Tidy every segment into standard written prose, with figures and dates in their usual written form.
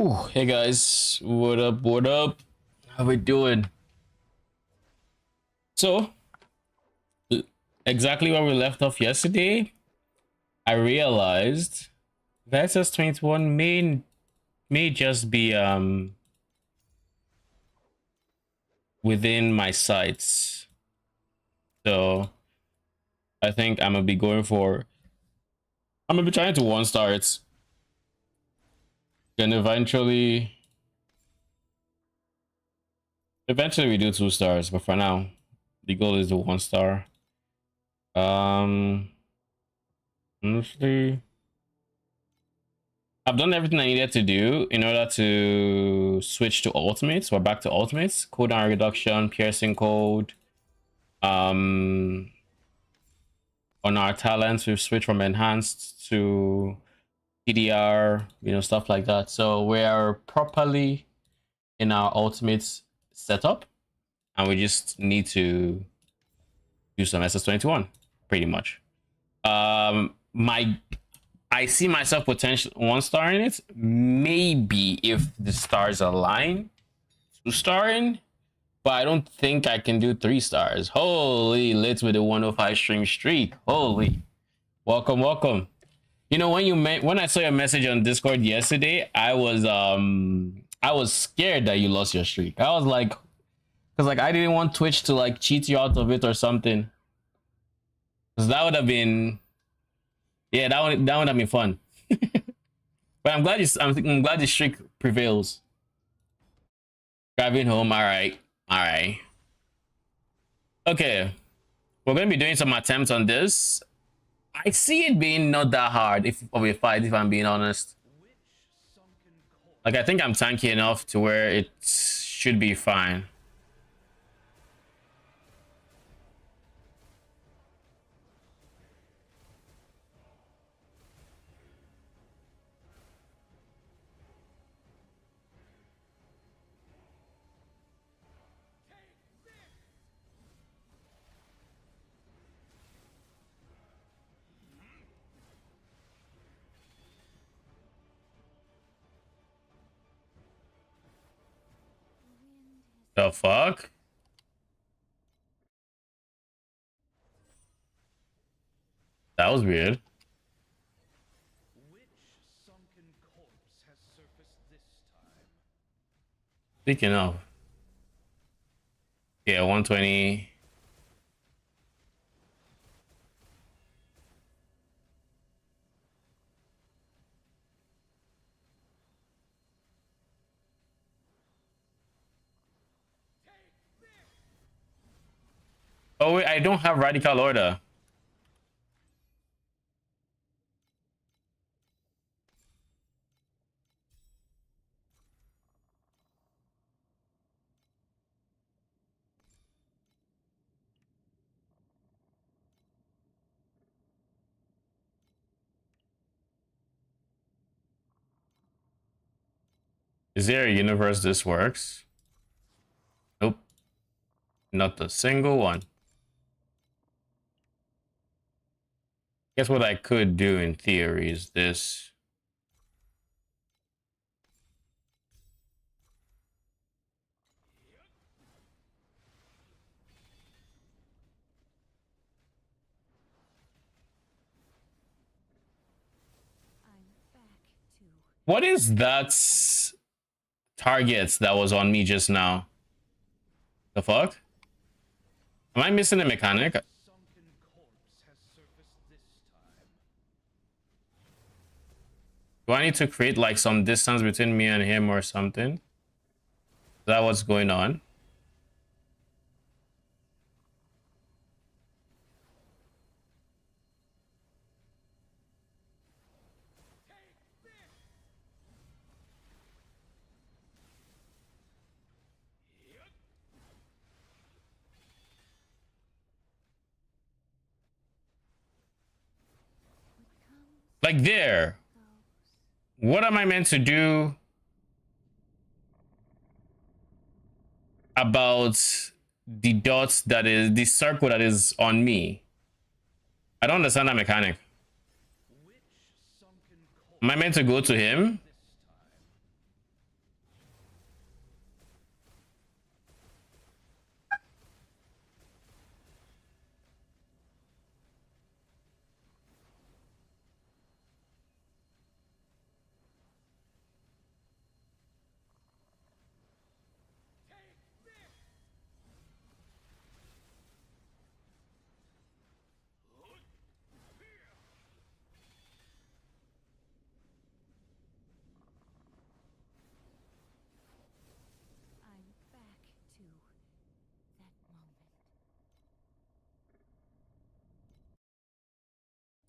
Ooh, hey guys, what up? What up? How we doing? So, uh, exactly where we left off yesterday, I realized that SS21 may just be within my sights. So I think I'm gonna be trying to one star it, then eventually we do 2 stars, but for now the goal is the 1 star. Um Honestly, I've done everything I needed to do in order to switch to ultimates. We're back to ultimates. Cooldown reduction, piercing code. On our talents, we've switched from enhanced to PDR, stuff like that. So we are properly in our ultimates setup, and we just need to do some SS21, pretty much. I see myself potential 1 star in it. Maybe if the stars align, 2 starring, but I don't think I can do 3 stars. Holy, lit with the 105 stream streak. Holy, welcome, welcome. You know, when I saw your message on Discord yesterday, I was scared that you lost your streak. I was like, because like I didn't want Twitch to like cheat you out of it or something. Because that would have been, yeah, that would have been fun. But I'm glad the streak prevails. Driving home, all right, all right. Okay, we're gonna be doing some attempts on this. I see it being not that hard of a fight, if I'm being honest. Like I think I'm tanky enough to where it should be fine. The fuck? That was weird. Speaking of, yeah, 120. Oh wait, I don't have radical order. Is there a universe this works? Nope, not a single one. Guess what I could do in theory is this. What is that target that was on me just now? The fuck? Am I missing a mechanic? Do I need to create like some distance between me and him or something? Is that what's going on? Like there. What am I meant to do about the dots that is the circle that is on me? I don't understand that mechanic. Am I meant to go to him?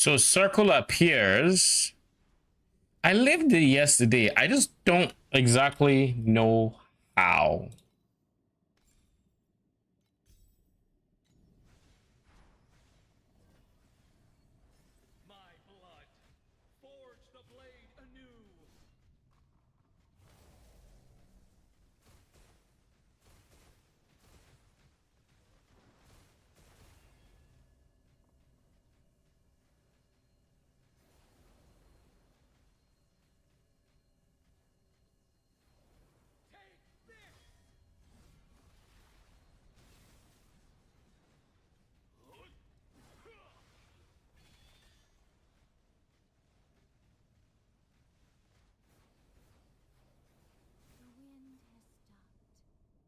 So circle appears. I lived it yesterday. I just don't exactly know how.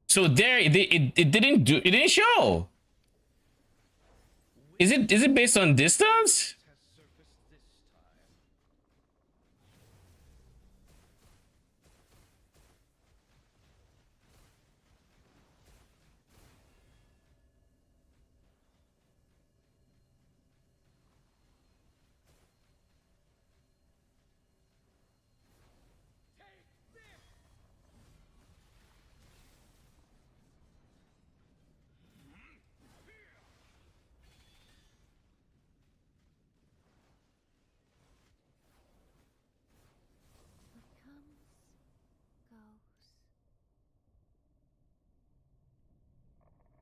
So there, it didn't do. It didn't show. Is it based on distance?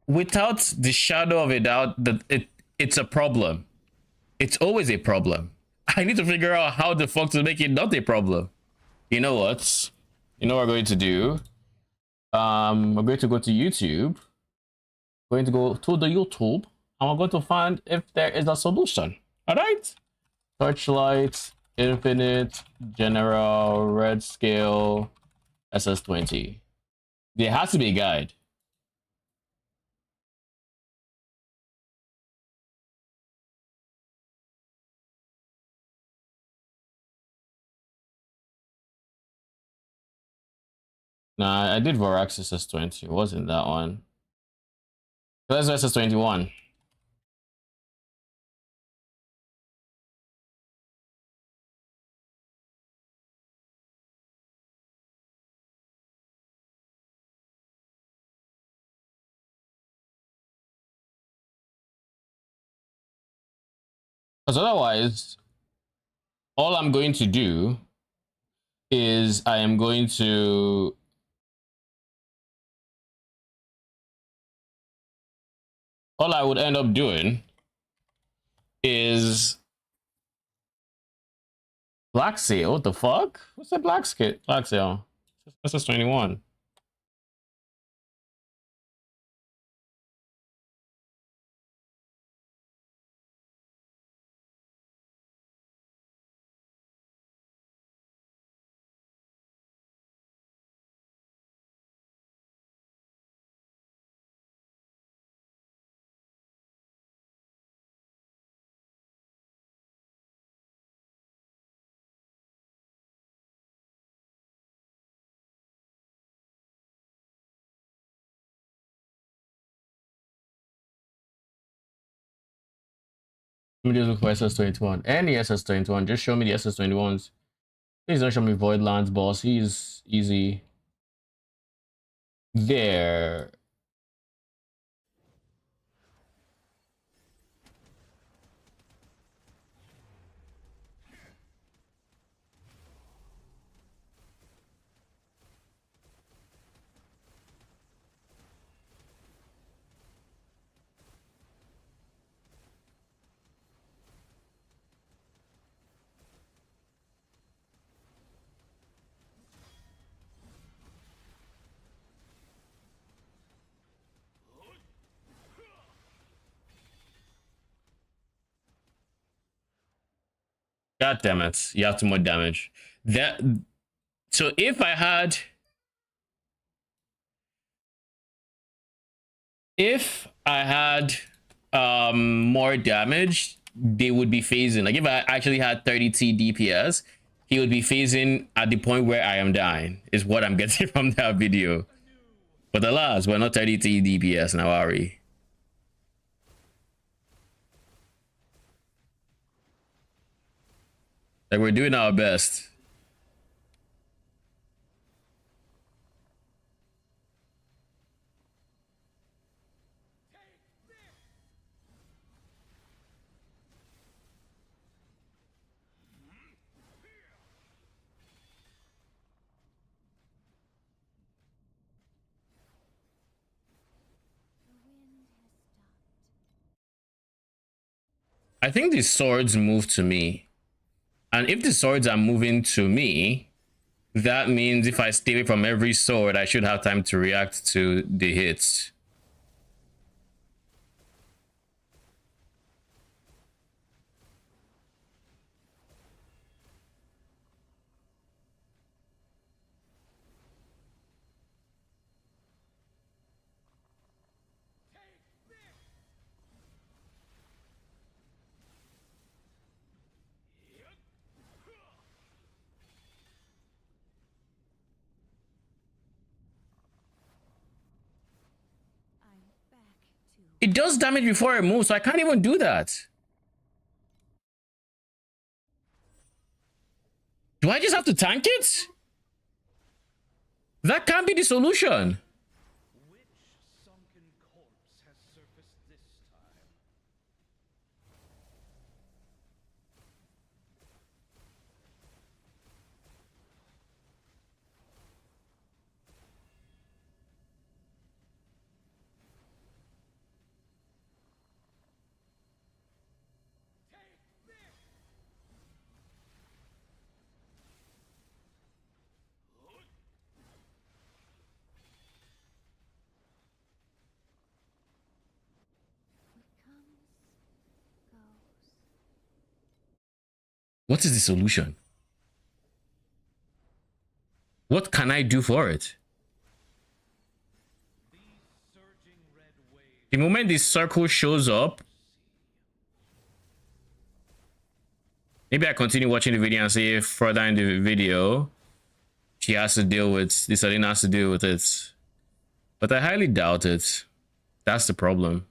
Without the shadow of a doubt, that it's a problem. It's always a problem. I need to figure out how the fuck to make it not a problem. You know what? You know what we're going to do? We're going to go to YouTube. We're going to go to the YouTube, and we're going to find if there is a solution. All right? Torchlight, Infinite, General, Red Scale, SS20. There has to be a guide. Nah, I did Vorax SS20. It wasn't that one. Let's do SS21. Because otherwise, all I'm going to do is I am going to all I would end up doing is Black Sale. What the fuck? What's that Black Sale? SS21. Let me just look for SS21. Any SS21. Just show me the SS21s. Please don't show me Voidlands boss. He's easy. There. God damn it. You have too much damage. That so if I had more damage, they would be phasing. Like if I actually had 30t DPS, he would be phasing at the point where I am dying, is what I'm getting from that video. But alas, we're not 30t DPS now, are we? Like, we're doing our best. I think these swords move to me. And if the swords are moving to me, that means if I stay away from every sword, I should have time to react to the hits. It does damage before it moves, so I can't even do that. Do I just have to tank it? That can't be the solution. Which sunken corpse has surfaced this time? What is the solution? What can I do for it? The moment this circle shows up, maybe I continue watching the video and see if further in the video she has to deal with this. Alina has to deal with it, but I highly doubt it. That's the problem.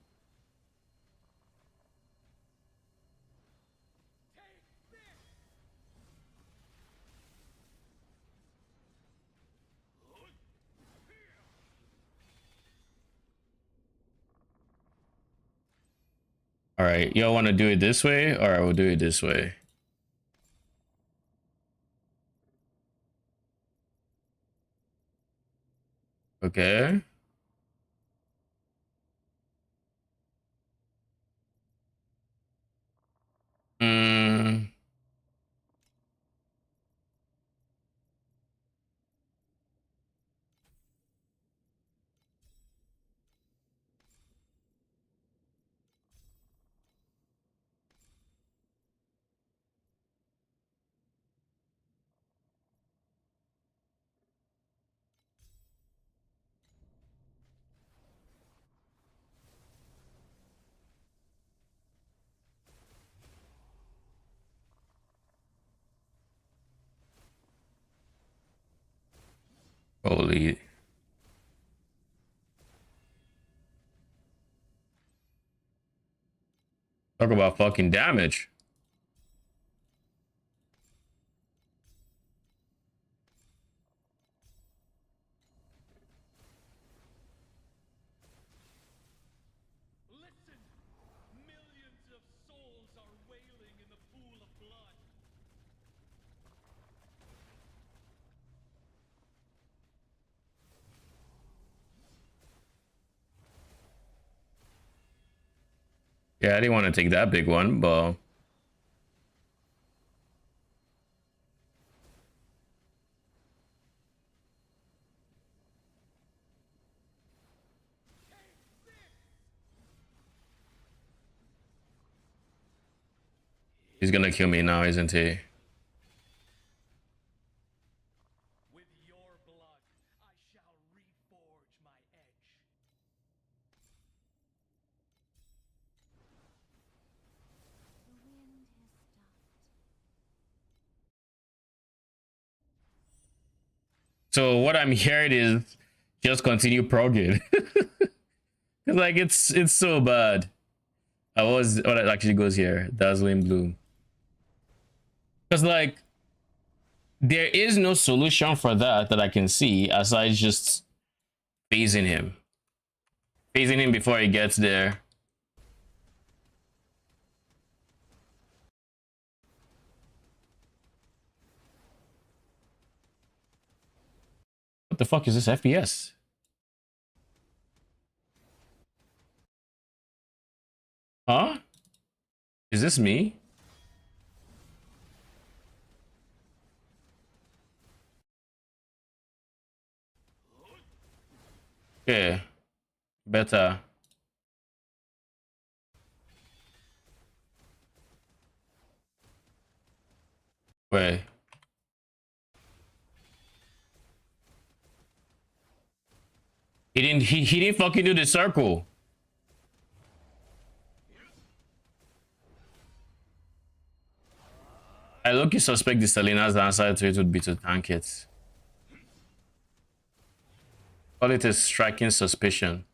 All right, y'all want to do it this way, or I will do it this way. Okay. Hmm. Holy. Talk about fucking damage. Listen! Millions of souls are wailing in the pool of blood. Yeah, I didn't want to take that big one, but he's gonna kill me now, isn't he? With your blood, I shall reforge my edge. So what I'm hearing is just continue progging. Cause like it's so bad. I was what it actually goes here. Dazzling Bloom. Because like there is no solution for that I can see aside just phasing him. Phasing him before he gets there. What the fuck is this FPS? Huh? Is this me? Okay. Better. Wait. He didn't fucking do the circle. I look you suspect the Selena's answer to it would be to tank it. Call it a striking suspicion.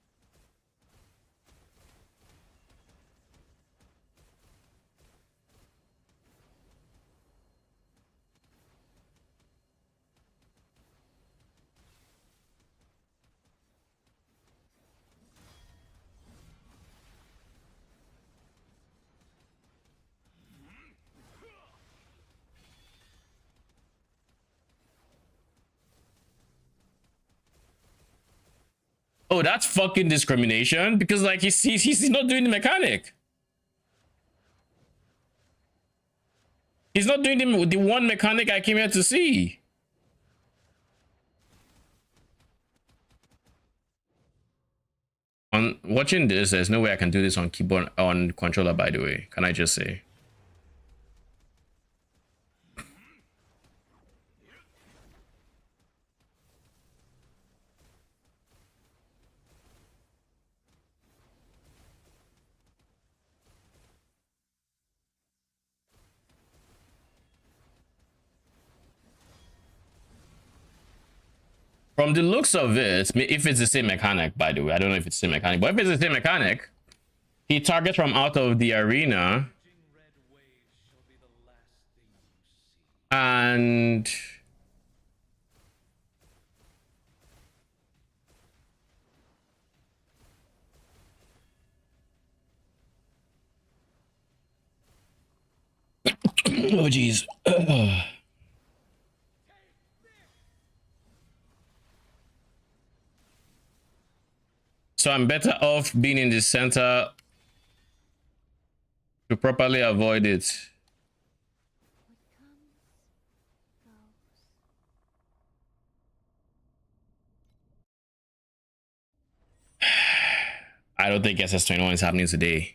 Oh, that's fucking discrimination because like he's not doing the mechanic. He's not doing the one mechanic I came here to see. On watching this, there's no way I can do this on keyboard on controller, by the way. Can I just say? From the looks of it, if it's the same mechanic, by the way, I don't know if it's the same mechanic, but if it's the same mechanic, he targets from out of the arena. And oh jeez. So I'm better off being in the center to properly avoid it. I don't think SS21 is happening today.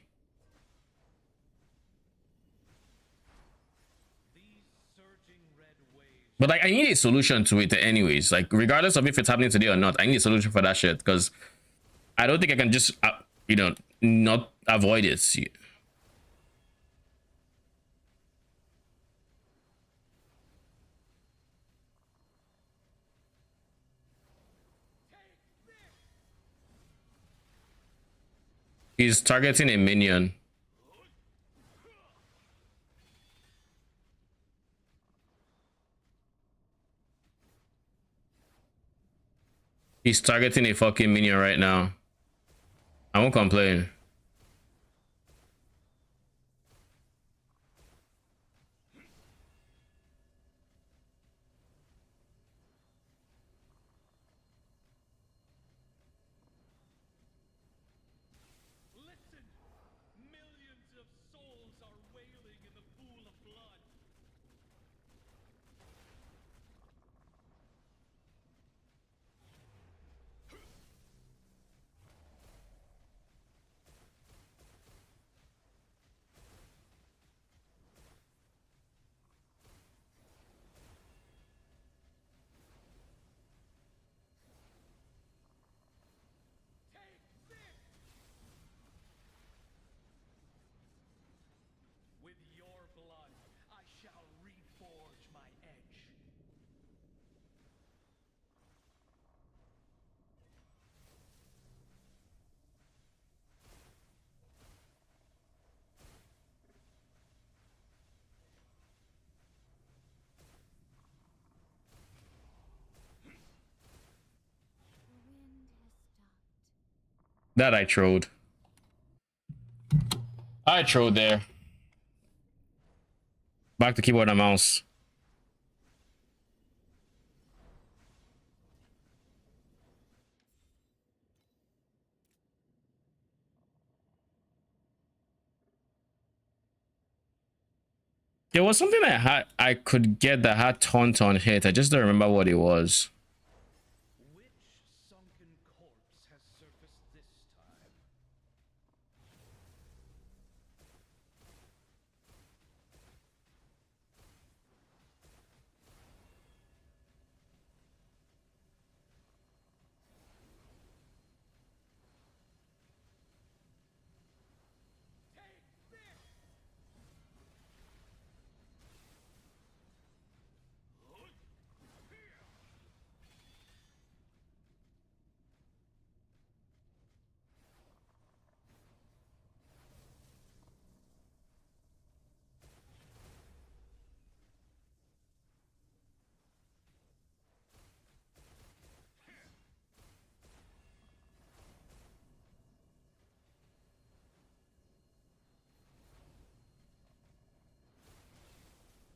But like, I need a solution to it anyways. Like, regardless of if it's happening today or not, I need a solution for that shit because I don't think I can just, you know, not avoid it. He's targeting a minion. He's targeting a fucking minion right now. I won't complain. Listen! Millions of souls are wailing in the pool of blood. That I trolled. I trolled there. Back to keyboard and mouse. There was something I could get that had taunt on hit. I just don't remember what it was. Which sunken corpse has surfaced this time?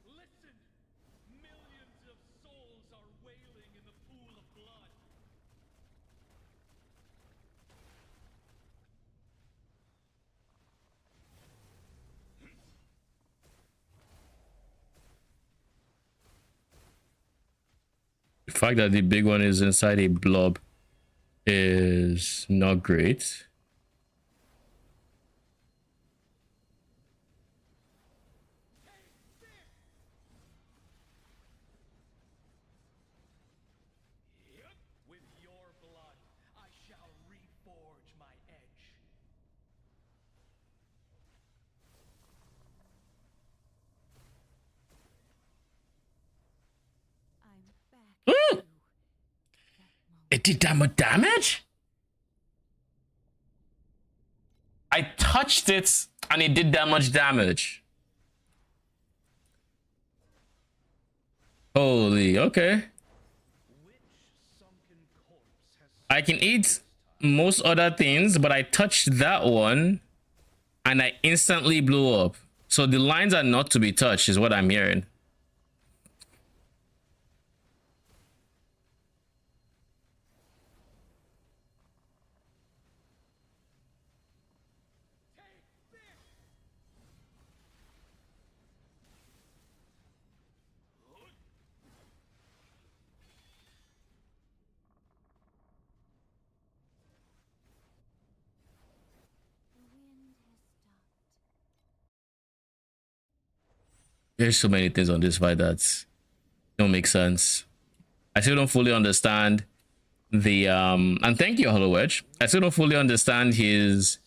Listen! Millions of souls are wailing in the pool of blood. The fact that the big one is inside a blob is not great. With your blood, I shall reforge my edge. I'm back Mm. to that moment. It did that much damage? I touched it and it did that much damage. Holy, okay. Which sunken corpse has I can eat most other things, but I touched that one and I instantly blew up. So the lines are not to be touched is what I'm hearing. The wind has stopped. There's so many things on this fight that don't make sense. I still don't fully understand the and thank you, Hollow Wedge. I still don't fully understand his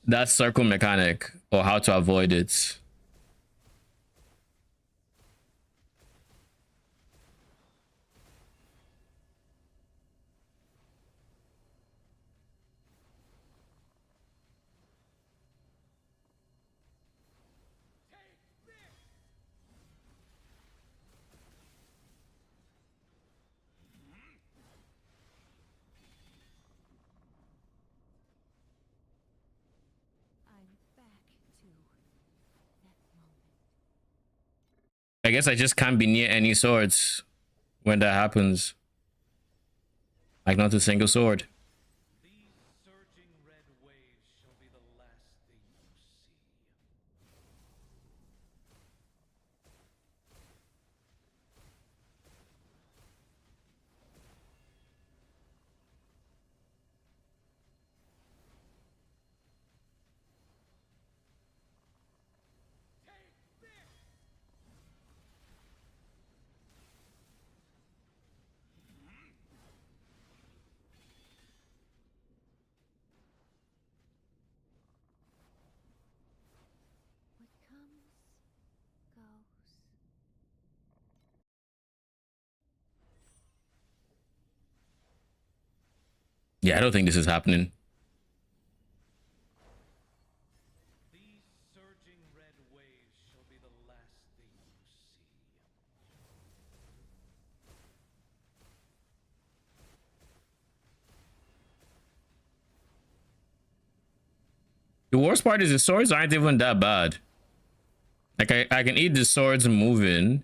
that circle mechanic or how to avoid it. I'm back to that moment. I guess I just can't be near any swords when that happens. Like not a single sword. These surging red waves shall be the last thing you see. What comes, goes. Yeah, I don't think this is happening. These surging red waves shall be the last thing you see. The worst part is the swords aren't even that bad. Like I can eat the swords moving.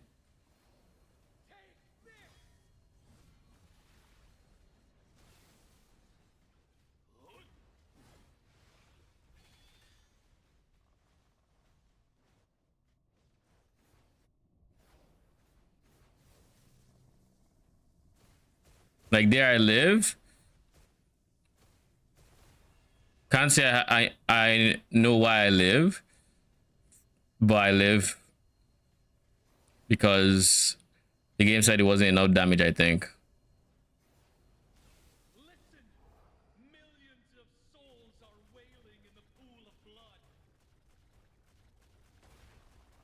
Like there I live. Can't say I know why I live, but I live because the game said it wasn't enough damage, I think. Listen! Millions of souls are wailing in the pool of blood. Take this!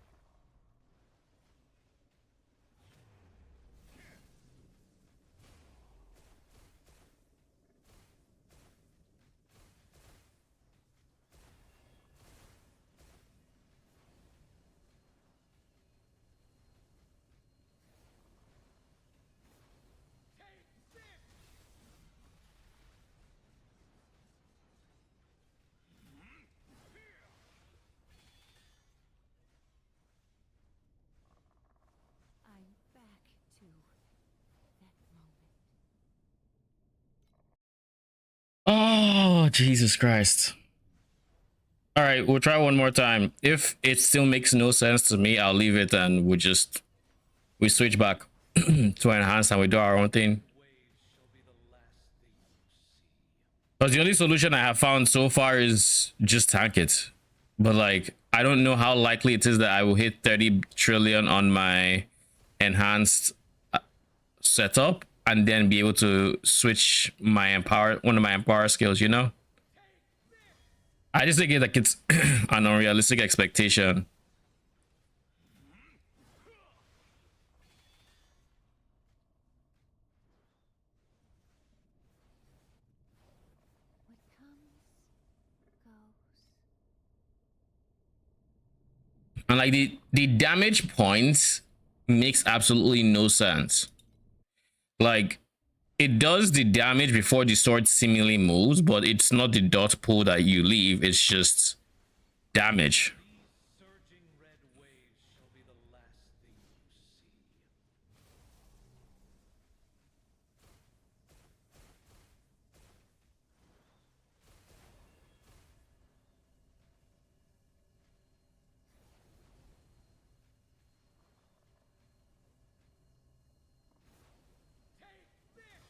I'm back to that moment. Oh, Jesus Christ. All right, we'll try one more time. If it still makes no sense to me, I'll leave it and we switch back to enhance and we do our own thing. Waves shall be the last thing you see. Because the only solution I have found so far is just tank it. But like, I don't know how likely it is that I will hit 30 trillion on my enhanced setup and then be able to switch my one of my empower skills, you know? I just think like it's an unrealistic expectation. What comes, goes. And like the damage points makes absolutely no sense. Like it does the damage before the sword seemingly moves, but it's not the dot pool that you leave, it's just damage. These surging red waves shall be the last thing you see. Take this!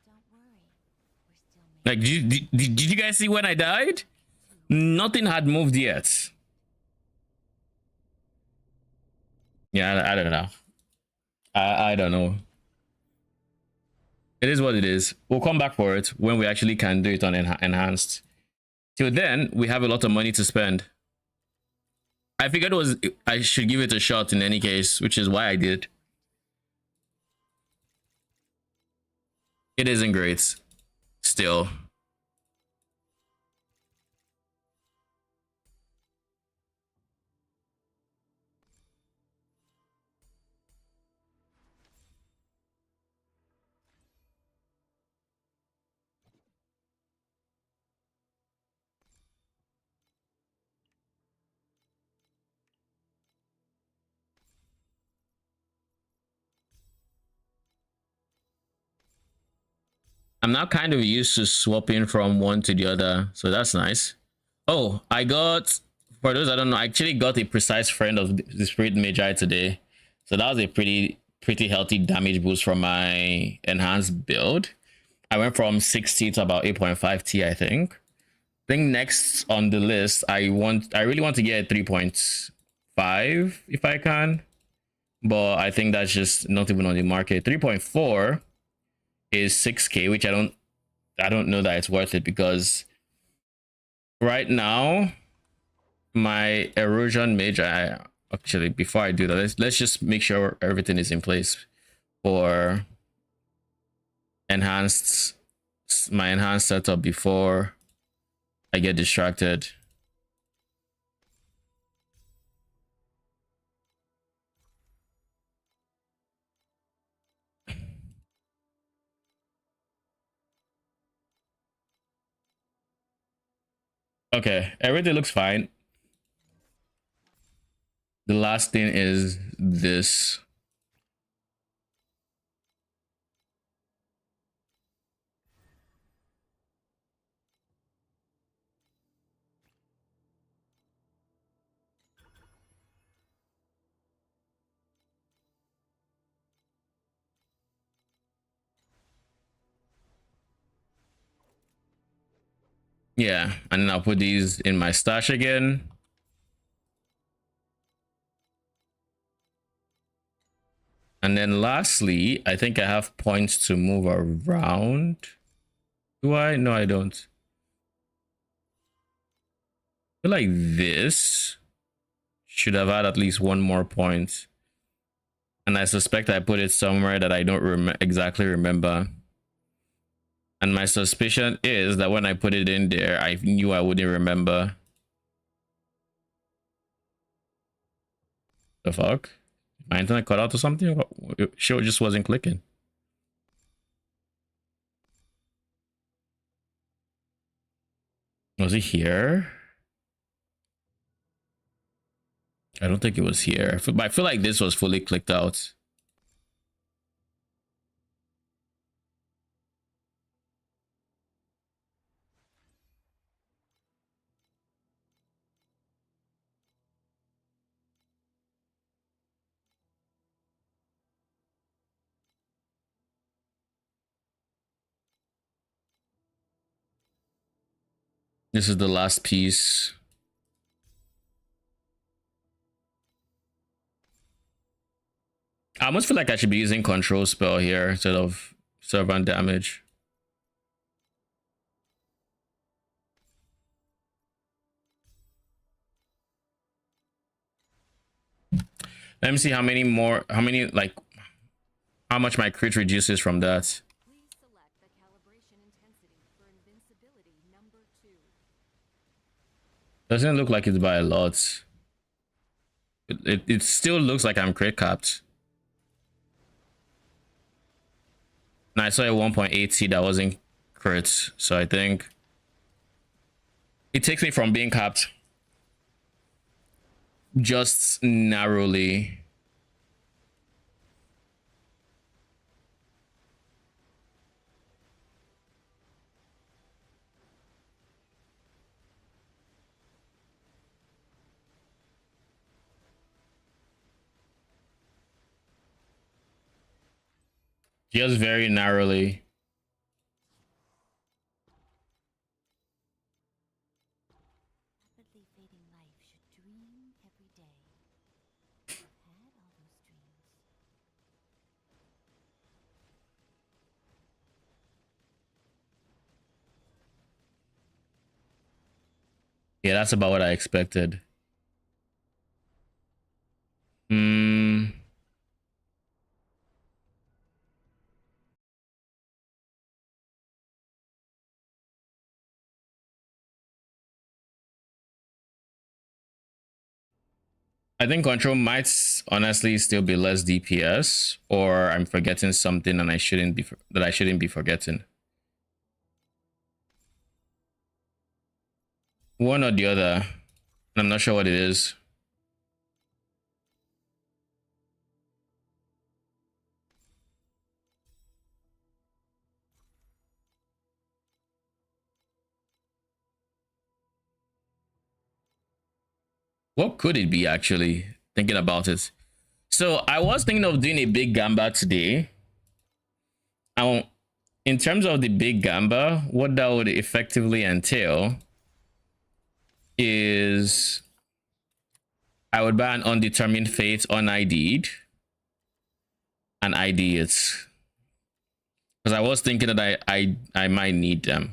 Don't worry. We're still making Like did you guys see when I died? Nothing had moved yet. Yeah, I don't know. I don't know. It is what it is. We'll come back for it when we actually can do it on enhanced. Till then, we have a lot of money to spend. I figured I should give it a shot in any case, which is why I did. It isn't great. Still. I'm now kind of used to swapping from one to the other, so that's nice. Oh, I got, for those I don't know, I actually got a precise friend of the Spirit Magi today. So that was a pretty healthy damage boost from my enhanced build. I went from 60 to about 8.5 T, I think. I think next on the list, I really want to get 3.5 if I can. But I think that's just not even on the market. 3.4 is 6k, which I don't know that it's worth it, because right now my erosion Magi, actually before I do that, let's just make sure everything is in place for enhanced, my enhanced setup before I get distracted. Okay, everything looks fine. The last thing is this. Yeah, and then I'll put these in my stash again. And then lastly, I think I have points to move around. Do I? No, I don't. I feel like this should have had at least one more point. And I suspect I put it somewhere that I don't exactly remember. And my suspicion is that when I put it in there, I knew I wouldn't remember. The fuck? My internet cut out or something? Sure, it just wasn't clicking. Was it here? I don't think it was here. But I feel like this was fully clicked out. This is the last piece. I almost feel like I should be using control spell here instead of servant damage. Let me see how many, like, how much my crit reduces from that. Please select the calibration intensity for invincibility number 2. Doesn't look like it's by a lot. It still looks like I'm crit capped. Now I saw a 1.8C that wasn't crit, so I think it takes me from being capped just narrowly. Just very narrowly. Rapidly fading life should dream every day. I've had all those dreams. Yeah, that's about what I expected. Hmm. I think control might honestly still be less DPS, or I'm forgetting something and I shouldn't be forgetting. One or the other. I'm not sure what it is. What could it be actually? Thinking about it. So I was thinking of doing a big gamba today. In terms of the big gamba, what that would effectively entail is I would buy an undetermined fate unID'd and ID it. Because I was thinking that I might need them.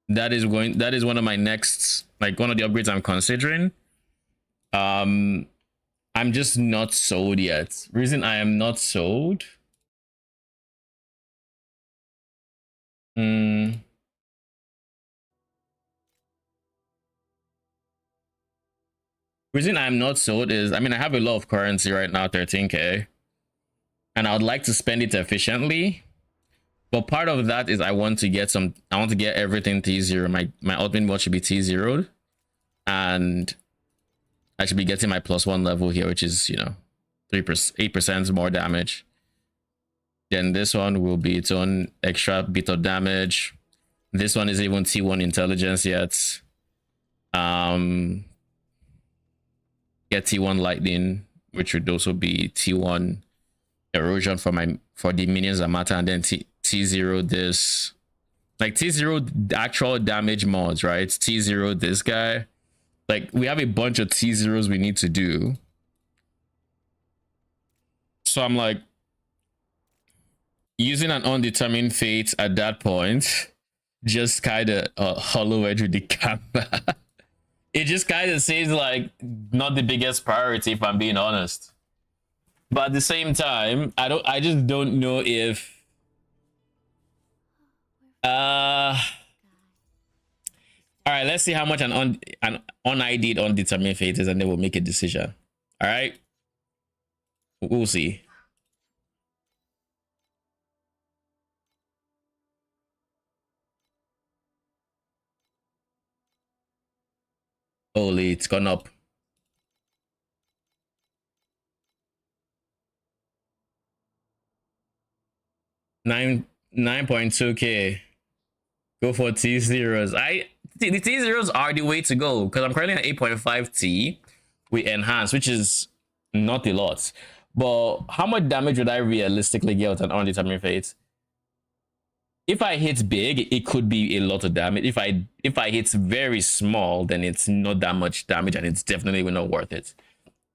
That is one of my next, like, one of the upgrades I'm considering. I'm just not sold yet. Reason I am not sold. Reason I'm not sold is, I mean, I have a lot of currency right now, 13k, and I would like to spend it efficiently. But part of that is I want to get everything T0. My ultimate mod should be T0'd. And I should be getting my +1 level here, which is, 8% more damage. Then this one will be its own extra bit of damage. This one isn't even T1 intelligence yet. Get T1 lightning, which would also be T1 erosion for the minions that matter, and then T0 this, like T0 actual damage mods, right? T0 this guy. Like, we have a bunch of T0s we need to do. So I'm like, using an undetermined fate at that point just kind of hollow edge with the camera. It just kind of seems like not the biggest priority, if I'm being honest. But at the same time, I just don't know if all right, let's see how much an unID'd undetermined fate is, and then we'll make a decision. All right, we'll see. Holy, it's gone up. Nine 9.2k. Go for T0s. The T0s are the way to go, because I'm currently at 8.5T with enhanced, which is not a lot. But how much damage would I realistically get with an undetermined fate? If I hit big, it could be a lot of damage. If I hit very small, then it's not that much damage, and it's definitely not worth it.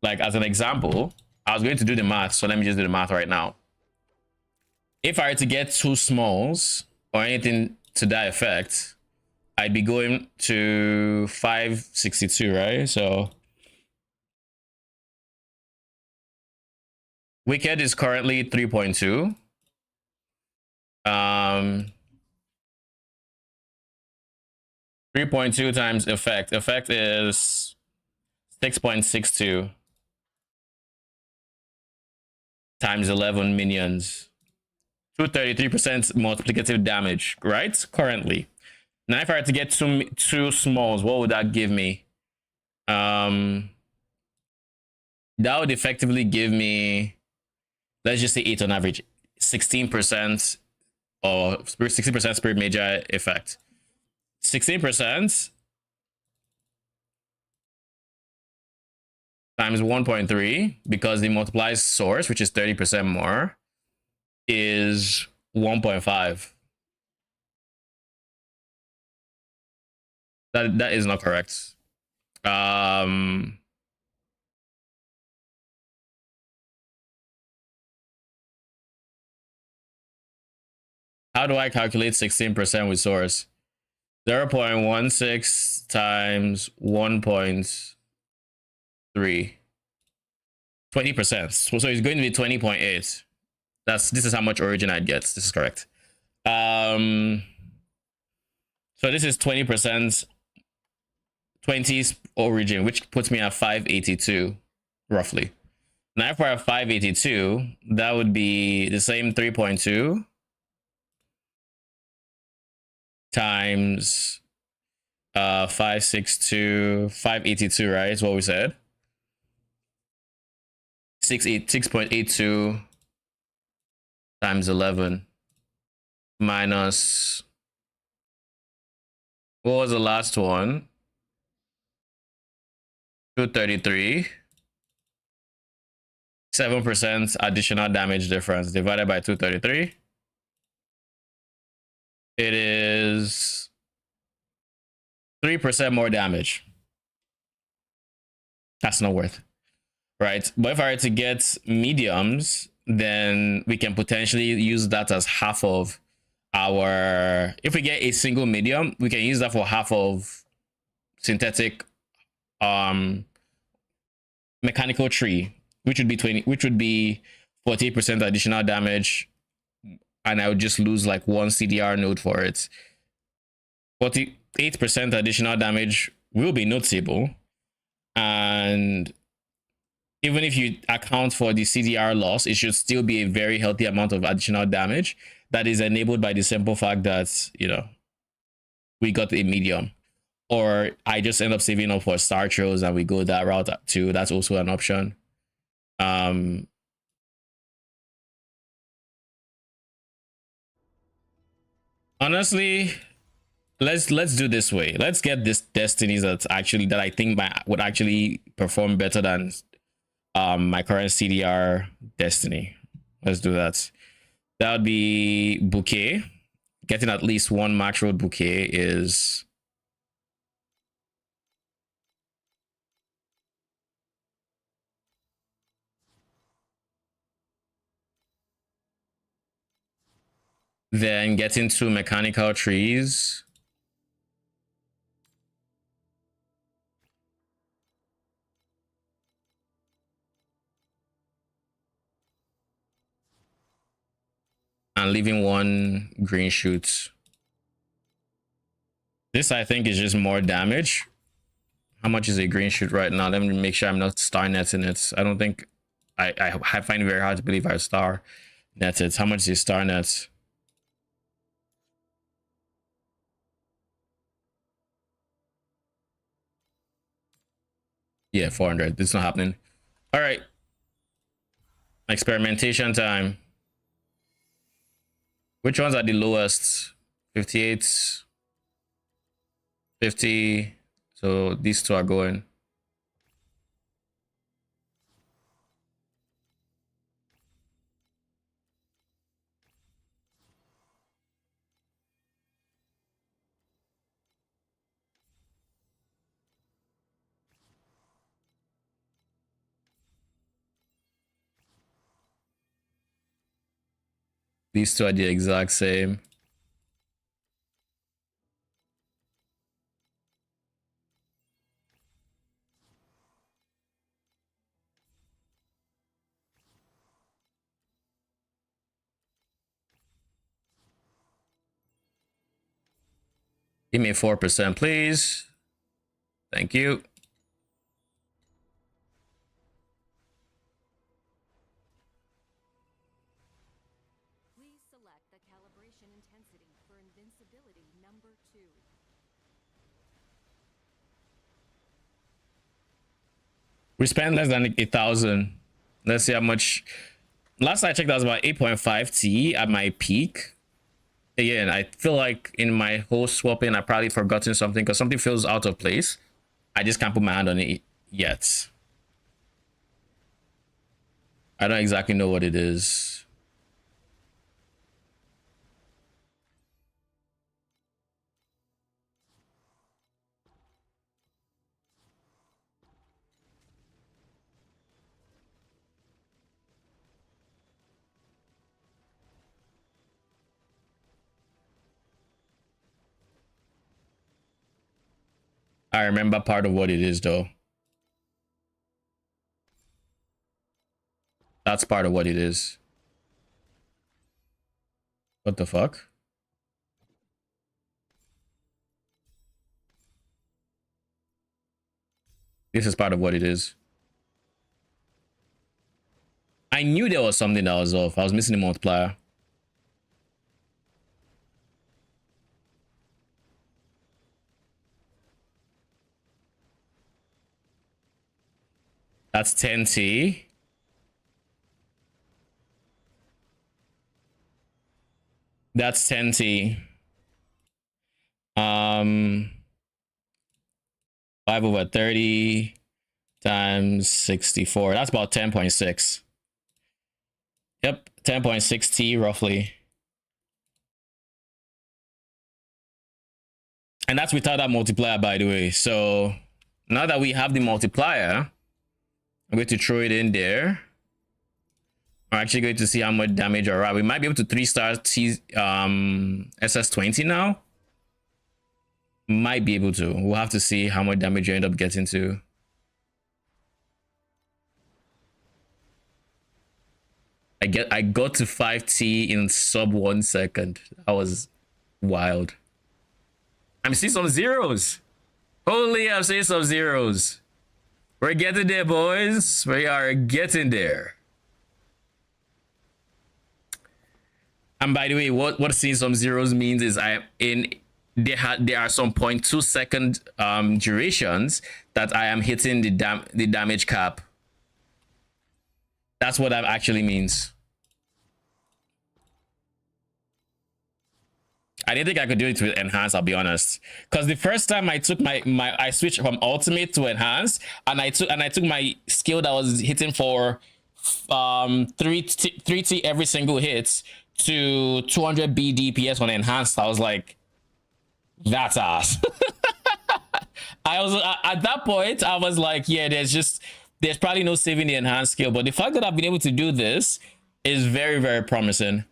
Like, as an example, I was going to do the math, so let me just do the math right now. If I were to get 2 smalls or anything to that effect, I'd be going to 562, right? So Wicked is currently 3.2. 3.2 times effect. Effect is 6.62 times 11 minions. 233% multiplicative damage, right? Currently. Now, if I were to get two smalls, what would that give me? That would effectively give me, let's just say 8 on average, 16% or 60% Spirit Magi effect. 16% times 1.3, because it multiplies source, which is 30% more, is 1.5. That is not correct. How do I calculate 16% with source? 0.16 times 1.3. 20%. So it's going to be 20.8. This is how much origin I'd get. This is correct. So this is 20%, 20 origin, which puts me at 582 roughly. Now if we're at 582, that would be the same 3.2 times 562, 582, right? Is what we said. 6.82 times 11 minus, what was the last one? 233. 7% additional damage difference divided by 233. It is 3% more damage. That's not worth it, right? But if I were to get mediums, then we can potentially use that as half of our, if we get a single medium, we can use that for half of synthetic mechanical tree, which would be 48% additional damage, and I would just lose like 1 CDR node for it. 48% additional damage will be noticeable, and even if you account for the CDR loss, it should still be a very healthy amount of additional damage that is enabled by the simple fact that, you know, we got a medium. Or I just end up saving up for star throws and we go that route too. That's also an option. Honestly, let's do this way. Let's get this destinies that I think would actually perform better than my current CDR destiny. Let's do that. That would be bouquet. Getting at least one max road bouquet is then getting two mechanical trees. And leaving one green shoot. This, I think, is just more damage. How much is a green shoot right now? Let me make sure I'm not star netting it. I don't think... I find it very hard to believe I star net it. How much is star net? Yeah, 400. It's not happening. All right. Experimentation time. Which ones are the lowest? 58, 50. So these two are going. These two are the exact same. Give me 4%, please. Thank you. Please select the calibration intensity for invincibility number 2. We spent less than 8,000. Let's see how much. Last I checked, that was about 8.5 T at my peak. Again, I feel like in my whole swapping, I probably forgotten something because something feels out of place. I just can't put my hand on it yet. I don't exactly know what it is. I remember part of what it is though. That's part of what it is. What the fuck? This is part of what it is. I knew there was something that was off. I was missing the multiplier. That's 10T. That's 10T. 5/30 times 64. That's about 10.6. Yep, 10.6 T roughly. And that's without that multiplier, by the way. So now that we have the multiplier, I'm going to throw it in there. We're actually going to see how much damage. All right, we might be able to 3-star T SS20 now. Might be able to. We'll have to see how much damage you end up getting to. I got to 5T in sub 1 second. That was wild. I'm seeing some zeros. Holy, I'm seeing some zeros. We're getting there, boys. We are getting there. And by the way, what seeing some zeros means is I am in there are some 0.2 second durations that I am hitting the damage cap. That's what that actually means. I didn't think I could do it with enhance, I'll be honest. Because the first time I took I switched from ultimate to enhance, and I took my skill that was hitting for 3T every single hit to 200B DPS on enhanced. I was like, that's ass. I was at that point, I was like, yeah, there's probably no saving the enhanced skill, but the fact that I've been able to do this is very, very promising.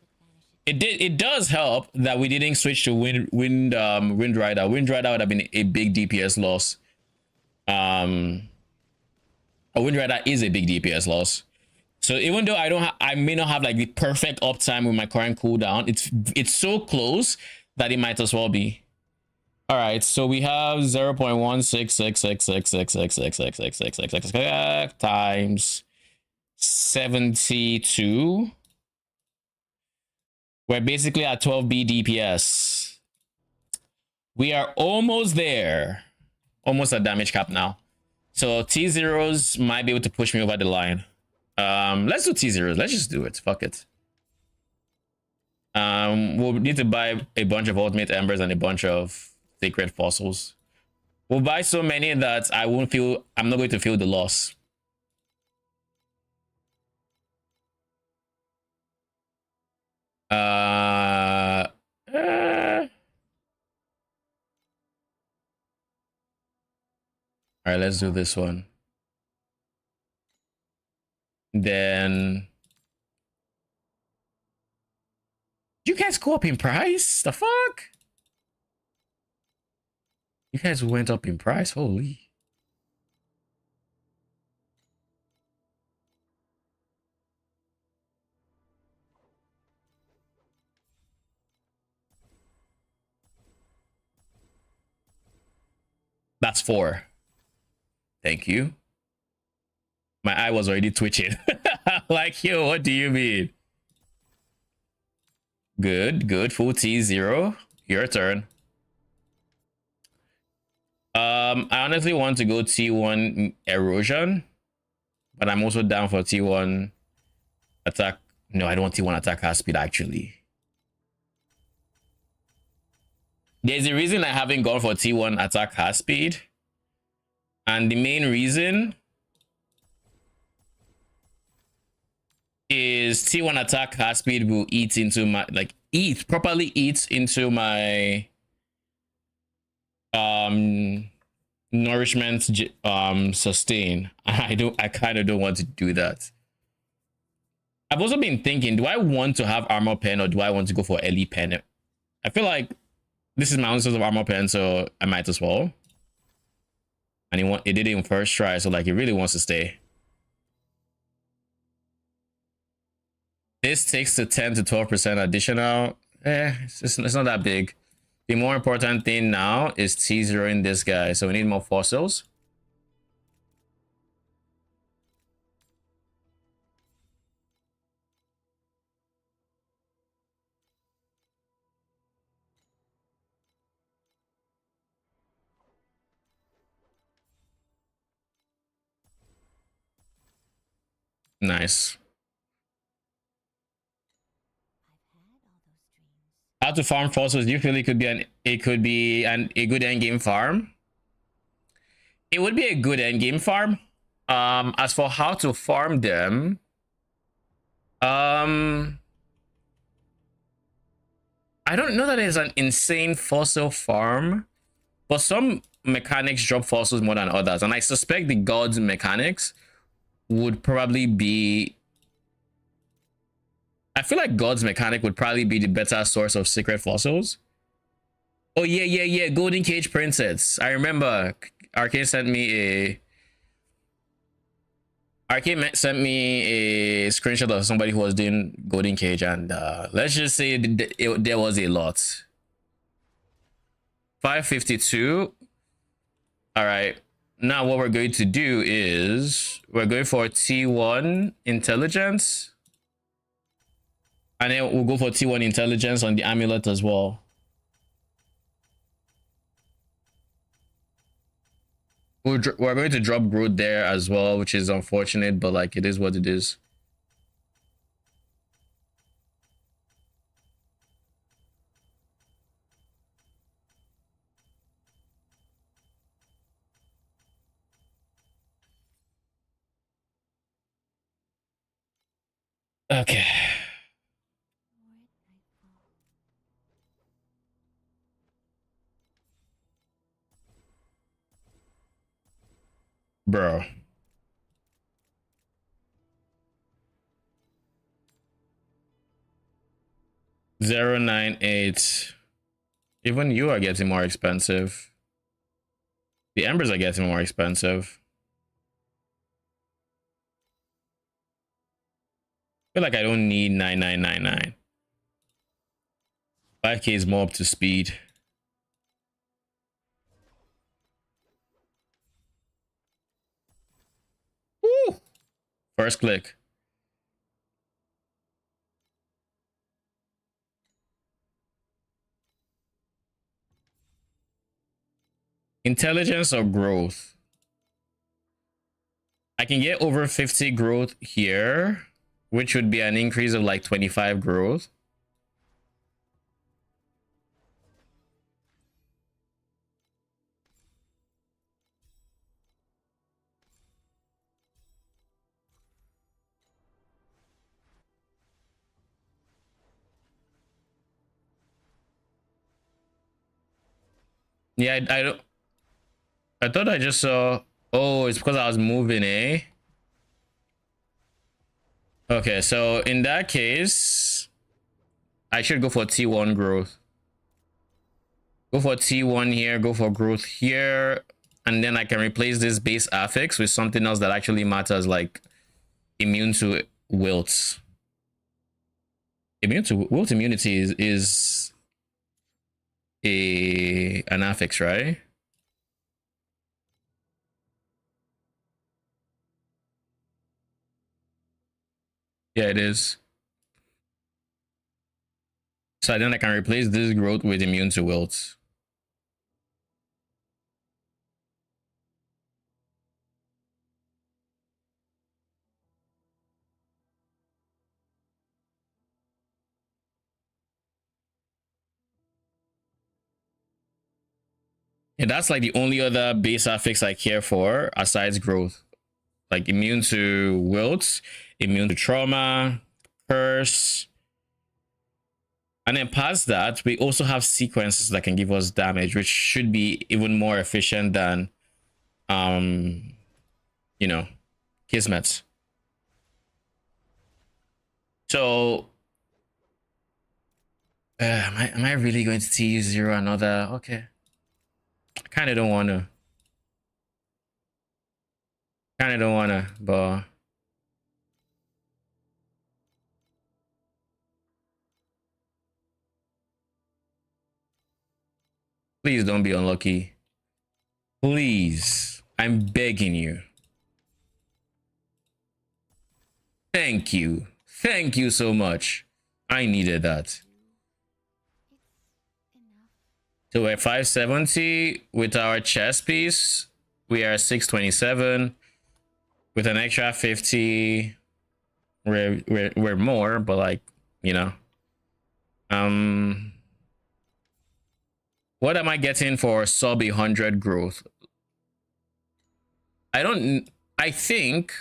It does help that we didn't switch to Wind Rider. Wind Rider would have been a big DPS loss. A Wind Rider is a big DPS loss. So even though I may not have like the perfect uptime with my current cooldown, it's so close that it might as well be. All right, so we have 0.16666666666 times 72. We're basically at 12B DPS. We are almost there. Almost at damage cap now. So T0s might be able to push me over the line. Let's do T0s. Let's just do it. Fuck it. We'll need to buy a bunch of ultimate embers and a bunch of sacred fossils. We'll buy so many that I'm not going to feel the loss. All right, let's do this one. Then you guys go up in price? The fuck? You guys went up in price? Holy. That's 4. Thank you. My eye was already twitching. Like, yo, what do you mean? Good, good. Full T0. Your turn. I honestly want to go T1 erosion, but I'm also down for T1 attack. No, I don't want T1 attack half speed actually. There's a reason I haven't gone for T1 attack half speed. And the main reason is T1 attack half speed will eat into my properly eats into my nourishment sustain. I kind of don't want to do that. I've also been thinking, do I want to have armor pen or do I want to go for LE pen? I feel like this is my own source of armor pen, so I might as well. And it did it in first try, so like it really wants to stay. This takes the 10 to 12% additional. It's not that big. The more important thing now is T0ing this guy, so we need more fossils. Nice. How to farm fossils? Do you feel it could be a good end game farm? It would be a good end game farm. As for how to farm them, I don't know that it's an insane fossil farm, but some mechanics drop fossils more than others, and I suspect the gods mechanics would probably be. I feel like God's mechanic would probably be the better source of secret fossils. Oh yeah, Golden Cage Princess. I remember Arcane sent me a screenshot of somebody who was doing Golden Cage, and let's just say there was a lot. 552. All right. now what we're going to do is we're going for T1 intelligence. And then we'll go for T1 intelligence on the amulet as well. We're going to drop growth there as well, which is unfortunate, but like it is what it is. Okay. Bro. $0.98. Even you are getting more expensive. The embers are getting more expensive. I feel like I don't need 9999. 5k is more up to speed. Woo! First click. Intelligence or growth? I can get over 50 growth here, which would be an increase of like 25 growth. Yeah, I don't. I thought I just saw. Oh, it's because I was moving, eh? Okay, so in that case, I should go for T1 growth. Go for T1 here, go for growth here, and then I can replace this base affix with something else that actually matters, like immune to wilts. Immune to wilt immunity is an affix, right? Yeah, it is. So then I can replace this growth with immune to wilts. Yeah, that's like the only other base affix I care for aside growth. Like immune to wilts, immune to trauma, curse. And then past that, we also have sequences that can give us damage, which should be even more efficient than you know, Kismet. So am I really going to T0 another? Okay. I kind of don't want to. But please don't be unlucky. Please. I'm begging you. Thank you. Thank you so much. I needed that. So we're 570 with our chest piece. We are 627 with an extra 50. We're more, but like, you know. What am I getting for sub 100 growth? I think,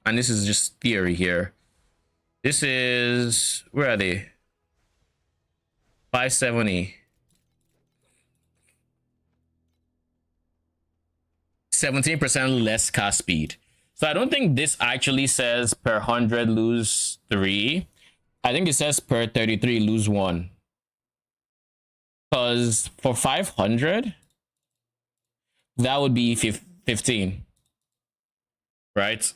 and this is just theory here. This is, where are they? 570. 17% less cast speed. So I don't think this actually says per 100 lose 3. I think it says per 33 lose 1. Because for 500, that would be 15. Right?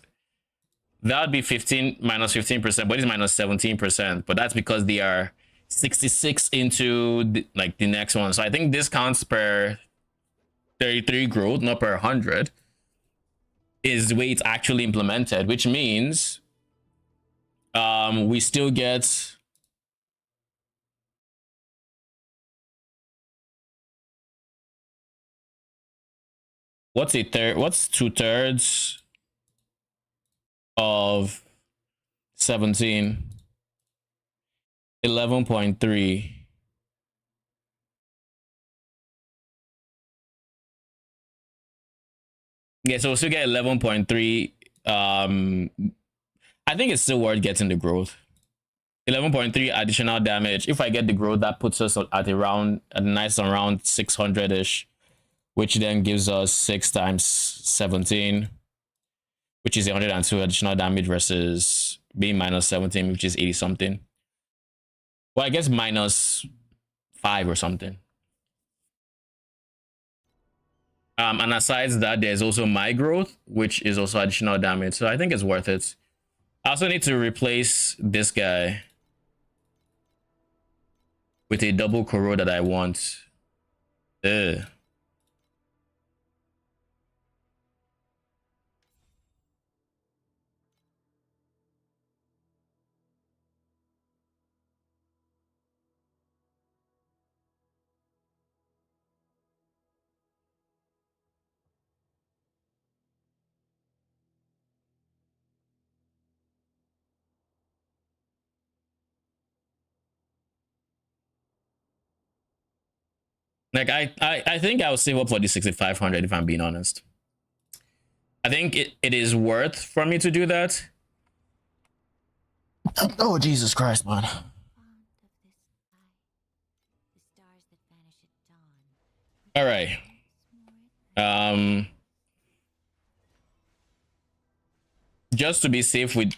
That would be 15 minus 15%, but it's minus 17%. But that's because they are 66 into the next one. So I think this counts per 33 growth, not per 100. is the way it's actually implemented, which means we still get what's 2/3 of 17? 11.3. Yeah, so we'll still get 11.3. I think it's still worth getting the growth. 11.3 additional damage. If I get the growth, that puts us at around a nice around 600-ish, which then gives us 6 times 17, which is 102 additional damage versus being minus 17, which is 80 something. Well, I guess minus 5 or something. And aside that, there's also my growth, which is also additional damage. So I think it's worth it. I also need to replace this guy with a double corro that I want. Ugh. Like I think I'll save up for the 6,500 if I'm being honest. I think it is worth for me to do that. Oh Jesus Christ, man. Fond of this sky, the stars that vanish at dawn. All right. Just to be safe with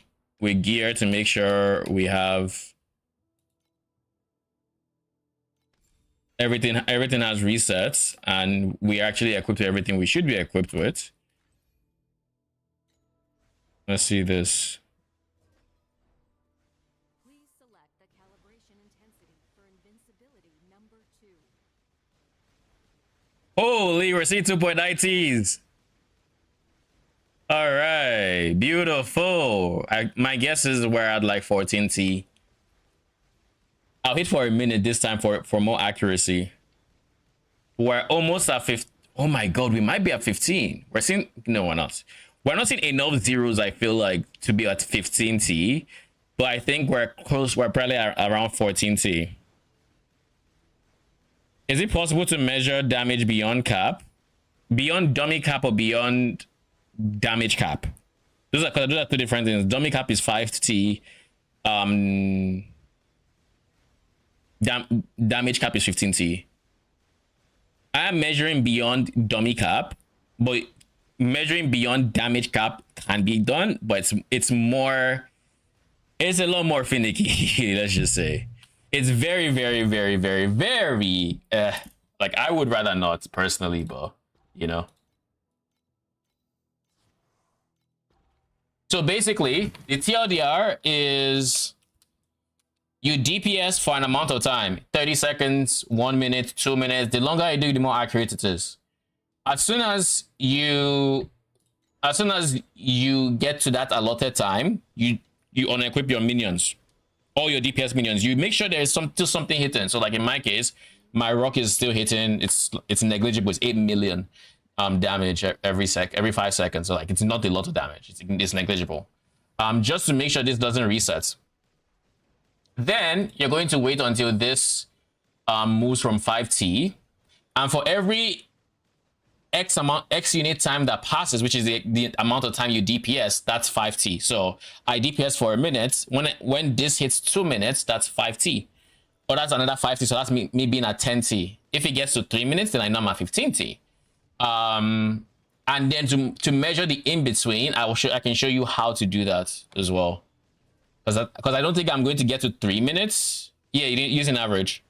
gear, to make sure we have everything has resets and we actually equipped with everything we should be equipped with. Let's see this. Please select the calibration intensity for invincibility number 2. Holy, we're seeing 2.9Ts. All right, beautiful. My guess is we're at like 14T. I'll hit for a minute this time for more accuracy. We're almost at 15. Oh my god, we might be at 15. We're seeing, no, we're not. We're not seeing enough zeros, I feel like, to be at 15T. But I think we're close. We're probably around 14T. Is it possible to measure damage beyond cap? Beyond dummy cap or beyond damage cap? Those are two different things. Dummy cap is 5T. Damage cap is 15T. I am measuring beyond dummy cap, but measuring beyond damage cap can be done, but it's a lot more finicky. Let's just say it's very like, I would rather not personally, but you know. So basically the TLDR is you DPS for an amount of time, 30 seconds, 1 minute, 2 minutes. The longer you do, the more accurate it is. As soon as you get to that allotted time, you unequip your minions, all your DPS minions. You make sure there is still something hitting. So like in my case, my rock is still hitting. It's negligible. It's 8 million damage every 5 seconds. So like, it's not a lot of damage. It's negligible. Just to make sure this doesn't reset. Then you're going to wait until this moves from 5T, and for every X unit time that passes, which is the amount of time you DPS, that's 5T. So I DPS for a minute. When this hits 2 minutes, that's 5T. Or that's another 5T. So that's me being at 10T. If it gets to 3 minutes, then I know I'm at 15T. And then to measure the in between, I can show you how to do that as well. Because I don't think I'm going to get to 3 minutes. Yeah, you didn't use an average.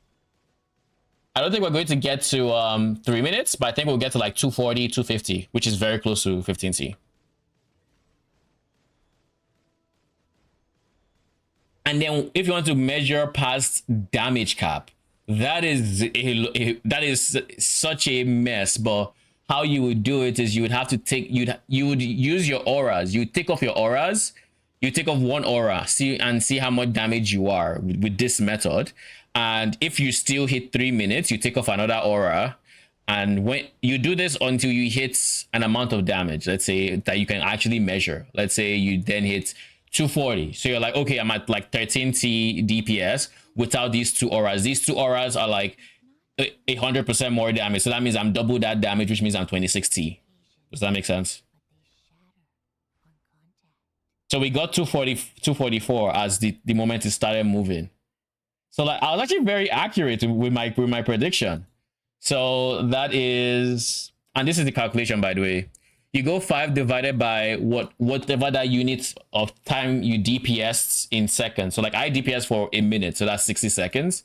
I don't think we're going to get to 3 minutes, but I think we'll get to like 240, 250, which is very close to 15T. And then if you want to measure past damage cap, that is such a mess. But how you would do it is you would have to take you would use your auras. You take off your auras. You take off one aura, see how much damage you are with this method. And if you still hit 3 minutes, you take off another aura. And when you do this until you hit an amount of damage, let's say that you can actually measure. Let's say you then hit 240. So you're like, okay, I'm at like 13t DPS without these two auras. These two auras are like 100% more damage. So that means I'm double that damage, which means I'm 26t. Does that make sense? So we got 244 as the moment it started moving. So like I was actually very accurate with my prediction. So that is, and this is the calculation, by the way. You go 5 divided by whatever that unit of time you DPS in seconds. So like I DPS for a minute, so that's 60 seconds.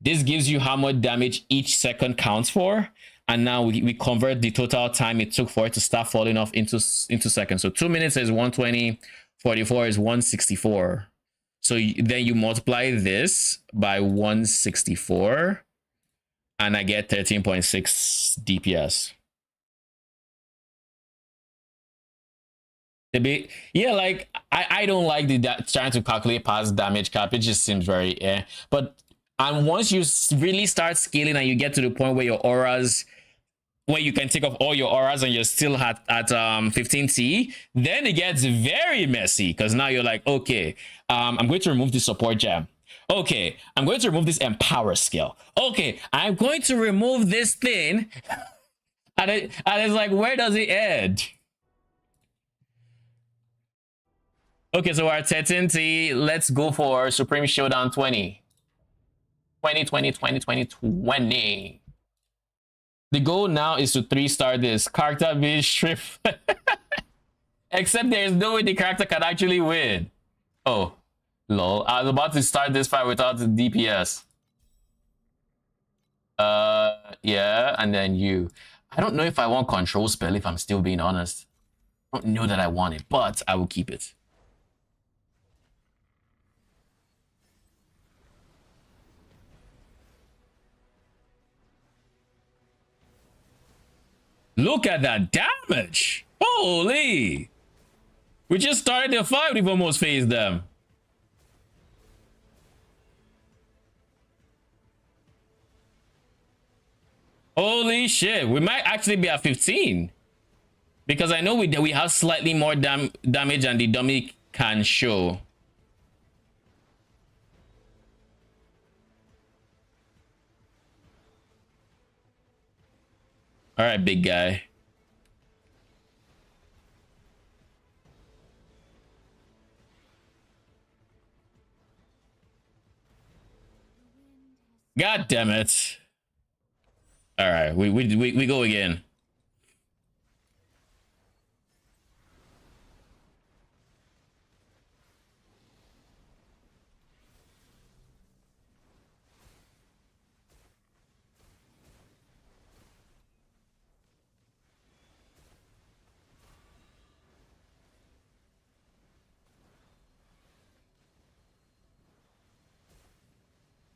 This gives you how much damage each second counts for. And now we convert the total time it took for it to start falling off into seconds. So 2 minutes is 120, 44 is 164. So then you multiply this by 164 and I get 13.6 DPS. Yeah, like I don't like trying to calculate past damage cap. It just seems very but and once you really start scaling and you get to the point where your auras, where you can take off all your auras and you're still at 15t, then it gets very messy because now you're like, okay, I'm going to remove the support gem. Okay, I'm going to remove this empower skill. Okay, I'm going to remove this thing. And it's like, where does it end? Okay, so we're at 13t. Let's go for Supreme Showdown 20. 20. The goal now is to 3-star this. Character being stripped. Except there's no way the character can actually win. Oh, lol. I was about to start this fight without the DPS. Yeah, and then you. I don't know if I want control spell, if I'm still being honest. I don't know that I want it, but I will keep it. Look at that damage! Holy! We just started the fight, we've almost phased them. Holy shit, we might actually be at 15. Because I know we have slightly more damage than the dummy can show. All right, big guy. God damn it. All right, we go again.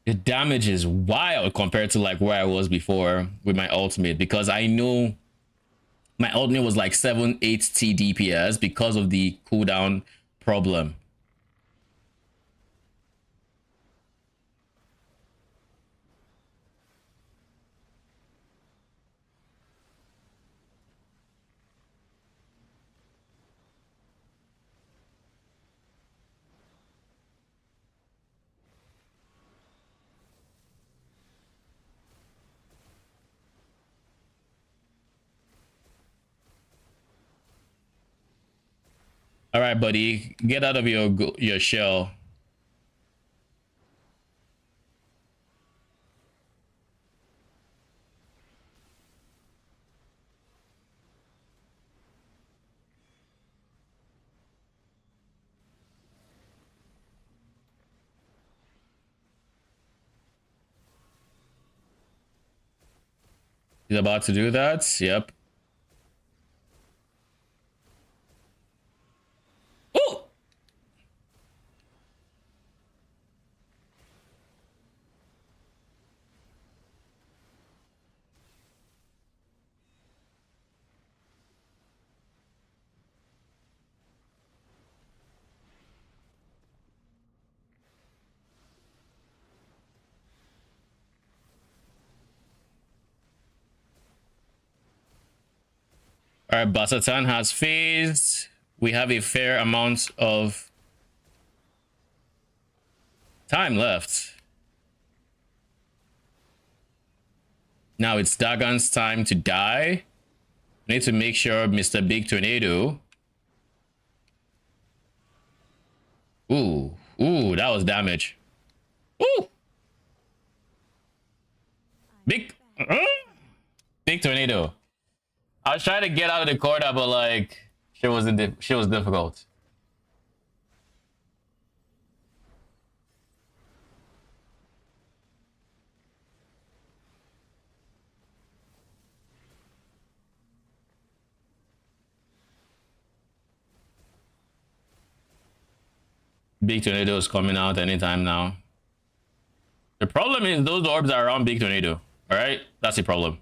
The damage is wild compared to like where I was before with my ultimate, because I know my ultimate was like 7-8t DPS because of the cooldown problem. All right, buddy, get out of your shell. He's about to do that. Yep. Oh! All right, Basatan has phased. We have a fair amount of time left. Now it's Dagon's time to die. I need to make sure Mr. Big Tornado. Ooh, ooh, that was damage. Ooh, big, big tornado. I was trying to get out of the corner, but like, shit was difficult. Big tornado is coming out anytime now. The problem is those orbs are around big tornado. All right, that's the problem.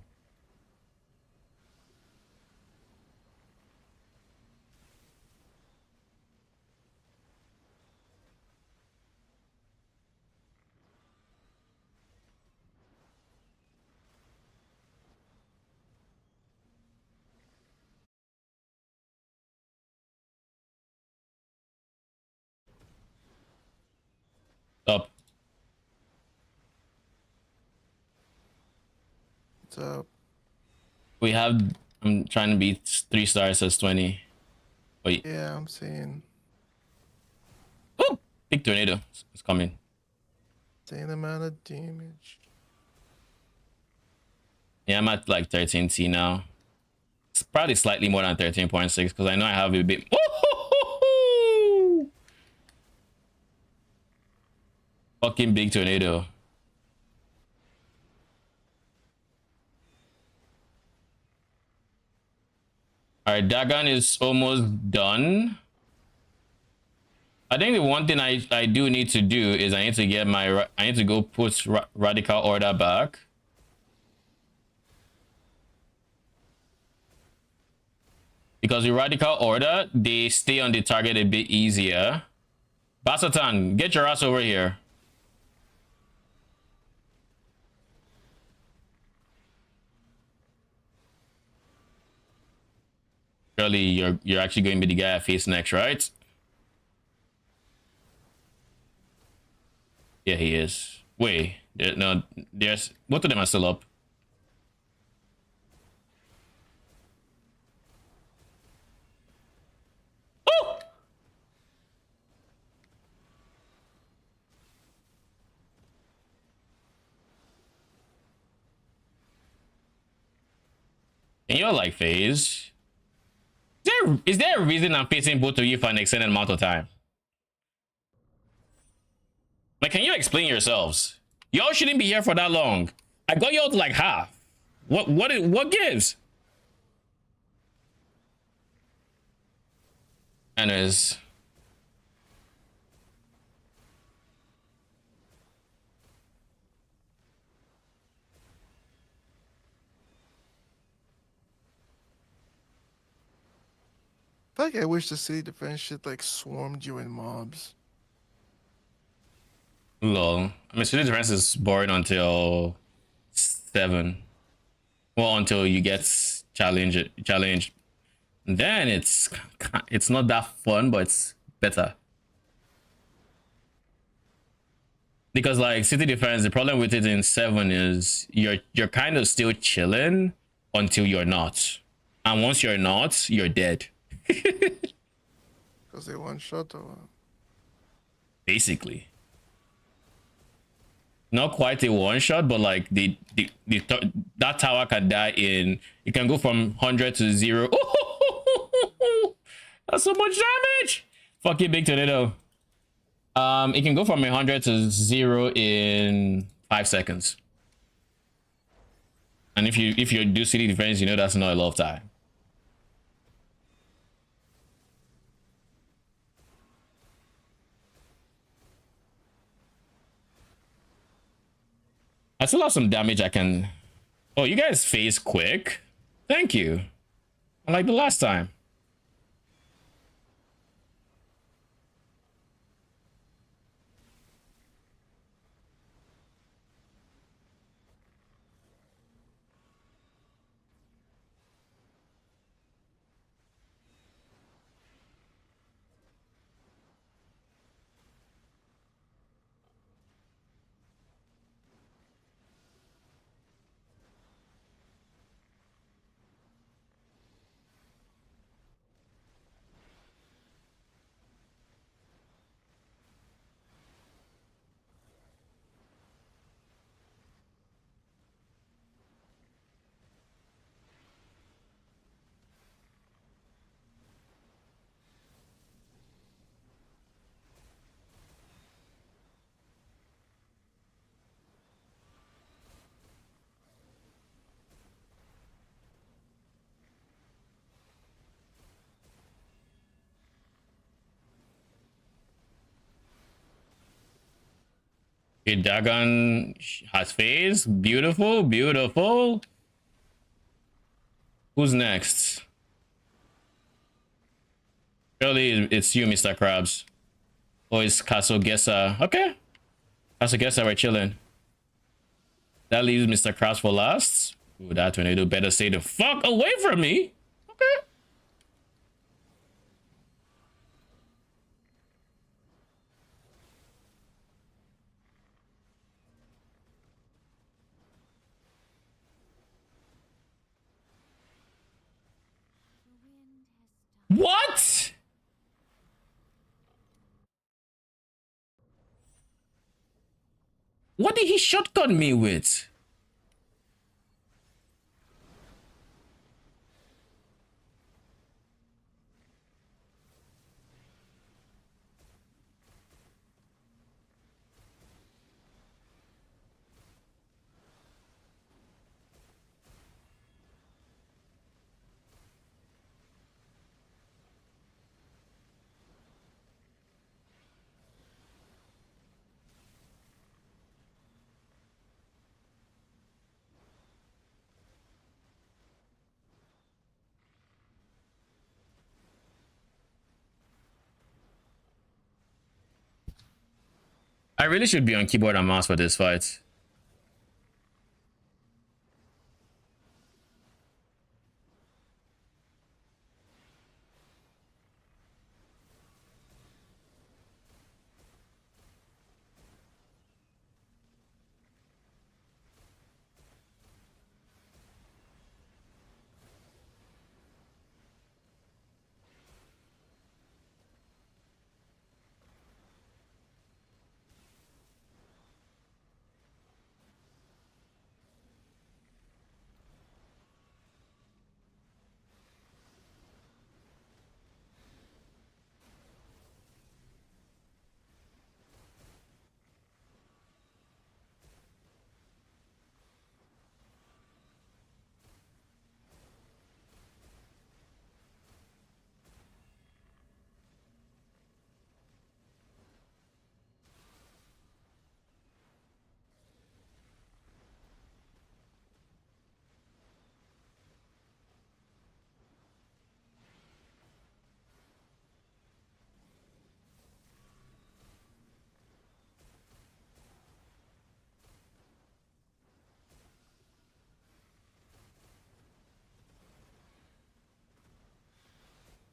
Up. What's up? We have. I'm trying to beat 3 stars as 20. Wait. Yeah, I'm seeing Ooh, big tornado is coming. same amount of damage. Yeah, I'm at like 13T now. It's probably slightly more than 13.6 because I know I have a bit. Ooh, fucking big tornado. All right, Dagon is almost done. I think the one thing I do need to do is I need to get my I need to go put radical order back. Because with radical order, they stay on the target a bit easier. Basatan, get your ass over here. Surely you're actually going to be the guy I face next, right? Yeah, he is. Wait, no, there's both of them are still up. Oh! Can you like phase? Is there a reason I'm facing both of you for an extended amount of time? Like, can you explain yourselves? Y'all shouldn't be here for that long. I got y'all to like half. What gives? Anyways. Like I wish the city defense shit like swarmed you in mobs. Lol. I mean, city defense is boring until 7. Well, until you get challenged. Then it's not that fun, but it's better. Because like city defense, the problem with it in 7 is you're kind of still chilling until you're not. And once you're not, you're dead. Because they one shot or Basically. Not quite a one shot, but like that tower can die in. It can go from 100 to 0. That's so much damage. Fucking big tornado. It can go from 100 to 0 in 5 seconds. And if you do city defense, you know that's not a lot of time. I still have some damage I can. Oh, you guys phase quick. Thank you. Like the last time. Okay, Dagon has phase. Beautiful, beautiful. Who's next? Surely it's you, Mr. Krabs. Or it's Castle Gessa. Okay. Castle Gessa, we're chilling. That leaves Mr. Krabs for last. Ooh, that tornado better stay the fuck away from me. Okay. What? What did he shotgun me with? I really should be on keyboard and mouse for this fight.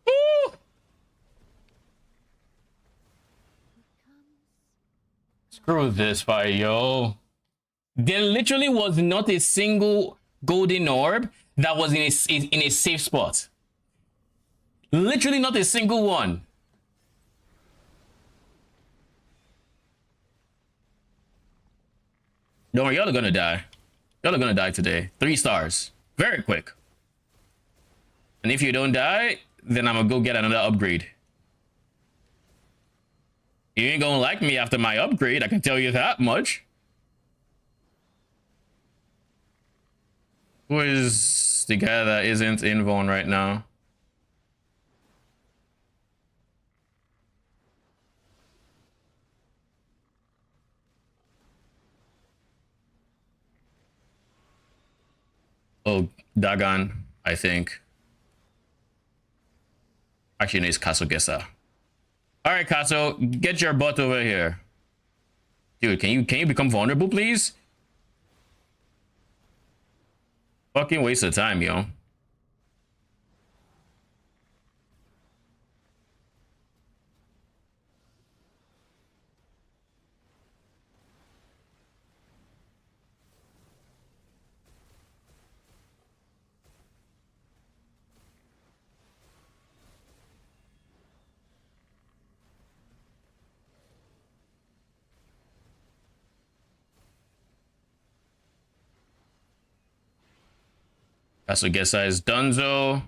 Ooh. Screw this fight, yo. There literally was not a single golden orb that was in a safe spot. Literally not a single one. Don't worry, y'all are gonna die. Y'all are gonna die today. 3 stars. Very quick. And if you don't die, then I'm gonna go get another upgrade. You ain't gonna like me after my upgrade, I can tell you that much. Who is the guy that isn't in Vaughn right now? Oh, Dagon, I think. Actually, no, it's Castle Gessa. All right, Castle, get your butt over here. Dude, can you become vulnerable, please? Fucking waste of time, yo. Castle Gessa is donezo.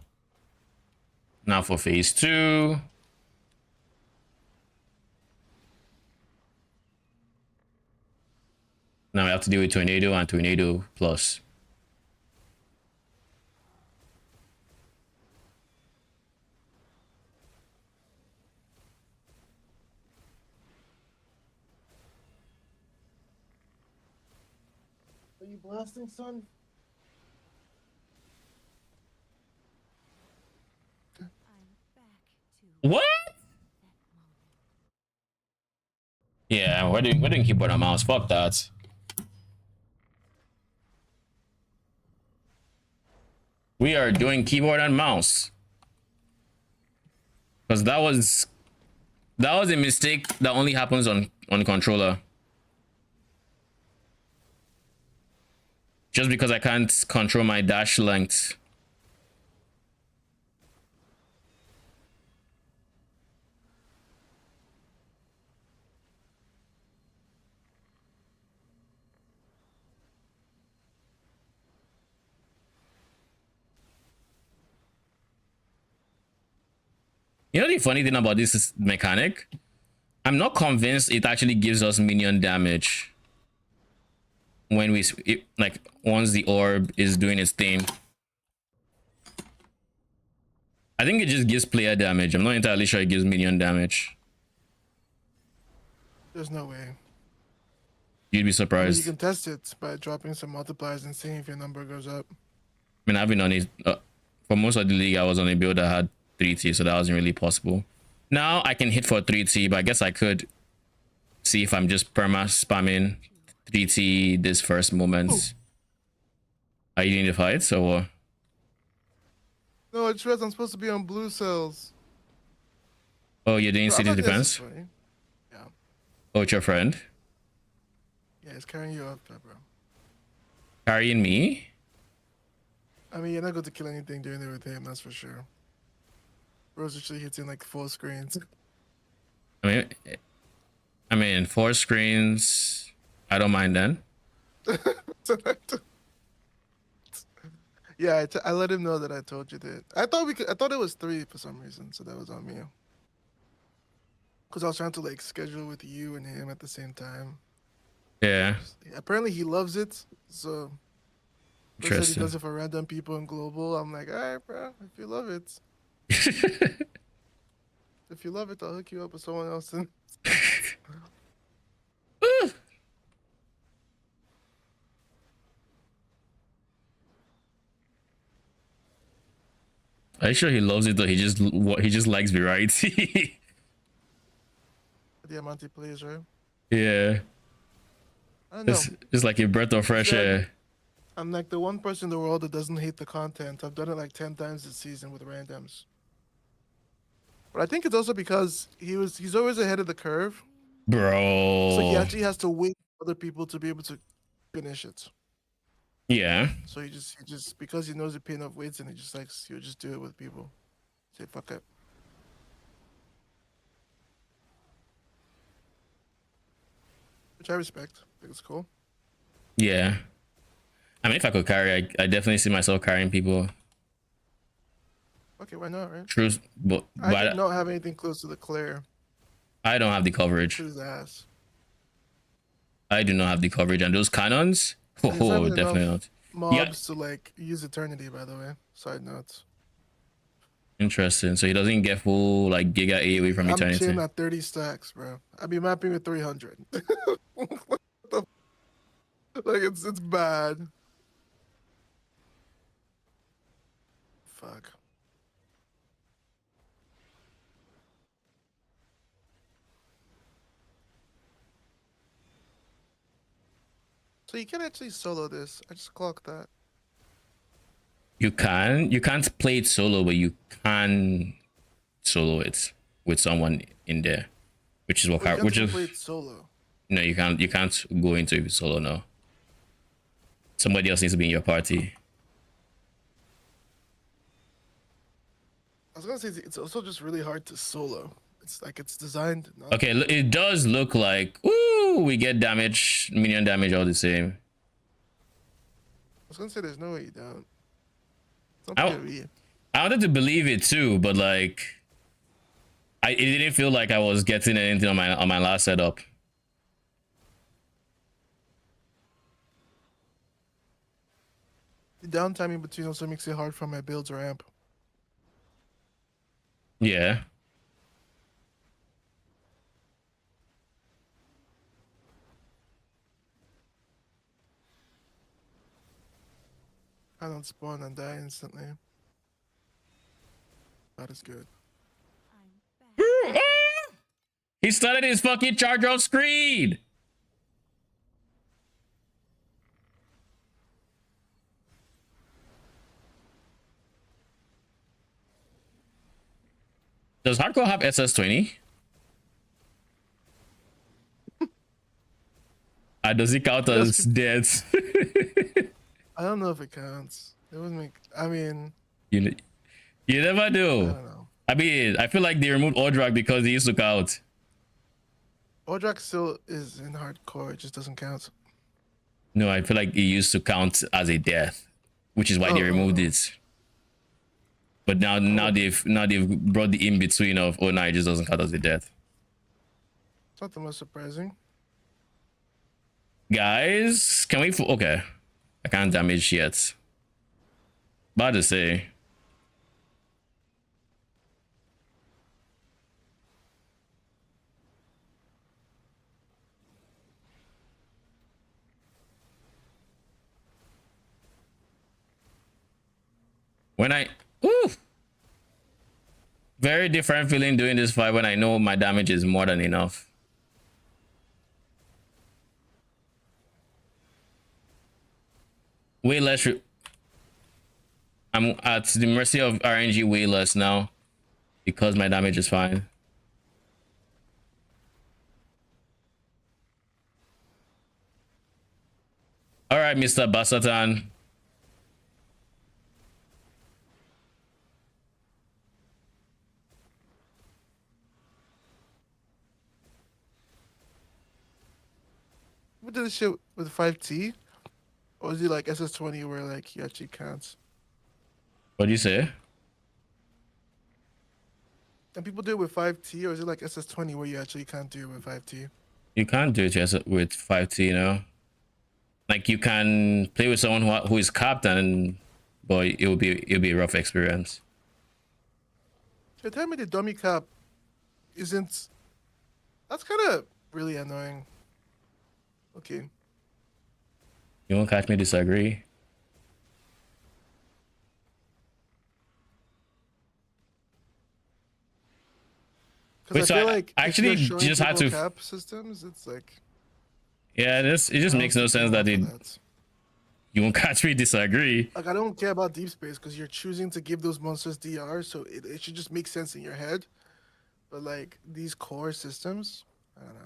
Now for phase 2. Now we have to deal with Tornado and Tornado Plus. you blasting, son? I'm back to What? that moment. Yeah, we're doing keyboard and mouse. Fuck that. We are doing keyboard and mouse. Because that was a mistake that only happens on controller. Just because I can't control my dash length. You know the funny thing about this mechanic? I'm not convinced it actually gives us minion damage when like once the orb is doing its thing. I think it just gives player damage. I'm not entirely sure it gives minion damage. There's no way. You'd be I mean, you surprised. can test it by dropping some multipliers and seeing if your number goes up. I mean, I've been on it for most of the league. I was on a build that had 3T, so that wasn't really possible. Now I can hit for 3T, but I guess I could see if I'm just perma spamming 3T this first moment. Ooh. Are you in the fight or what? No, I just realized I'm supposed to be on blue cells. Oh, you're doing Bro, I city thought this was defense? funny. Yeah. Oh, it's your friend Yeah, it's carrying you up, bro. carrying me? I mean, you're not going to kill anything doing it with him, that's for sure. Bro's actually hitting like 4 screens. I mean, 4 screens. I don't mind then. Yeah, I let him know that I told you that. I thought it was 3 for some reason, so that was on me. Because I was trying to like schedule with you and him at the same time. Yeah, Apparently he loves it, so Bro said he interesting. does it for random people in global. I'm like, all right, bro, if you love it. If you love it, I'll hook you up with someone else. And Are you sure he loves it though? He just likes variety. Diamante plays, right? Yeah, I don't know. it's like a breath of fresh Said- air. I'm like the one person in the world that doesn't hate the content. I've done it like 10 times this season with randoms. But I think it's also because he's always ahead of the curve. Bro. So he actually has to wait for other people to be able to finish it. Yeah. So he just because he knows the pain of weights and he'll just do it with people. Say fuck it. Which I respect. I think it's cool. Yeah. I mean, if I could carry, I definitely see myself carrying people. Okay, why not, right? True, but I did not have anything close to the Claire. I don't have the coverage. To his ass. I do not have the coverage, and those cannons. He's Oh, having definitely enough not. Yeah. Mobs to like use Eternity, by the way. Side notes. Interesting. So he doesn't get full like Giga AoE from I'm Eternity. chilling at 30 stacks, bro. I be mapping with 300. Like it's bad. Fuck. So you can actually solo this. I just clocked that. You can't play it solo, but you can solo it with someone in there, which is what Well, you which can't is play it solo. no, you can't go into it solo. No, somebody else needs to be in your party. I was gonna say it's also just really hard to solo. It's like it's designed. Not Okay, it does look like ooh, we get damage, minion damage all the same. I was gonna say there's no way you don't. It's I, not PoE. I wanted to believe it too, but like, it didn't feel like I was getting anything on my last setup. The downtime in between also makes it hard for my builds ramp. Yeah. I don't spawn and die instantly. That is good. I'm back. He started his fucking charge off screen. Does Hardcore have SS20? Does it count as dead? I don't know if it counts. It would make. I mean, you never I do. don't know. I mean, I feel like they removed Odrak because he used to count. Odrak still is in hardcore. It just doesn't count. No, I feel like it used to count as a death, which is why they removed it. But now they've brought the in between of oh no, it just doesn't count as a death. It's not the most surprising. Guys, can we? Okay, I can't damage yet. About to say. When very different feeling doing this fight when I know my damage is more than enough. Way less. I'm at the mercy of RNG way less now because my damage is fine. All right, Mr. Basatan. What did this shit with 5T? Or is it like SS20 where like he actually counts? What do you say? And people do it with 5T, or is it like SS20 where you actually can't do it with 5T? You can't do it just with 5T, you know. Like you can play with someone who is captain, but it'll be a rough experience. So tell me the dummy cap isn't. That's kind of really annoying. Okay. You won't catch me disagree. Wait, Because I so feel I like actually if you're showing just had people to cap systems. It's like yeah, it just makes no sense that you won't catch me disagree. Like I don't care about deep space because you're choosing to give those monsters DR, so it should just make sense in your head. But like these core systems, I don't know.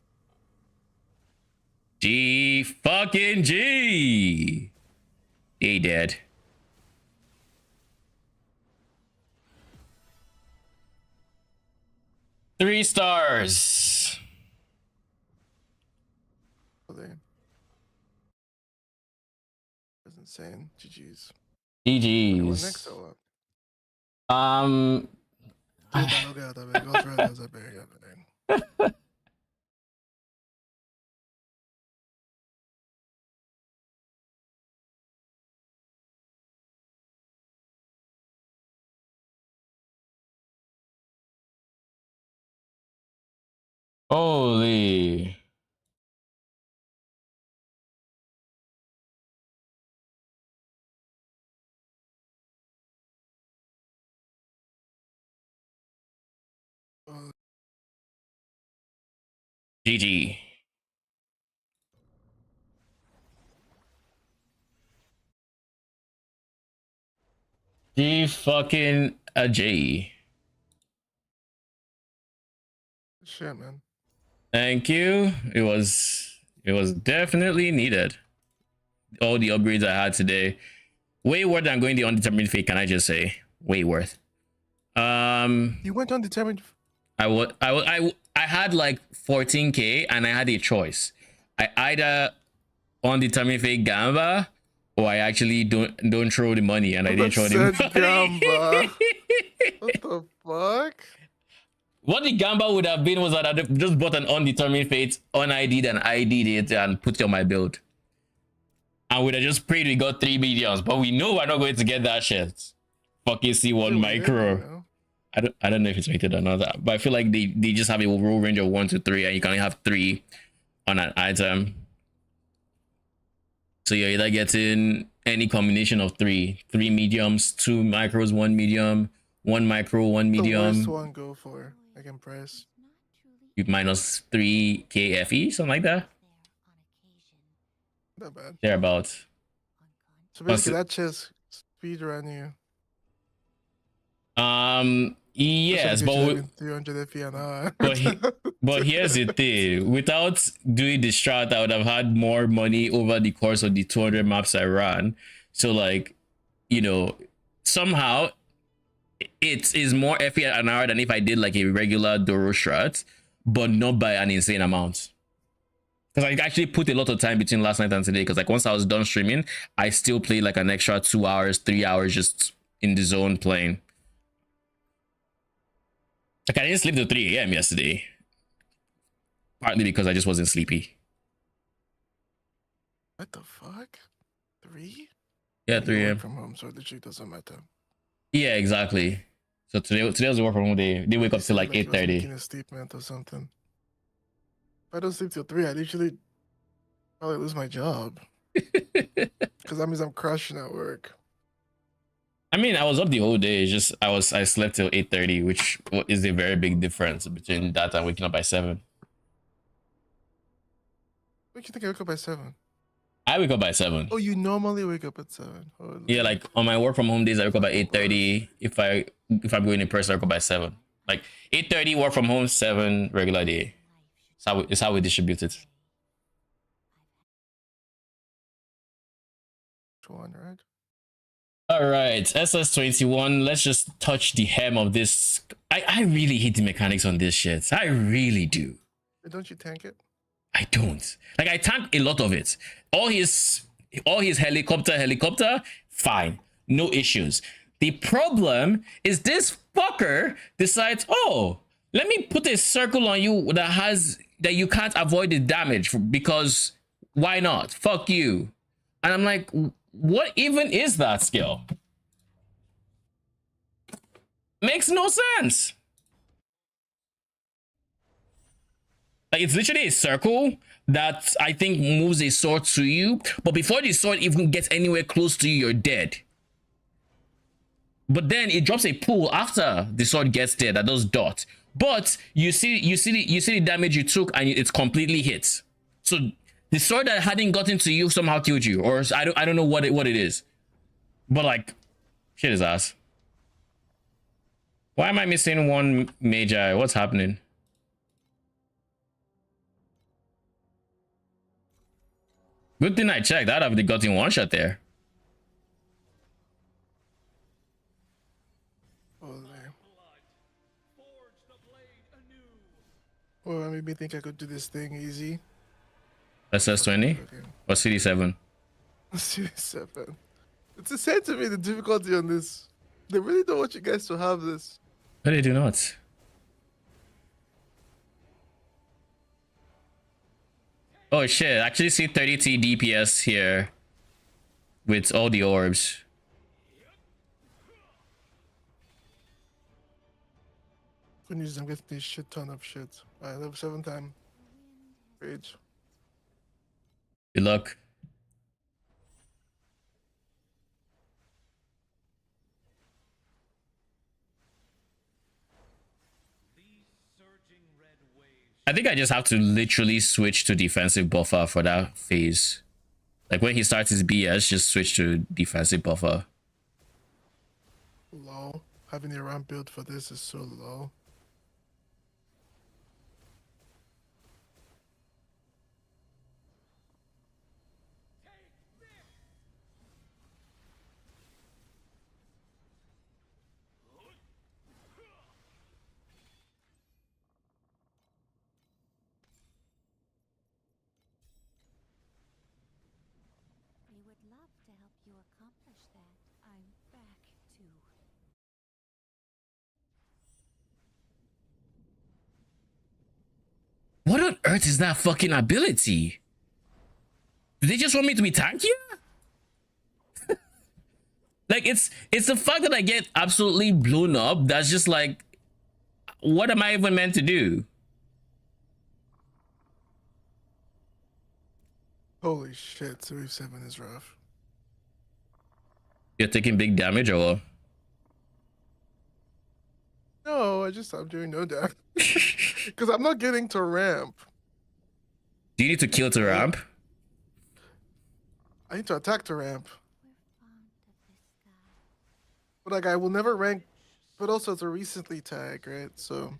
G fucking G. He dead. Three stars. That's insane. GG's. Who went next GG's. or what? Holy. GG. G fucking a J. Shit, man. Thank you. It was definitely needed. All the upgrades I had today. Way worth than going the undetermined fate, can I just say? Way worth. You went undetermined. I had like 14k and I had a choice. I either undetermined fate Gamba or I actually don't throw the money and I didn't throw the money. What the fuck? What the Gamba would have been was that I just bought an undetermined fate, unID'd and ID'd it and put it on my build. And we'd have just prayed we got 3 millions, but we know we're not going to get that shit. Fucking C1 micro. I don't know if it's rated or not, but I feel like they just have a roll range of 1 to 3 and you can only have 3 on an item. So you're either getting any combination of three mediums, 2 micros, 1 medium, 1 micro, one The worst medium. one go for, like in price. You minus 3k FE, something like that. Not bad. Thereabouts. So basically, that chest speed run you. Yes, but 300 FE an hour. but here's the thing: without doing the strat, I would have had more money over the course of the 200 maps I ran. So like, you know, somehow it is more FE an hour than if I did like a regular Doro strat, but not by an insane amount. Because I actually put a lot of time between last night and today. Because like once I was done streaming, I still played like an extra 2 hours, 3 hours just in the zone playing. Like I didn't sleep till 3 a.m. yesterday. Partly because I just wasn't sleepy. What the fuck? 3? Yeah, 3 a.m. From home, so it literally doesn't matter. Yeah, exactly. So today was a work from home day. They wake up till like 8:30. A statement or something. If I don't sleep till 3, I literally probably lose my job. Because that means I'm crashing at work. I mean, I was up the whole day. It's just I slept till 8:30, which is a very big difference between that and waking up by 7. What do you think I wake up by 7? I wake up by 7. Oh, you normally wake up at 7. Oh, Yeah, like on my work from home days, I wake up at 8:30. If I'm going in person, I wake up by 7. Like 8:30 work from home, 7 regular day. It's how we distribute it. One, right? All right, SS21. Let's just touch the hem of this. I really hate the mechanics on this shit. I really do. Don't you tank it? I don't. Like I tank a lot of it. All his helicopter, fine. No issues. The problem is this fucker decides, oh, let me put a circle on you that you can't avoid the damage because why not? Fuck you. And I'm like, what even is that skill? Makes no sense. Like it's literally a circle that I think moves a sword to you, but before the sword even gets anywhere close to you, you're dead. But then it drops a pool after the sword gets there that does dot. But you see the damage you took and it's completely hit. So the sword that hadn't gotten to you somehow killed you, or I don't know what it is. But like, shit is ass. Why am I missing one Magi? What's happening? Good thing I checked. I'd have gotten one shot there. Well, that made me think I could do this thing easy. SS20 or CD7? CD7. It's insane to me, the difficulty on this. They really don't want you guys to have this. No, they do not. Oh shit, I actually see 30t DPS here with all the orbs. Good news, I'm getting this shit ton of shit. Alright, level 7 time. Rage. Good luck. I think I just have to literally switch to defensive buffer for that phase. Like when he starts his BS, just switch to defensive buffer. Low. Having a ramp build for this is so low. We would love to help you accomplish that. I'm back too. What on earth is that fucking ability? Do they just want me to be tankier? Like it's the fact that I get absolutely blown up. That's just like, what am I even meant to do? Holy shit, Series 7 is rough. You're taking big damage or what? No, I'm doing no damage. Because I'm not getting to ramp. Do you need to kill to Right? ramp? I need to attack to ramp. We're fond of this sky. But like I will never rank, but also it's a recently tag, right? So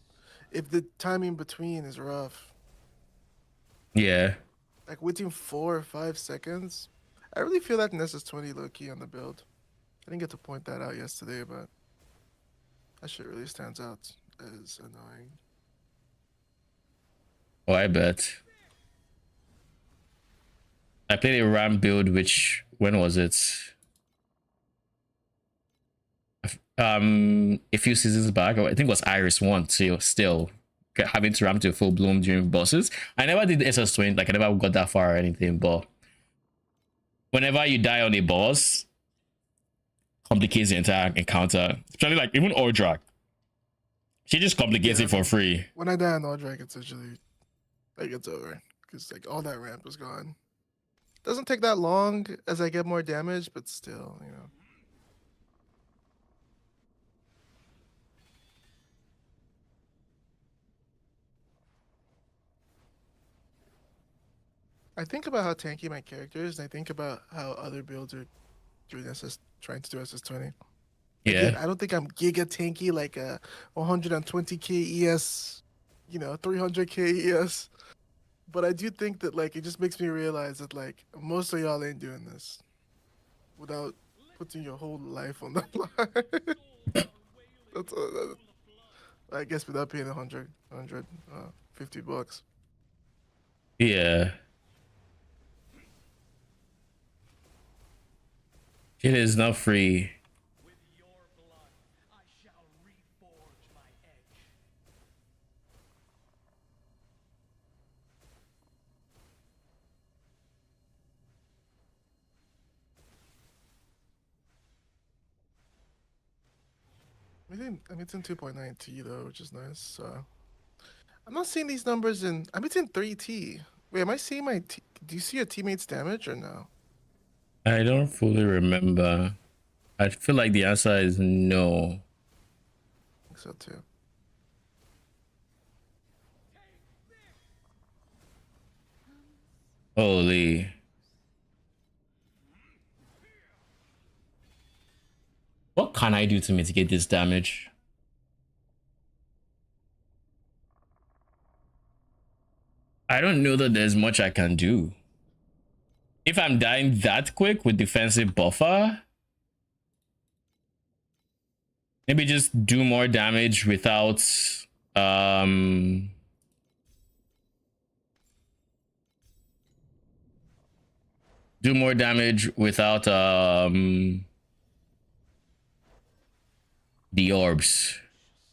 if the timing between is rough, Yeah. like within 4 or 5 seconds, I really feel that in SS20 low key on the build. I didn't get to point that out yesterday, but that shit really stands out as annoying. Oh, I bet. I played a ramp build, which when was it? A few seasons back. I think it was Iris 1. So still having to ramp to full bloom during bosses. I never did SS20, like I never got that far or anything, but whenever you die on a boss, complicates the entire encounter. Especially like even Ordrak. She just complicates it for free. When I die on Aldrak, it's usually like it's over. Because like all that ramp is gone. Doesn't take that long as I get more damage, but still, you know. I think about how tanky my character is, and I think about how other builds are doing SS, trying to do SS20. Again, Yeah. I don't think I'm giga tanky like a 120k ES, 300k ES. But I do think that like it just makes me realize that like most of y'all ain't doing this without putting your whole life on the line. That's I guess without paying 50 bucks. Yeah. It is not free. With your blood, I shall reforge my edge. I mean, it's in 2.9T though, which is nice. So I'm not seeing these numbers in. I'm it's in 3T. Wait, am I seeing my? Do you see your teammates' damage or no? I don't fully remember. I feel like the answer is no. I think so too. Holy. What can I do to mitigate this damage? I don't know that there's much I can do. If I'm dying that quick with defensive buffer, maybe just do more damage without do more damage without the orbs.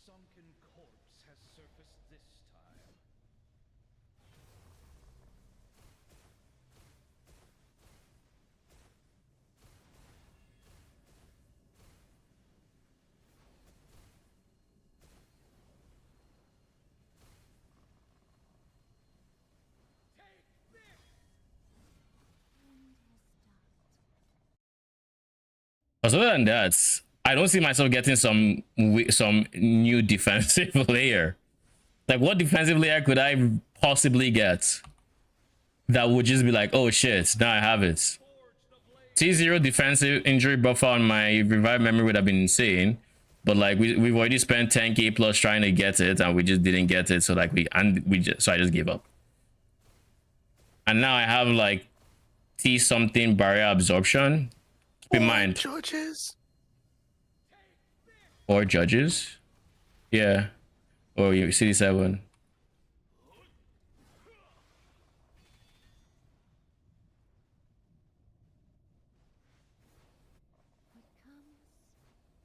Sunken corpse has surfaced this time. Other than that, I don't see myself getting some new defensive layer. Like, what defensive layer could I possibly get that would just be like, oh shit, now I have it? T0 defensive injury buffer on my revive memory would have been insane, but like we've already spent 10k plus trying to get it and we just didn't get it. So like so I just gave up. And now I have like T something barrier absorption. Keep in mind, Georges. or judges, yeah, or you CD7.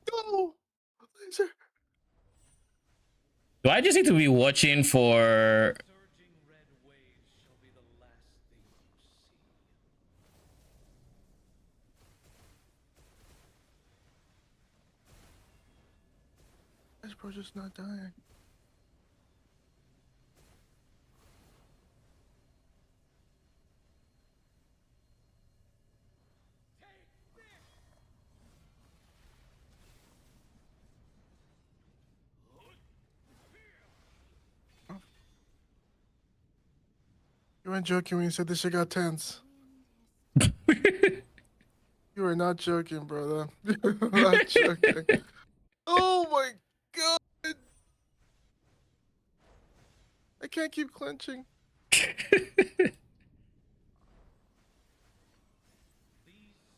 Go. Laser. Do I just need to be watching for? Surging red waves shall be the last thing you see. This bro just not dying. weren't joking when you said this shit got tense. You were not joking, brother. You were not joking. Oh my god! I can't keep clenching. These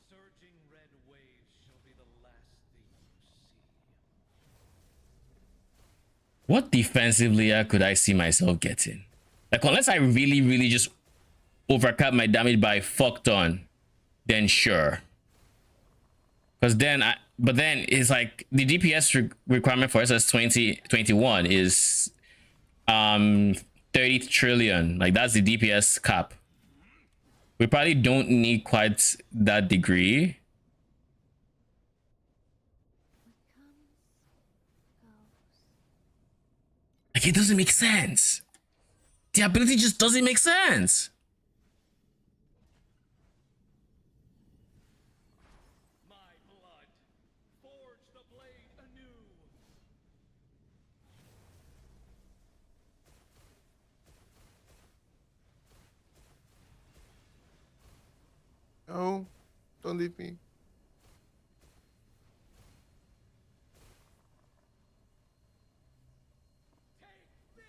surging red waves shall be the last thing you see. What defensive layer could I see myself getting? Like, unless I really, really just overcap my damage by fuck ton, then sure. Because then but then it's like the DPS requirement for SS21 is 30 trillion. Like, that's the DPS cap. We probably don't need quite that degree. Like, it doesn't make sense. The ability just doesn't make sense. My blood, forge the blade anew. No, don't leave me. I'm back to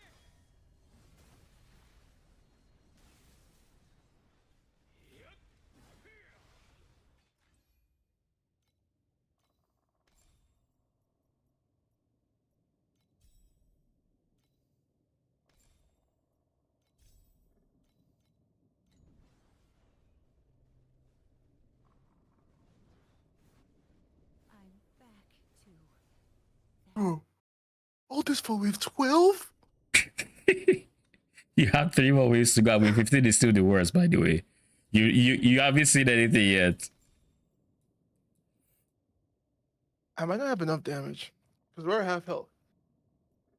Oh, all this for wave 12? You have 3 more ways to go. Wave 15 is still the worst, by the way. You haven't seen anything yet. I might not have enough damage. Because we're half health.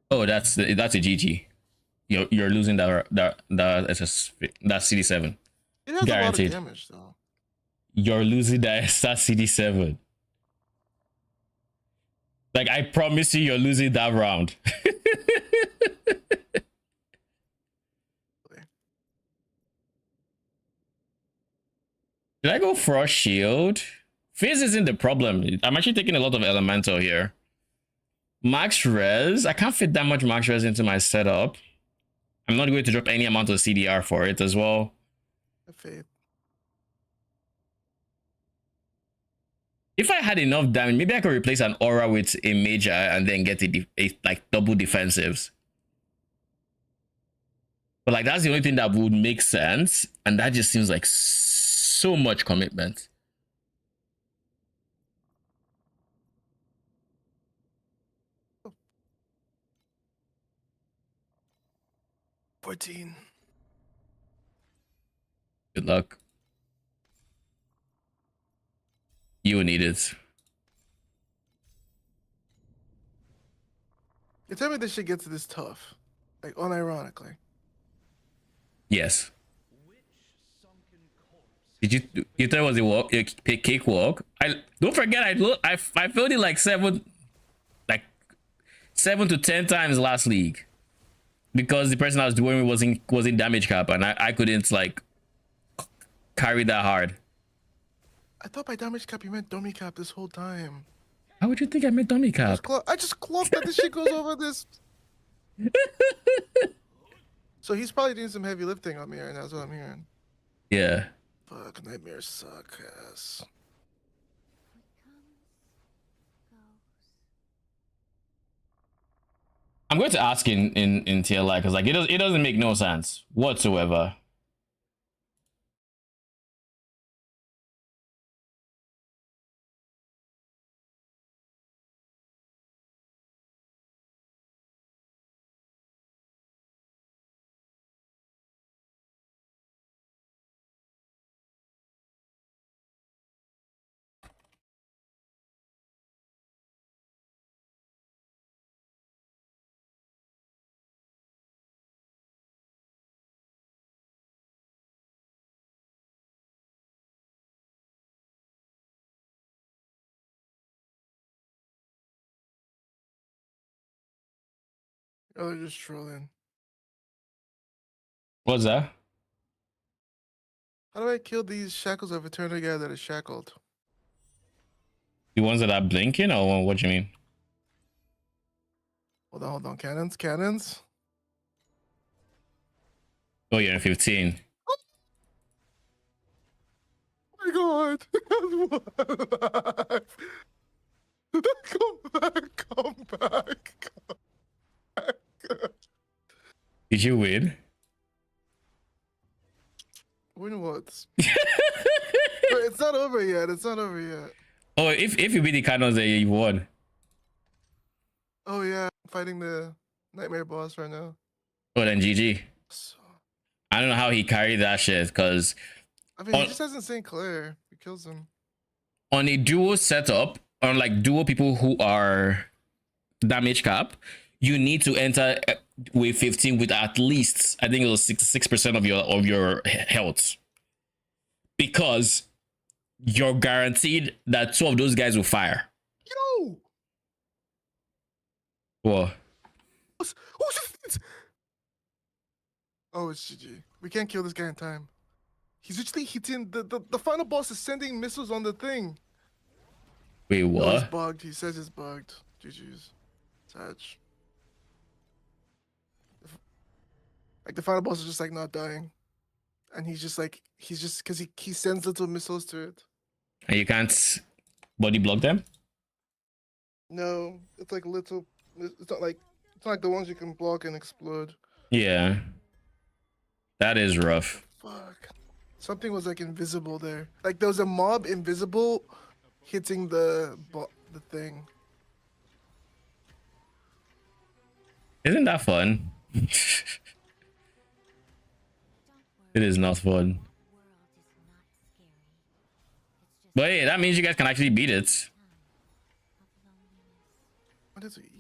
Oh, that's a GG. You're losing that SS, that CD7. It has Guaranteed. a lot of damage, though. You're losing that CD7. Like, I promise you, you're losing that round. Did I go Frost Shield? Fizz isn't the problem. I'm actually taking a lot of Elemental here. Max Res. I can't fit that much Max Res into my setup. I'm not going to drop any amount of CDR for it as well. Have faith. If I had enough damage, maybe I could replace an aura with a Magi and then get a like double defensives. But like, that's the only thing that would make sense, and that just seems like so much commitment. Oh. 14. Good luck. You need it. You tell me this shit gets this tough. Like, unironically. Yes. Which sunken corpse Did you thought it was a cakewalk? I don't forget, I failed it like 7 to 10 times last league because the person I was doing was in damage cap and I couldn't like carry that hard. I thought by damage cap you meant dummy cap this whole time. How would you think I meant dummy cap? I just clocked that this shit goes over this. So he's probably doing some heavy lifting on me right now, that's what I'm hearing. Yeah. Fuck, nightmares suck ass. I'm going to ask in TLI because like it doesn't make no sense whatsoever. Oh, they're just trolling. What's that? How do I kill these shackles of eternity guy that is shackled? The ones that are blinking, or what do you mean? Hold on. Cannons, cannons. Oh, you're in 15. Oh my god! Come back! Come back! Did you win? Win what? Wait, it's not over yet. It's not over yet. Oh, if you beat the cannons, then you won. Oh yeah, I'm fighting the nightmare boss right now. Oh, then GG. So, I don't know how he carried that shit, because I mean, he just hasn't St. Clair. He kills him. on a duo setup, on like duo people who are damage cap, you need to enter with 15 with at least, I think it was 66% of your health, because you're guaranteed that two of those guys will fire. Yo! What? Who's this? Oh, it's GG. We can't kill this guy in time. He's literally hitting the final boss is sending missiles on the thing. Wait, No, it's what? bugged. He says it's bugged. GG's. Touch. Like the final boss is just like not dying. And he's just because he sends little missiles to it. And you can't body block them? No, it's like little. It's not like the ones you can block and explode. Yeah. That is rough. Fuck. Something was like invisible there. Like there was a mob invisible hitting the thing. Isn't that fun? It is not fun. But hey, that means you guys can actually beat it. What did we eat?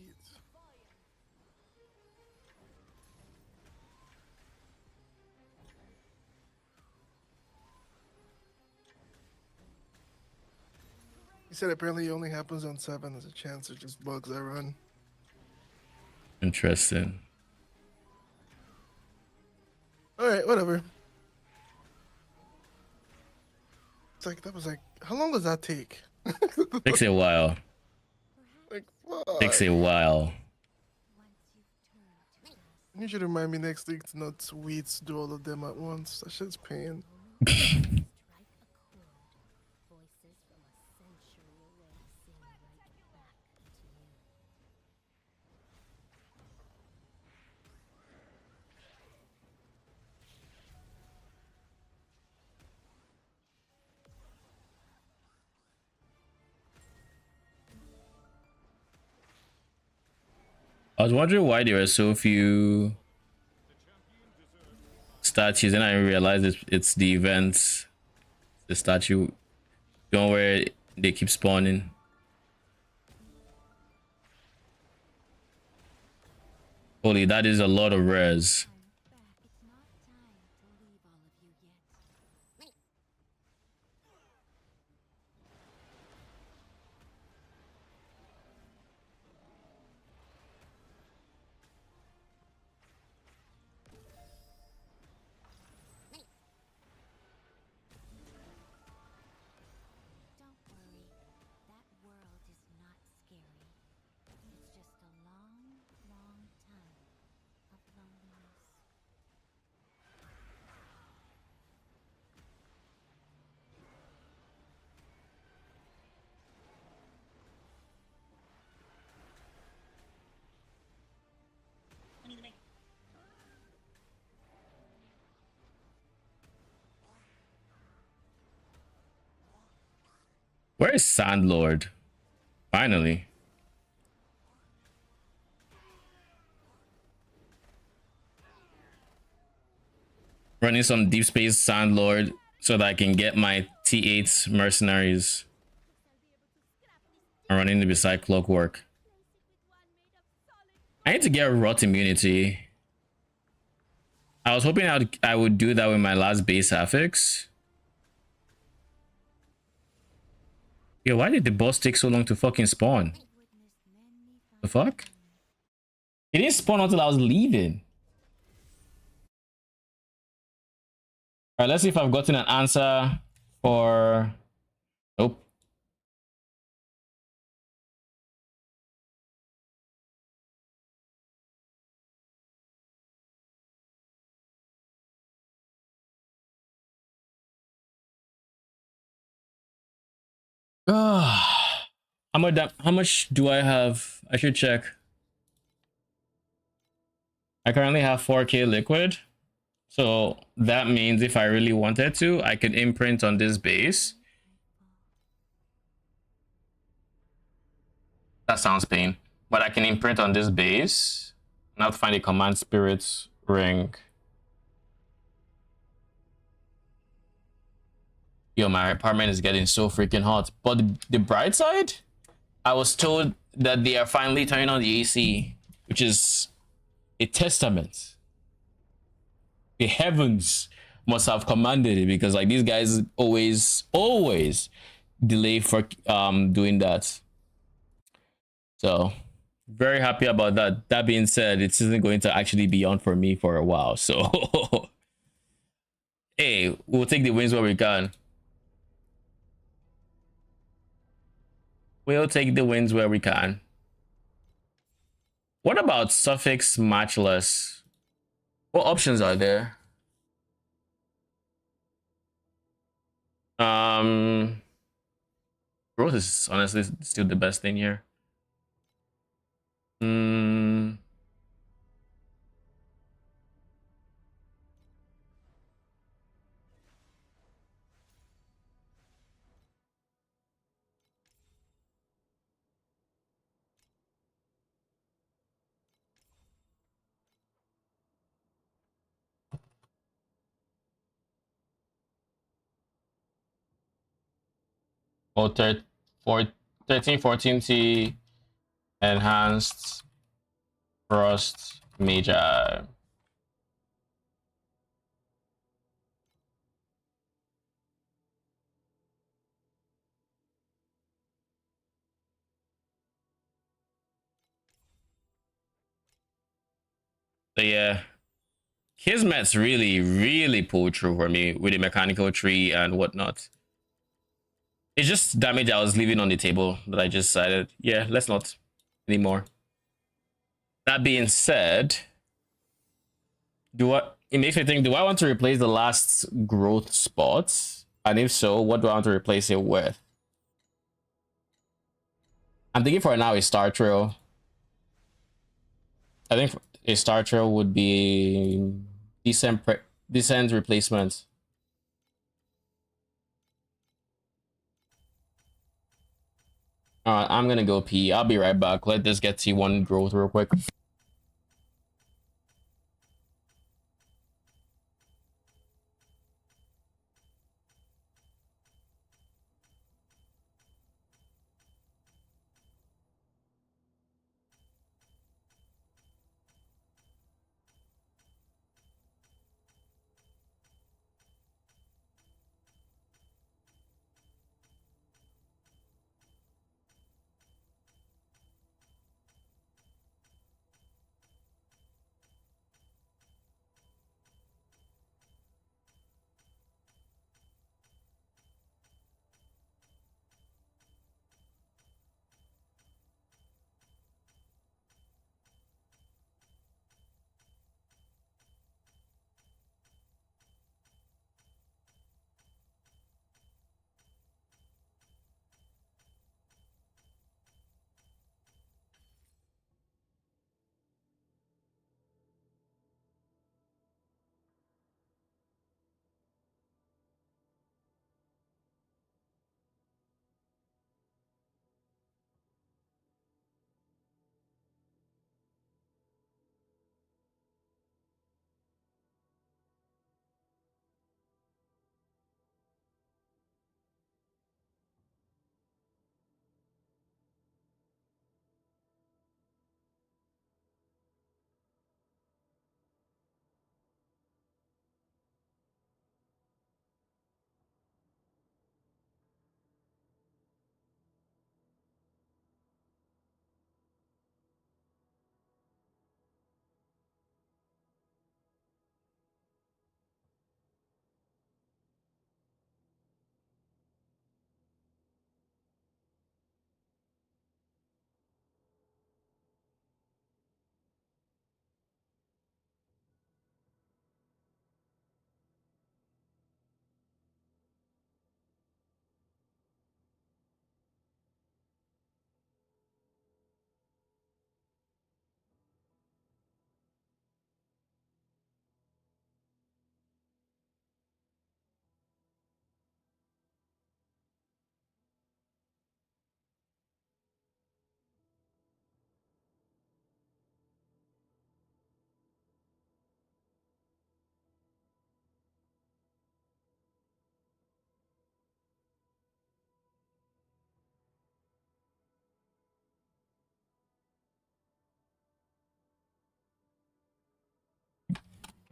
He said apparently it only happens on 7. There's a chance it just bugs I run. Interesting. Alright, whatever. It's like that was like how long does that take? Takes a while. Like fuck. Takes a while. You should remind me next week to not sweets do all of them at once. That shit's pain. I was wondering why there were so few statues, and I realized it's the events, the statue, the one where they keep spawning. Holy, that is a lot of rares. Where is Sandlord? Finally. Running some deep space Sandlord so that I can get my T8 mercenaries. I'm running to beside Clockwork. I need to get rot immunity. I was hoping I would do that with my last base affix. Yeah, why did the boss take so long to fucking spawn? The fuck? It didn't spawn until I was leaving. All right, let's see if I've gotten an answer for. Nope. How much do I have? I should check. I currently have 4K liquid. So that means if I really wanted to, I could imprint on this base. That sounds pain. But I can imprint on this base. And I have to find a command spirits ring. Yo, my apartment is getting so freaking hot. But the bright side, I was told that they are finally turning on the AC, which is a testament. The heavens must have commanded it, because like these guys always delay for doing that. So very happy about that. That being said, it isn't going to actually be on for me for a while. So hey, we'll take the wins where we can. We'll take the wins where we can. What about suffix matchless? What options are there? Growth is honestly still the best thing here. Hmm. Oh, 13, 14T enhanced frost Magi. But yeah, Kismet's really pulled through for me with the mechanical tree and whatnot. It's just damage I was leaving on the table that I just decided, yeah, let's not anymore. That being said, it makes me think, do I want to replace the last growth spots? And if so, what do I want to replace it with? I'm thinking for now a Star Trail. I think a Star Trail would be decent replacement. I'm gonna go pee. I'll be right back. Let this get T1 growth real quick.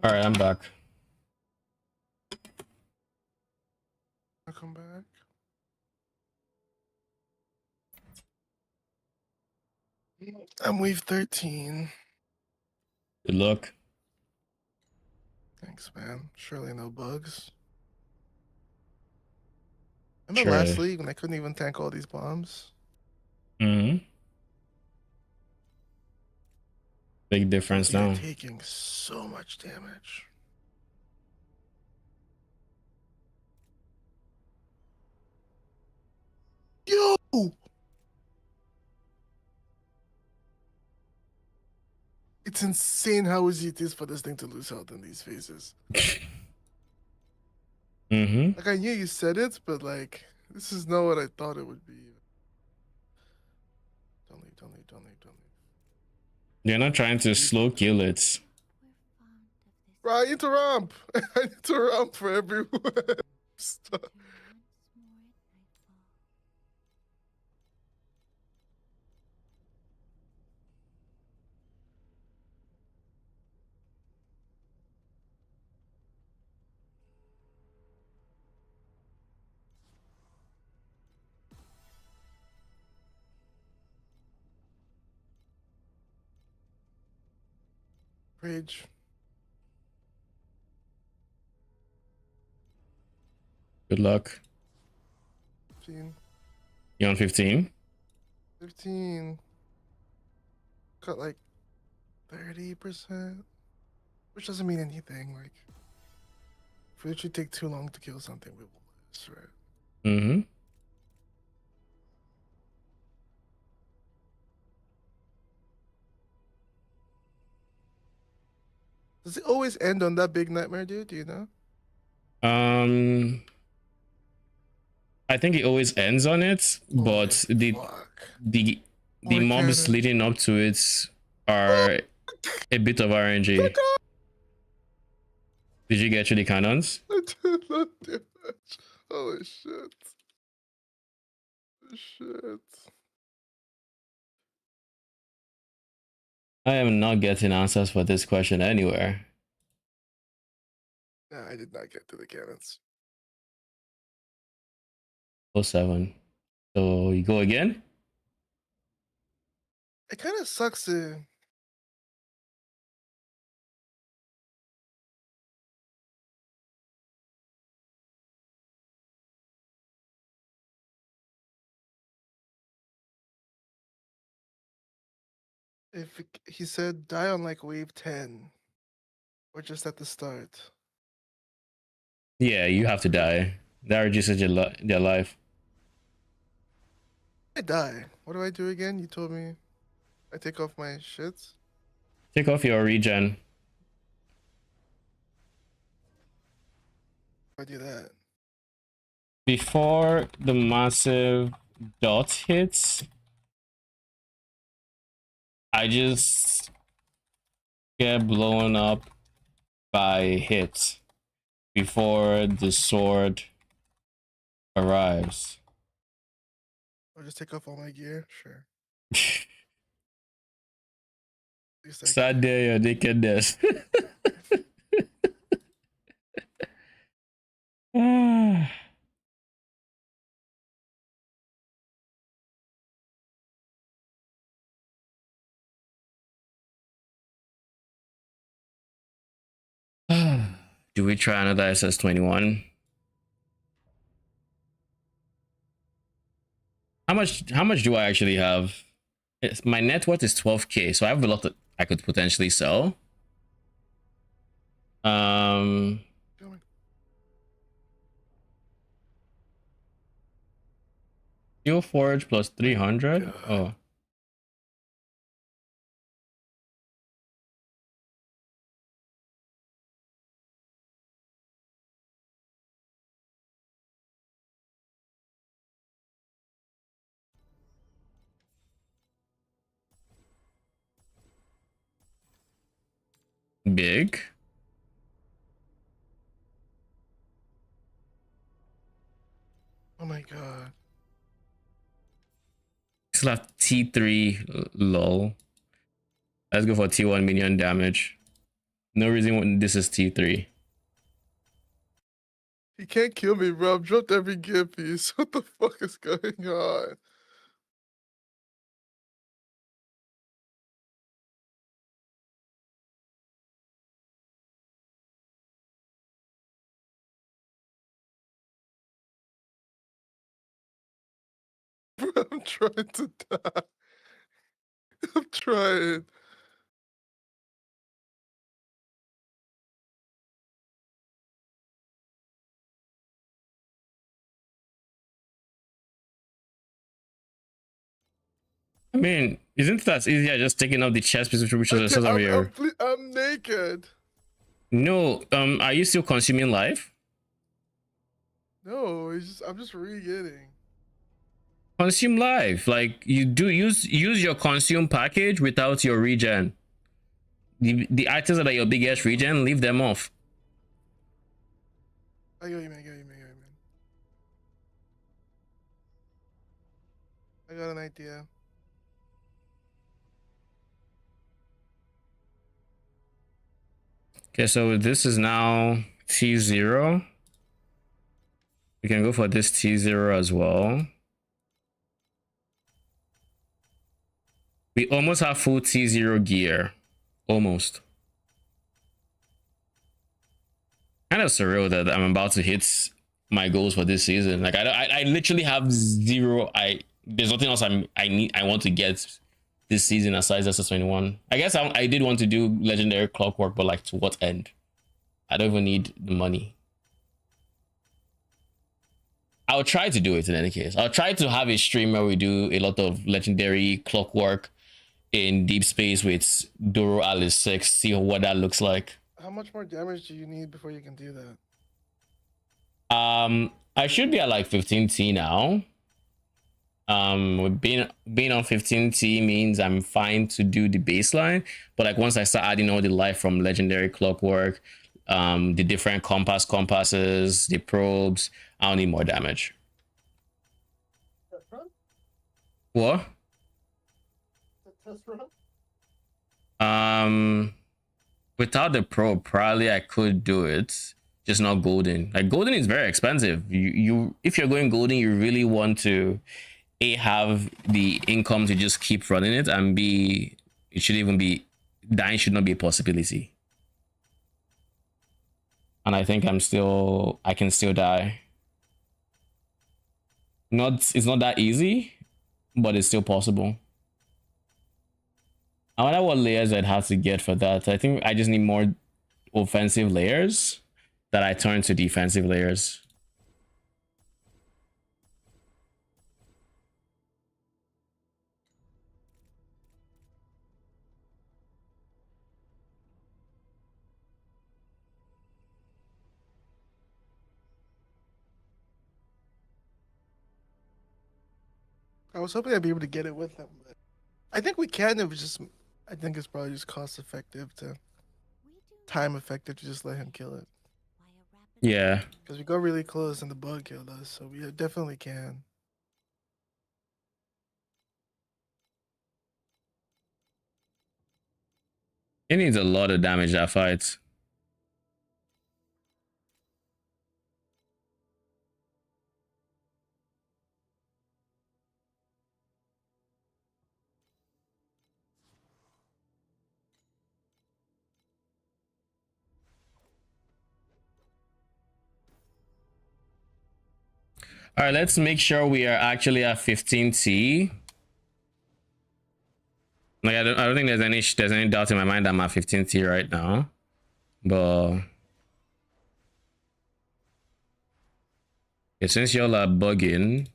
All right, I'm back. I'll come back. I'm wave 13. Good luck. Thanks, man. Surely no bugs. In Sure. the last league when I couldn't even tank all these bombs. Mm-hmm. Big difference You're now. taking so much damage. Yo! It's insane how easy it is for this thing to lose health in these phases. Mm-hmm. Like, I knew you said it, but, like, this is not what I thought it would be. Don't leave, don't leave, don't leave, don't leave. They're not trying to slow kill it. We're fond of this Bro, I need to ramp. I need to ramp for everyone. Stop. to once more at nightfall. Rage. Good luck. 15. You on 15? 15. Got like 30%. Which doesn't mean anything. Like, if it should take too long to kill something, we will lose, right? Mm-hmm. Does it always end on that big nightmare, dude? Do you know? I think it always ends on it, but Holy fuck. the More mobs cannon. leading up to it are a bit of RNG. Did you get through the cannons? I did not do that. Holy shit. Shit. I am not getting answers for this question anywhere. Nah, I did not get to the cannons. 07. So you go again? It kind of sucks to. If he said die on like wave 10 or just at the start. Yeah, you have to die. That reduces their life. I die. What do I do again? You told me I take off my shits. Take off your regen. I do that. Before the massive dot hits, I just get blown up by hits before the sword arrives. Or just take off all my gear. Sure. At least I Sad day, your nakedness. Do we try another SS21? How much do I actually have? My net worth is 12k, so I have a lot that I could potentially sell. Steel Forge plus 300. Oh. Big. Oh my god. Still have T3 lol. Let's go for T1 minion damage. No reason when this is T3. He can't kill me, bro. I've dropped every gear piece. What the fuck is going on? Bro, I'm trying to die. I'm trying. I mean, isn't that easier just taking out the chest piece which is sort of your... I'm naked. No, are you still consuming life? No, I'm just re-getting. Consume life. Like you do use your consume package without your regen. The items that are your biggest regen, leave them off. I got you, man. I got you, man. I got an idea. Okay, so this is now T0. We can go for this T0 as well. We almost have full T0 gear. Almost. Kind of surreal that I'm about to hit my goals for this season. Like I literally have zero. There's nothing else I want to get this season aside SS21. I guess I did want to do legendary clockwork, but like to what end? I don't even need the money. I'll try to do it in any case. I'll try to have a stream where we do a lot of legendary clockwork in deep space with Doro Alice 6, see what that looks like. How much more damage do you need before you can do that? I should be at like 15T now. Being on 15T means I'm fine to do the baseline, but like once I start adding all the life from legendary clockwork, the different compasses, the probes, I'll need more damage. What? Test run? Without the probe, probably I could do it. Just not golden. Like golden is very expensive. You if you're going golden, you really want to A, have the income to just keep running it, and B, it should even be dying should not be a possibility. And I think I can still die. It's not that easy, but it's still possible. I wonder what layers I'd have to get for that. I think I just need more offensive layers that I turn to defensive layers. I was hoping I'd be able to get it with them, but I think we can if it's just. I think it's probably just cost effective to time effective to just let him kill it. Yeah. Because we go really close and the bug killed us, so we definitely can. It needs a lot of damage that fight. All right, let's make sure we are actually at 15T. Like I don't think there's any doubt in my mind that I'm at 15T right now. But okay, since y'all are bugging,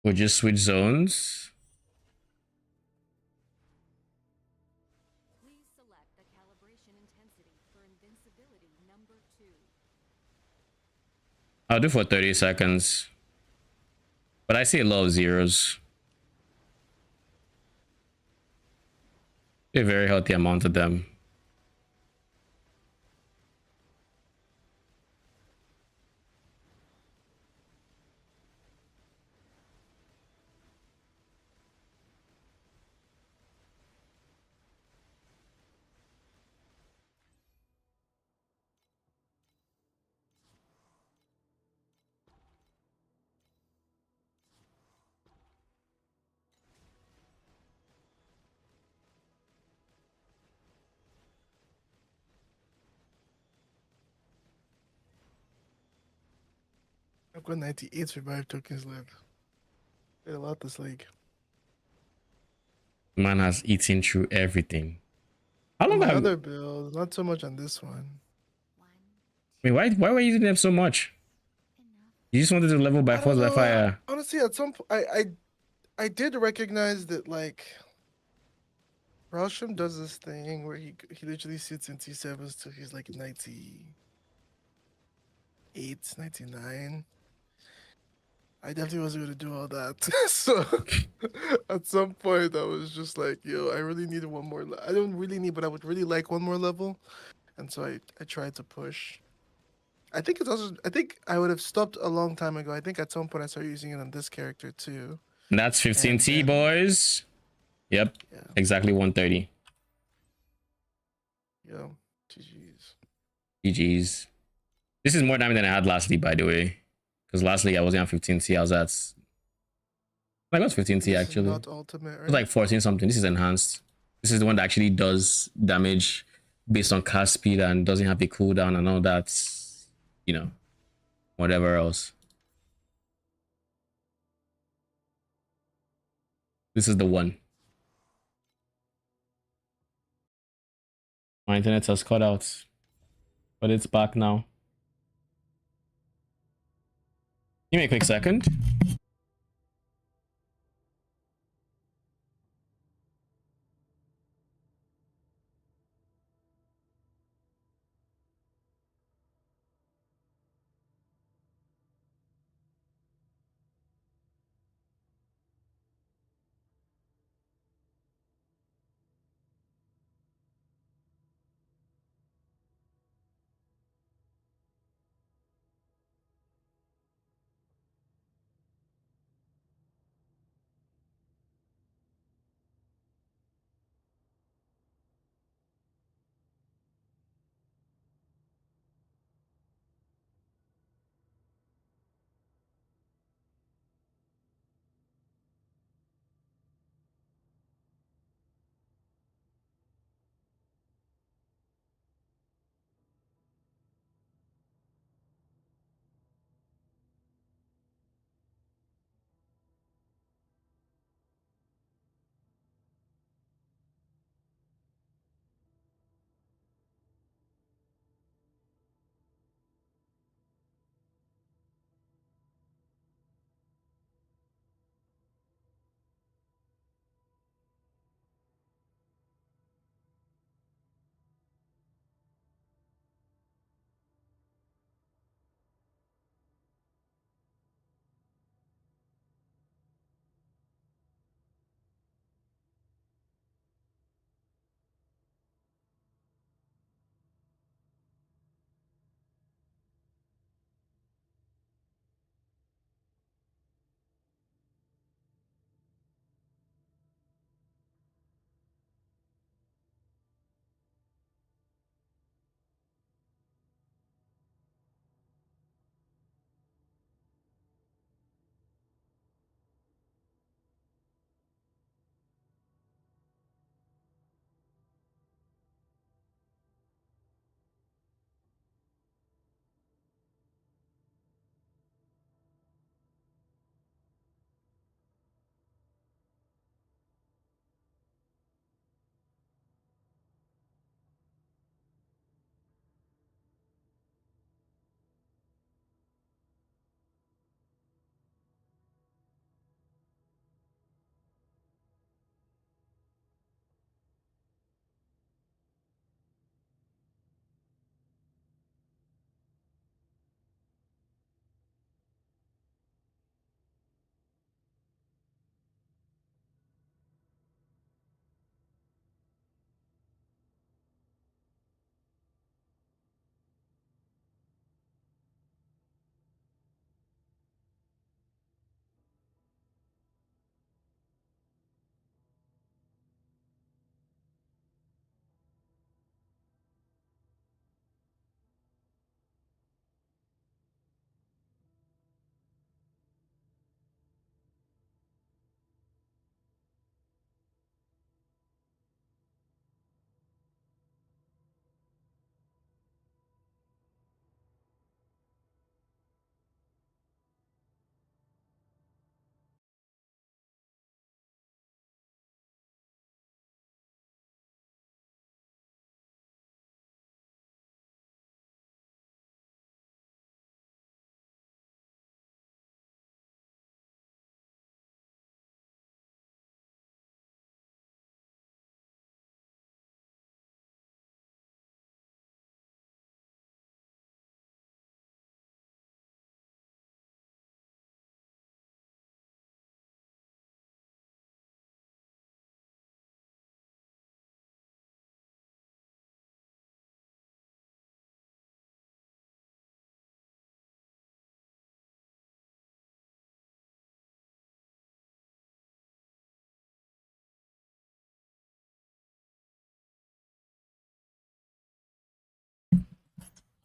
we'll just switch zones. Please select the calibration intensity for invincibility number 2. I'll do for 30 seconds. But I see a lot of zeros. A very healthy amount of them. I've got 98 revive tokens left. Did a lot this league. Man has eaten through everything. How On long my have other build, not so much on this one. One, I mean, why were you using them so much? enough. You just wanted to level by I don't force by know. fire. Honestly, at some point, I did recognize that like Roshan does this thing where he literally sits in T7s till he's like 98, 99. I definitely wasn't gonna do all that. So at some point, I was just like, yo, I really need one more. I don't really need, but I would really like one more level. And so I tried to push. I think it's also. I think I would have stopped a long time ago. I think at some point I started using it on this character too. And that's And 15T, then boys. Yep, yeah, exactly 130. yo, GG's. GG's. This is more damage than I had last league, by the way. Because last league I wasn't on 15T. I was at. I got 15T This is actually. not ultimate, It right? was like 14 something. This is enhanced. This is the one that actually does damage based on cast speed and doesn't have a cooldown and all that. You know, whatever else. This is the one. My internet has cut out, but it's back now. Give me a quick second.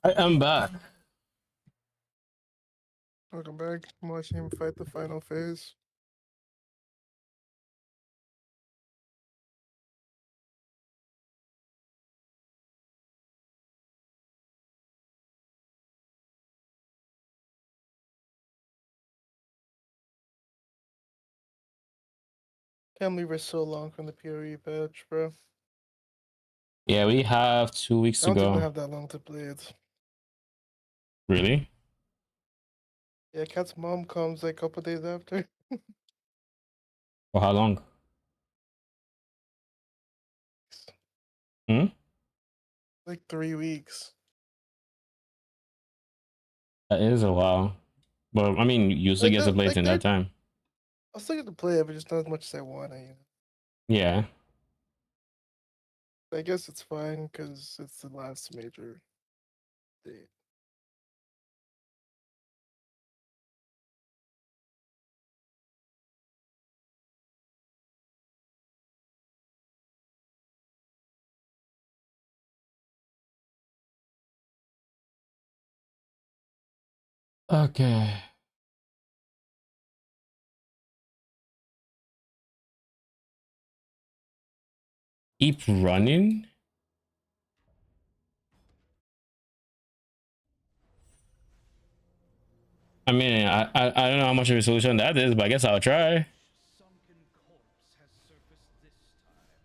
I am back. Welcome back. I'm watching him fight the final phase. Can't believe we're so long from the PoE patch, bro. Yeah, we have 2 weeks I to don't even go. have that long to play it. Really? Yeah, Cat's mom comes like a couple days after. For how long? Hmm? Like 3 weeks. That is a while. But I mean, you usually Like get to the play it like in they that time. I'll still get to play it, but just not as much as I want to, Yeah. I guess it's fine because it's the last major date. Okay. Keep running? I mean, I don't know how much of a solution that is, but I guess I'll try. Sunken corpse has surfaced this time.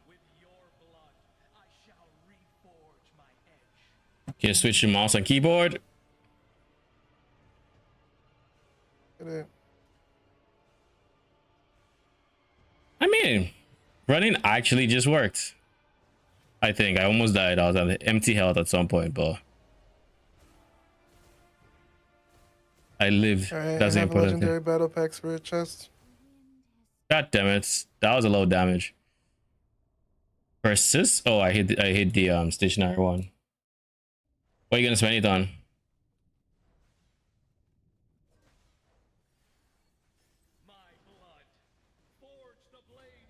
With your blood, I shall reforge my edge. Okay, switch your mouse and keyboard. Get it? I mean, running actually just worked. I think I almost died. I was at empty health at some point, but I lived. Alright, I That's the have a important thing. legendary battle pack spirit chest. God damn it. That was a low damage. Persist? Oh, I hit the stationary one. What are you gonna spend it on? My blood, forge the blade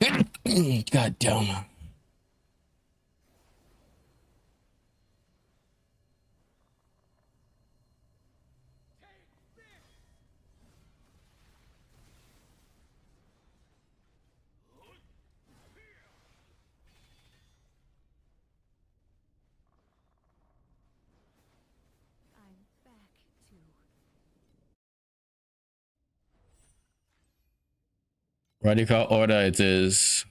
anew. God damn. I'm back to Radical order it is.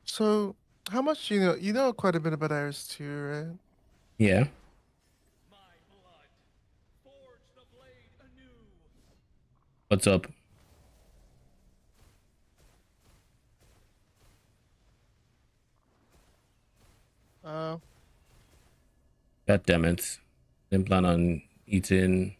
So, how much you know? You know quite a bit about Iris too, right? Yeah. My blood, forge the blade anew. What's up? Uh, God damn it. Didn't plan on eating.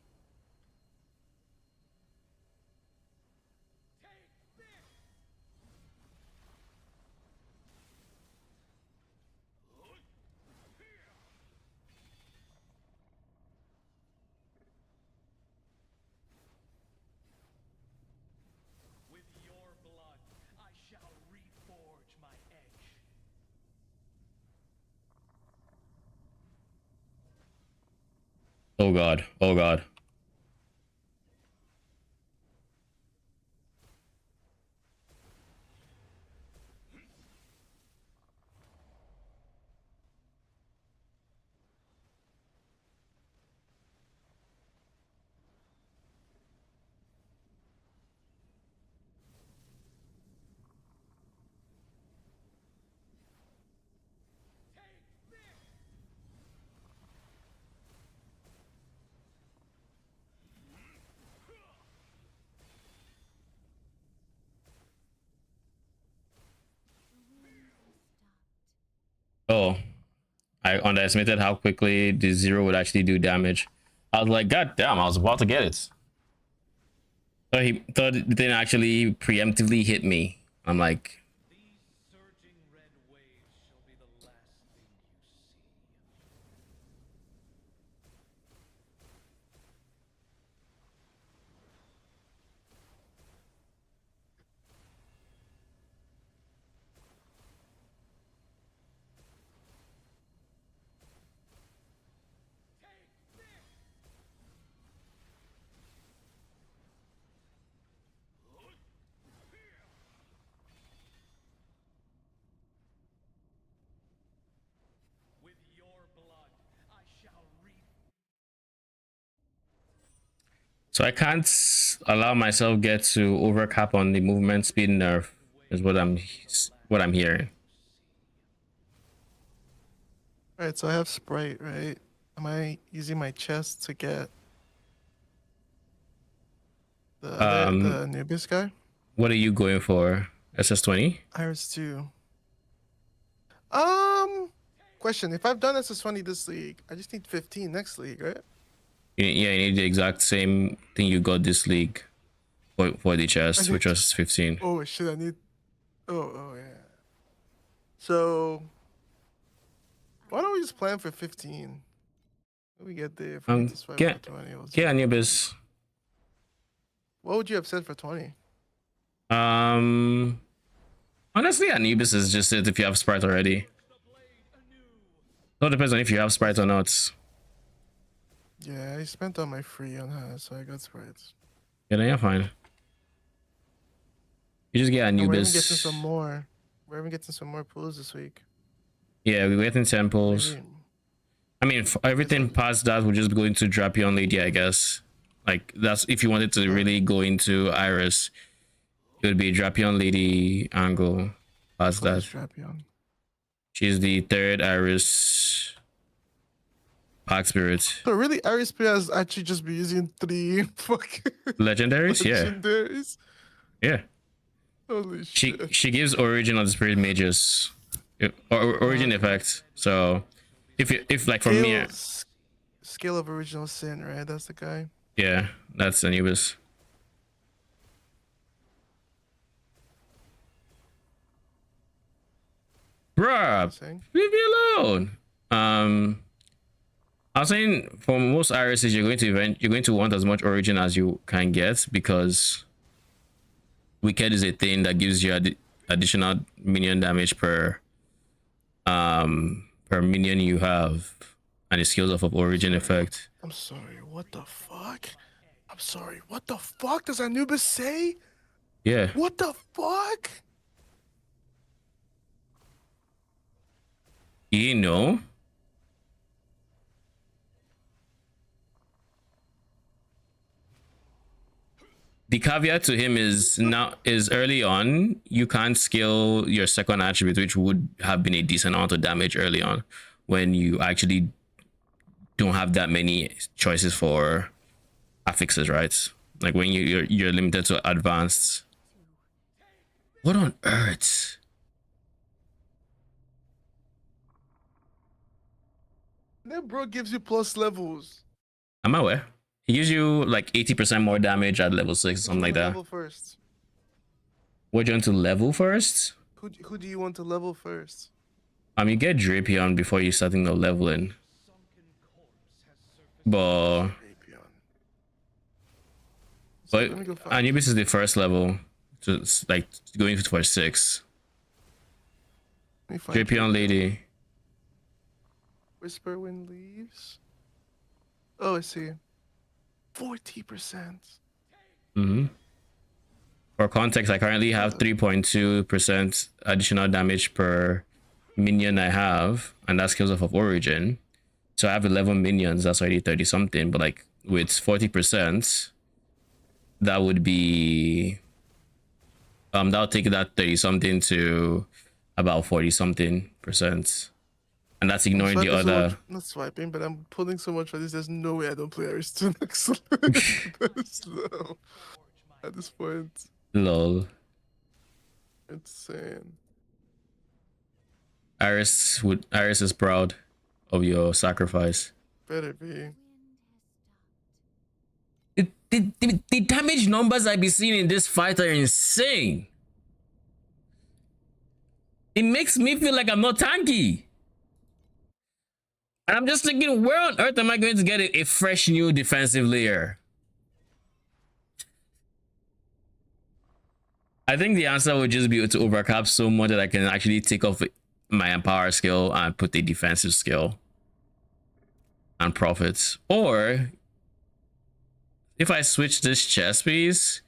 With your blood, I shall reforge my edge. Oh god. Oh god. I underestimated how quickly the zero would actually do damage. I was like, God damn, I was about to get it. So he thought it didn't actually preemptively hit me. I'm like, These surging red waves shall be the last thing you see. With your blood, I shall reap. so I can't allow myself get to overcap on the movement speed nerf is what I'm hearing. Alright, so I have Sprite, right? Am I using my chest to get the Anubis guy? What are you going for? SS20? Iris 2. Question. If I've done SS20 this league, I just need 15 next league, right? Yeah, you need the exact same thing you got this league for the chest, which was 15. Oh shit, I need. Oh yeah. So why don't we just plan for 15? When we get there, if we need to swipe for 20, we'll Get Anubis. what would you have said for 20? Honestly, Anubis is just it if you have Sprite already. So it depends on if you have Sprite or not. Yeah, I spent all my free on her, so I got sprites. Yeah, then you're fine. You just get And we're even Anubis. getting some more. We're even getting some more pulls this week. Yeah, we're getting temples. Maybe. I mean, everything past that will just go into Drapion Lady, I guess. Like, that's if you wanted to really go into Iris, it would be Drapion Lady angle past that. Drapion. She's the third Iris Pack Spirit. So really, Iris has actually just be using 3 fucking Legendaries? legendaries. Yeah. Holy shit. She gives origin on the spirit mages. Or origin effect. So if like for me, Scale of Original Sin, right? That's the guy. yeah, that's Anubis. Bruh, Saying? leave me alone. I was saying for most irises you're going to want as much origin as you can get, because Wicked is a thing that gives you additional minion damage per minion you have, and it scales off of origin effect. I'm sorry, what the fuck? I'm sorry, what the fuck does Anubis say? Yeah. What the fuck? You know? The caveat to him is early on, you can't scale your second attribute, which would have been a decent amount of damage early on, when you actually don't have that many choices for affixes, right? Like when you're limited to advanced. What on earth? That bro gives you plus levels. I'm aware. He gives you like 80% more damage at level 6 or something like that. Level first. What do you want to level first? Who do you want to level first? You get Drapion before you starting the leveling. But Anubis is the first level, so it's like going for 6. Drapion Lady. Whisper Wind leaves. Oh, I see. 40%. For context, I currently have 3.2% additional damage per minion I have, and that scales off of origin. So I have 11 minions, that's already 30 something, but like with 40%, that would be that'll take that 30 something to about 40 something percent. And that's ignoring the other. Not swiping, but I'm pulling so much for this. There's no way I don't play Iris 2 next. No. At this point. Lol. Insane. Iris is proud of your sacrifice. Better be. The damage numbers I be seeing in this fight are insane. It makes me feel like I'm not tanky. And I'm just thinking, where on earth am I going to get a fresh new defensive layer? I think the answer would just be to overcap so much that I can actually take off my empower skill and put the defensive skill and profits. Or if I switch this chest piece,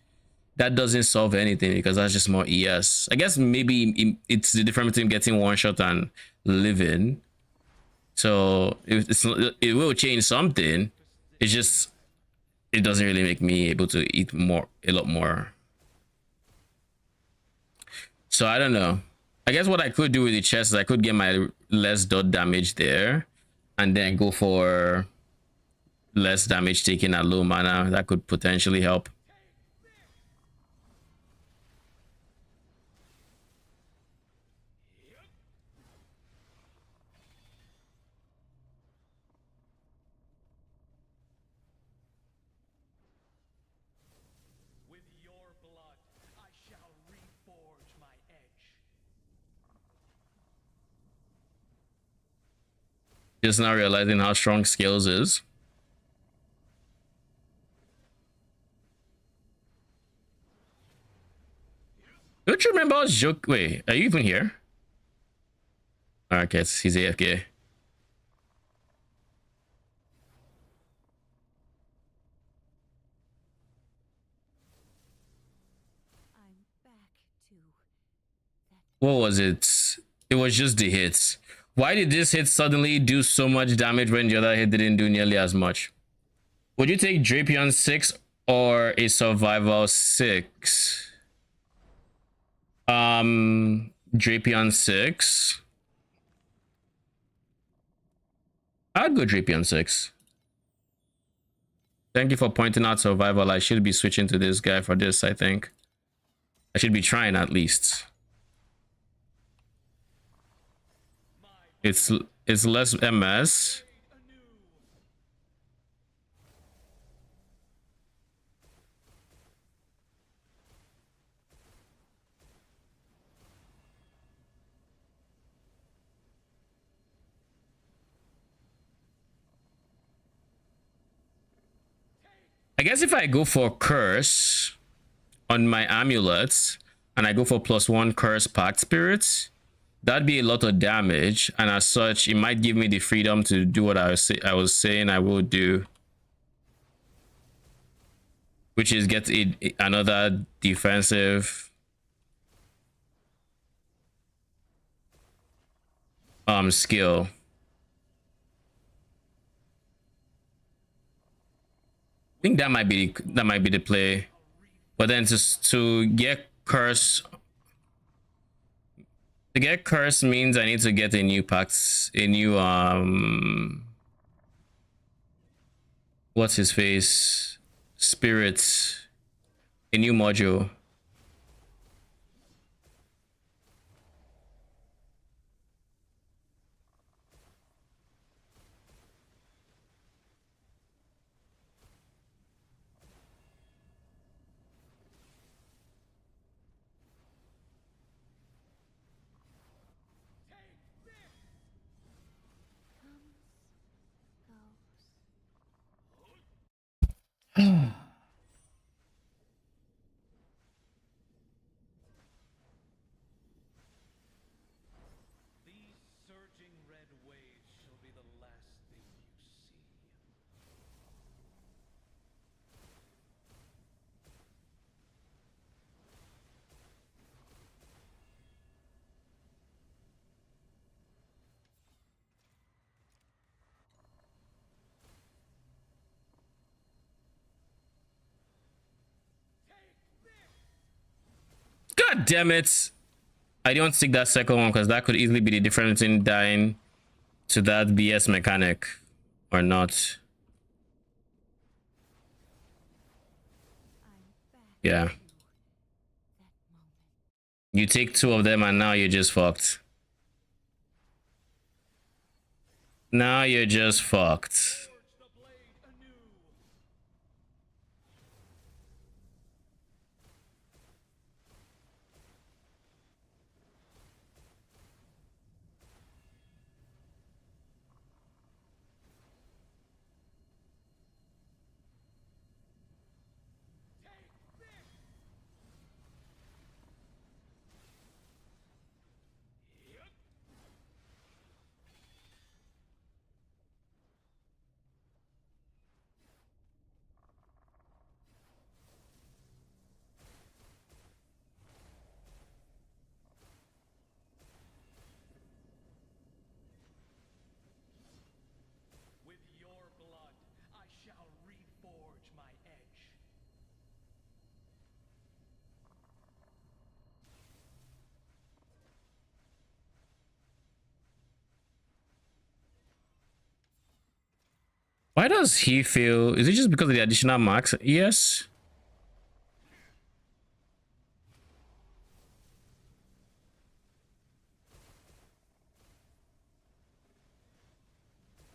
that doesn't solve anything because that's just more ES. I guess maybe it's the difference between getting one shot and living. So it will change something. It's just, it doesn't really make me able to eat a lot more. So I don't know. I guess what I could do with the chest is I could get my less dot damage there and then go for less damage taken at low mana. That could potentially help. With your blood, I shall reforge my edge. Just now realizing how strong skills is. Don't you remember I was joking? Wait, are you even here? Okay, he's AFK. I'm back to that. What was it? It was just the hits. Why did this hit suddenly do so much damage when the other hit didn't do nearly as much? Would you take Drapion 6 or a Survival 6? Drapion 6. I'd go Drapion 6. Thank you for pointing out Survival. I should be switching to this guy for this, I think. I should be trying at least. It's less MS. I guess if I go for curse on my amulets and I go for +1 curse pact spirits, that'd be a lot of damage, and as such it might give me the freedom to do what I was saying I will do, which is get another defensive skill. I think that might be the play. But then to get curse, means I need to get a new what's his face, spirits, a new module. These surging red waves shall be the last thing you see. God damn it! I don't stick that second one because that could easily be the difference in dying to that BS mechanic or not. Yeah. You take 2 of them and now you're just fucked. Now you're just fucked. Forge the blade anew. Take this. Yep. With your blood, I shall reforge my edge. Why does he feel? Is it just because of the additional max? Yes.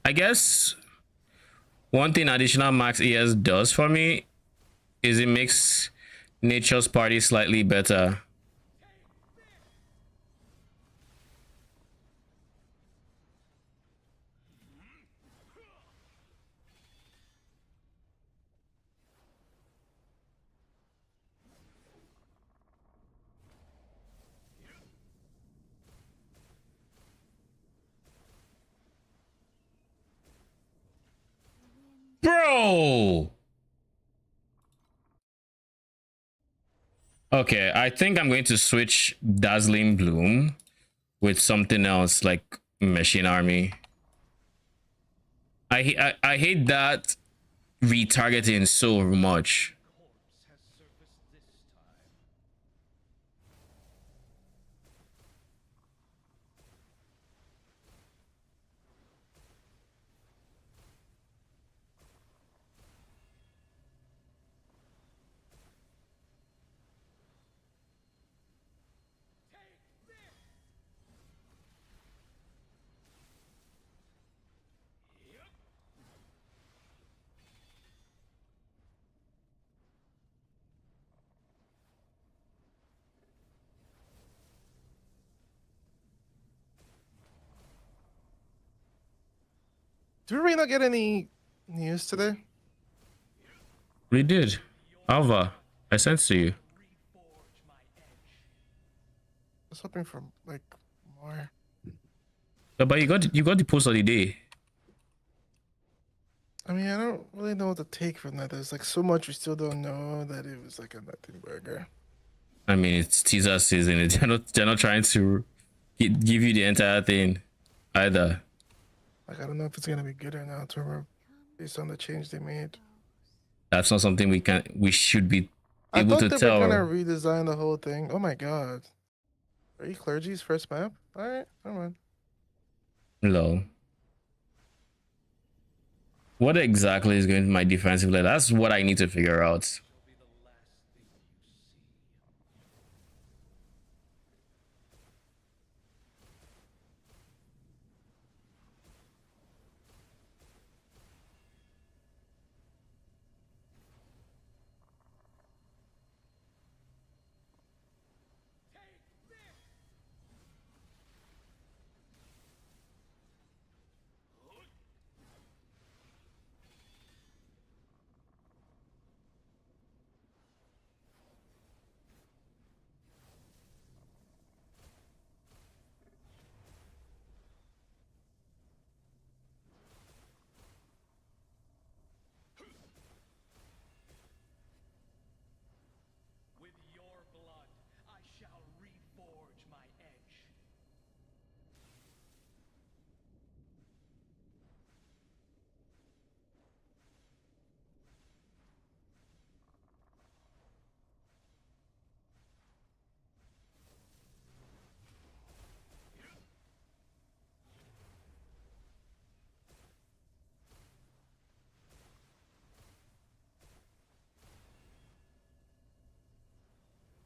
I guess one thing additional max ES does for me is it makes Nature's Party slightly better. Bro! Okay, I think I'm going to switch Dazzling Bloom with something else like Machine Army. I hate that retargeting so much. Corpse has surfaced this time. Take this. Yep. Did we not get any news today? We did. Alva, I sent to you. Reforge my edge. I was hoping for like more. Yeah, but you got the post of the day. I mean, I don't really know what to take from that. There's like so much we still don't know that it was like a nothing burger. I mean, it's teaser season. They're not trying to give you the entire thing either. Like I don't know if it's gonna be good or not, or based on the change they made. That's not something we should be I able thought to they were gonna tell. redesign the whole thing. Oh my god. Are you Clergy's first map? Alright, come on. No. What exactly is going to my defensive line? That's what I need to figure out. Shall be the last thing you see. Take this. With your blood, I shall reforge my edge.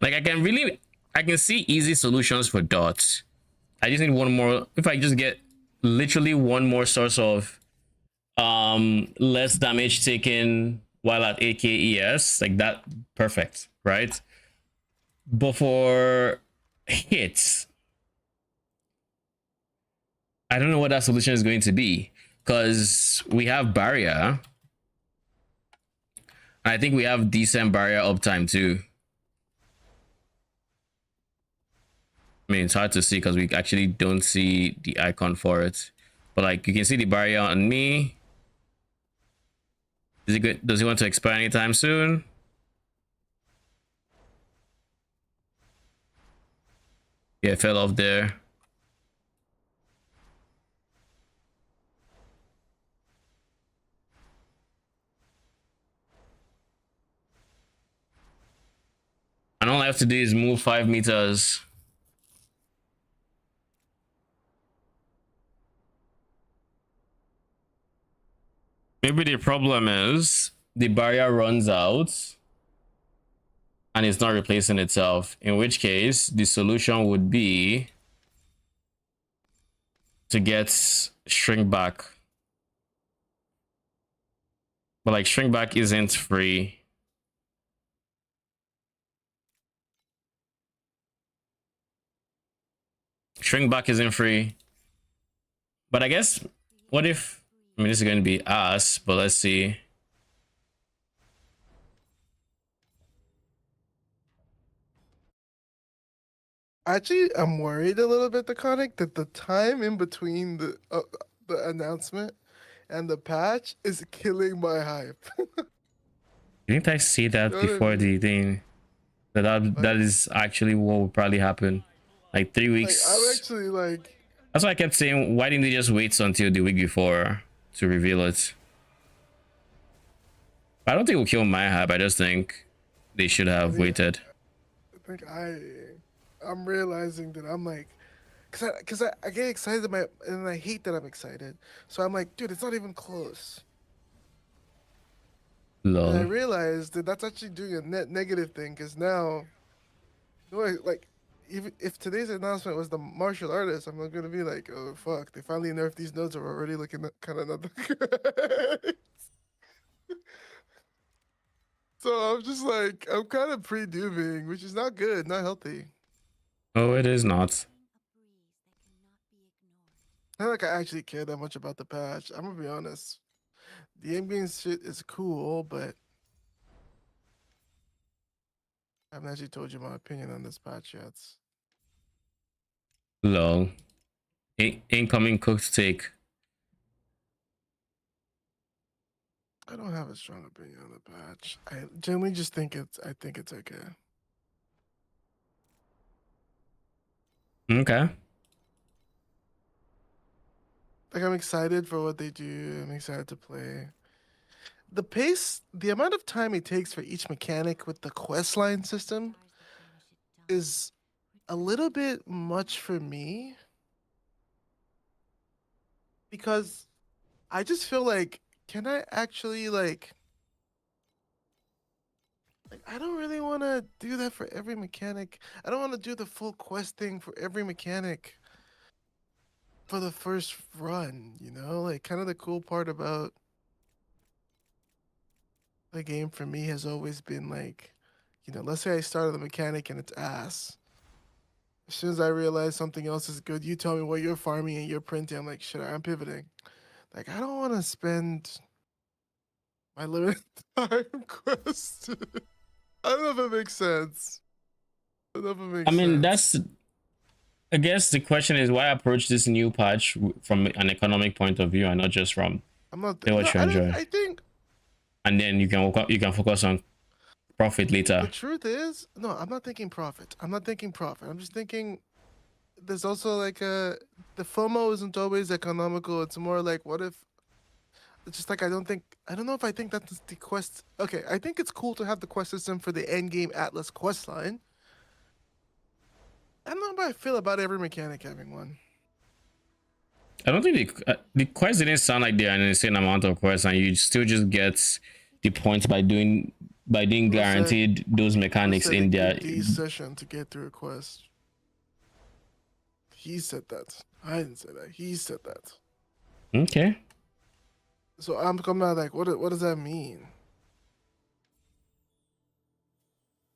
Like I can see easy solutions for dots. I just need one more. If I just get literally one more source of less damage taken while at AKES, like that, perfect, right? But for hits, I don't know what that solution is going to be, because we have barrier. I think we have decent barrier uptime too. I mean, it's hard to see because we actually don't see the icon for it, but like you can see the barrier on me. Is he good? Does he want to expire anytime soon? Yeah, it fell off there. And all I have to do is move 5 meters. Maybe the problem is the barrier runs out and it's not replacing itself, in which case the solution would be to get shrink back. But like shrink back isn't free. Shrink back isn't free. But I guess, what if, I mean, this is going to be us, but let's see. Actually, I'm worried a little bit, Conic, that the time in between the announcement and the patch is killing my hype. Didn't I see that You know what I before the mean? thing? That is actually what would probably happen. Like 3 Like, weeks. I'm actually like, That's why I kept saying, why didn't they just wait until the week before to reveal it? I don't think it will kill my hype. I just think they should have waited. I think I'm realizing that I'm like, I get excited and I hate that I'm excited. So I'm like, dude, it's not even close. And I Lol. realized that that's actually doing a net negative thing because now, like, even if today's announcement was the martial artist, I'm not gonna be like, oh fuck, they finally nerfed these nodes are already looking kind of not that great. So I'm just like, I'm kind of pre-dooming, which is not good, not healthy. Oh, it is not. Not like I actually care that much about the patch. I'm gonna be honest. The ambient shit is cool, but I haven't actually told you my opinion on this patch yet. Lol. Incoming cooked steak. I don't have a strong opinion on the patch. I generally just think I think it's okay. Okay. Like I'm excited for what they do. I'm excited to play. The pace, the amount of time it takes for each mechanic with the quest line system is a little bit much for me. Because I just feel like, can I actually like I don't really want to do that for every mechanic. I don't want to do the full quest thing for every mechanic for the first run, you know? Like kind of the cool part about the game for me has always been like, you know, let's say I started the mechanic and it's ass. As soon as I realize something else is good, you tell me what you're farming and you're printing. I'm like, shit, I'm pivoting. Like I don't want to spend my limited time quest. I don't know if it makes sense. I don't know if it makes I mean, sense. that's, I guess the question is why approach this new patch from an economic point of view and not just from I'm not. play what you enjoy. I think And then you can focus on profit the later. truth is, no, I'm not thinking profit. I'm not thinking profit. I'm just thinking there's also like the FOMO isn't always economical. It's more like what if it's just like I don't know if I think that's the quest. Okay, I think it's cool to have the quest system for the end game Atlas quest line. I don't know how I feel about every mechanic having one. I don't think the quests didn't sound like they're an insane amount of quests, and you still just get the points by doing guaranteed those mechanics It's like in a there. 8D session to get through a quest. he said that. I didn't say that. He said that. Okay. So I'm coming out like, what does that mean?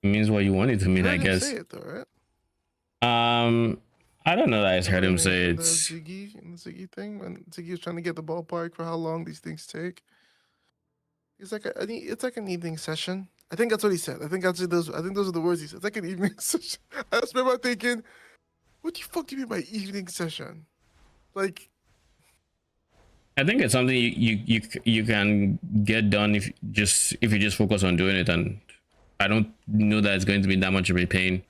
It means what you want it to mean, You I heard him guess. say it though, right? I don't know that I heard him say In it. the Ziggy thing, when Ziggy was trying to get the ballpark for how long these things take. It's like it's like an evening session. I think that's what he said. I think those are the words he said. It's like an evening session. I just remember thinking, what the fuck do you mean by evening session? Like, I think it's something you can get done if you just focus on doing it, and I don't know that it's going to be that much of a pain.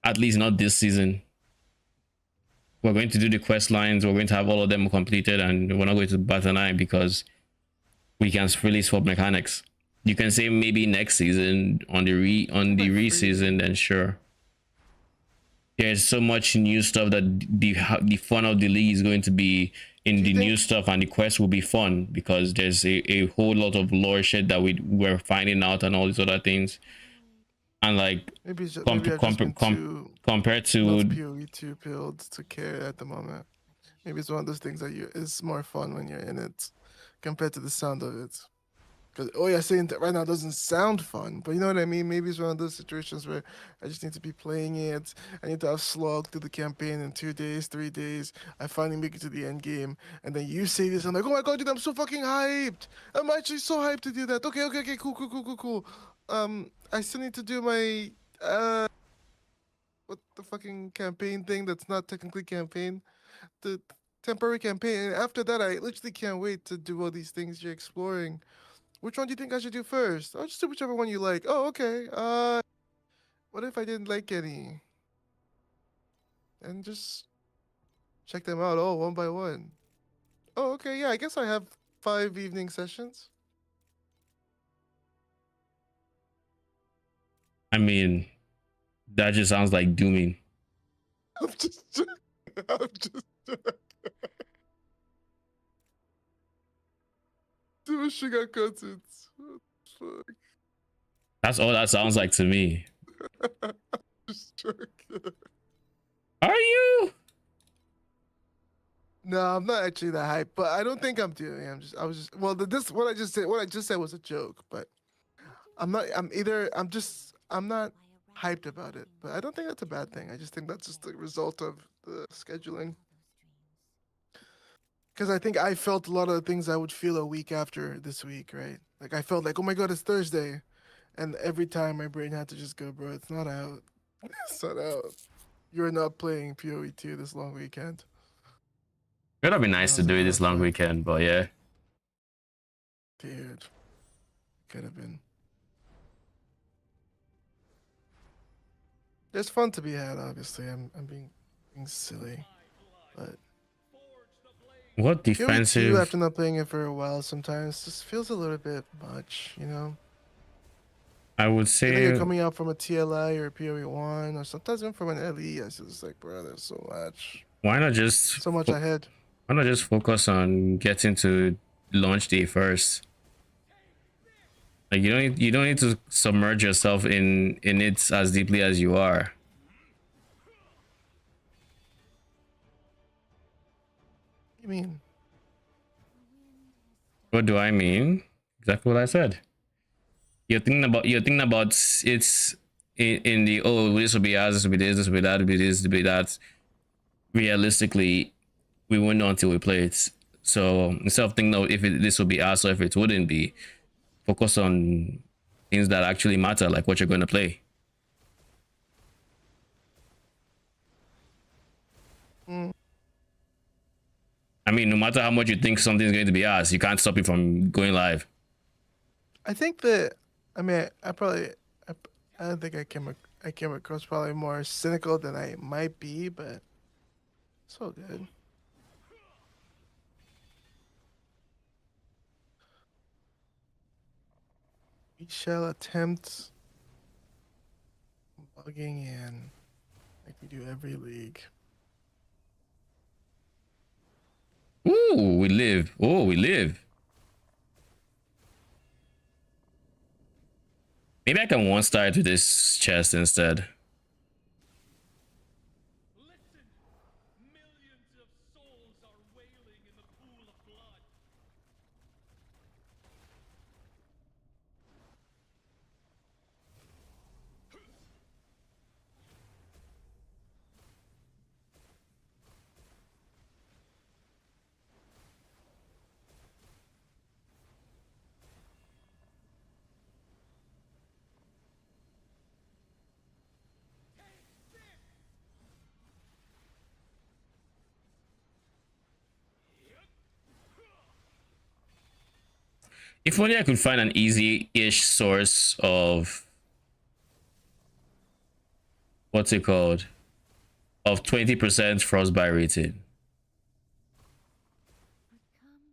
At least not this season. We're going to do the quest lines. We're going to have all of them completed, and we're not going to bat an eye because we can really swap mechanics. You can say maybe next season on the re season, then sure. There's so much new stuff that the fun of the league is going to be in the new stuff, and the quest will be fun because there's a whole lot of lore shit that we're finding out and all these other things. And like maybe I've just been too compared to not PoE 2 pilled to care at the moment. Maybe it's one of those things that it's more fun when you're in it compared to the sound of it. Because saying that right now doesn't sound fun, but you know what I mean? Maybe it's one of those situations where I just need to be playing it. I need to have slogged through the campaign in 2 days, 3 days. I finally make it to the end game. And then you say this, I'm like, oh my god, dude, I'm so fucking hyped. I'm actually so hyped to do that. Okay, cool. I still need to do my what the fucking campaign thing that's not technically campaign. The temporary campaign. And after that I literally can't wait to do all these things you're exploring. Which one do you think I should do first? I'll just do whichever one you like. Oh, okay. What if I didn't like any? And just check them out all one by one. Oh, okay. Yeah, I guess I have 5 evening sessions. I mean, that just sounds like dooming. I'm just do sugar coated. Fuck. That's all that sounds like to me. Just joking. Are you? No, I'm not actually that hype, but I don't think I'm doing. What I just said was a joke, but I'm not hyped about it, but I don't think that's a bad thing. I just think that's just the result of the scheduling. Because I think I felt a lot of the things I would feel a week after this week, right? Like I felt like, oh my god, it's Thursday, and every time my brain had to just go, bro, it's not out. It's not out. You're not playing PoE 2 this long weekend. It would have been nice to do it this long weekend, but yeah. Dude, could have been. There's fun to be had, obviously. I'm being silly, but What defensive? PoE 2 after not playing it for a while sometimes just feels a little bit much, you know. I would Either say you're coming out from a TLI or a PoE 1, or sometimes even from an LE. I just like, bro, there's so much. why not just So much ahead. why not just focus on getting to launch day first? Like you don't need to submerge yourself in it as deeply as you are. What do you mean? What do I mean? Exactly what I said. You're thinking about it's in the, oh, this will be as, this will be this will be that, will be this, will be that. Realistically, we won't know until we play it. So instead of thinking, if this will be us or if it wouldn't be, focus on things that actually matter, like what you're going to play. I mean, no matter how much you think something's going to be us, you can't stop it from going live. I think that I mean I don't think I came across probably more cynical than I might be, but it's all good. We shall attempt logging in like we do every league. Ooh, we live. Oh, we live. Maybe I can 1-star to this chest instead. Listen, If only I could find an easy-ish source of what's it called? Of 20% frostbite rating.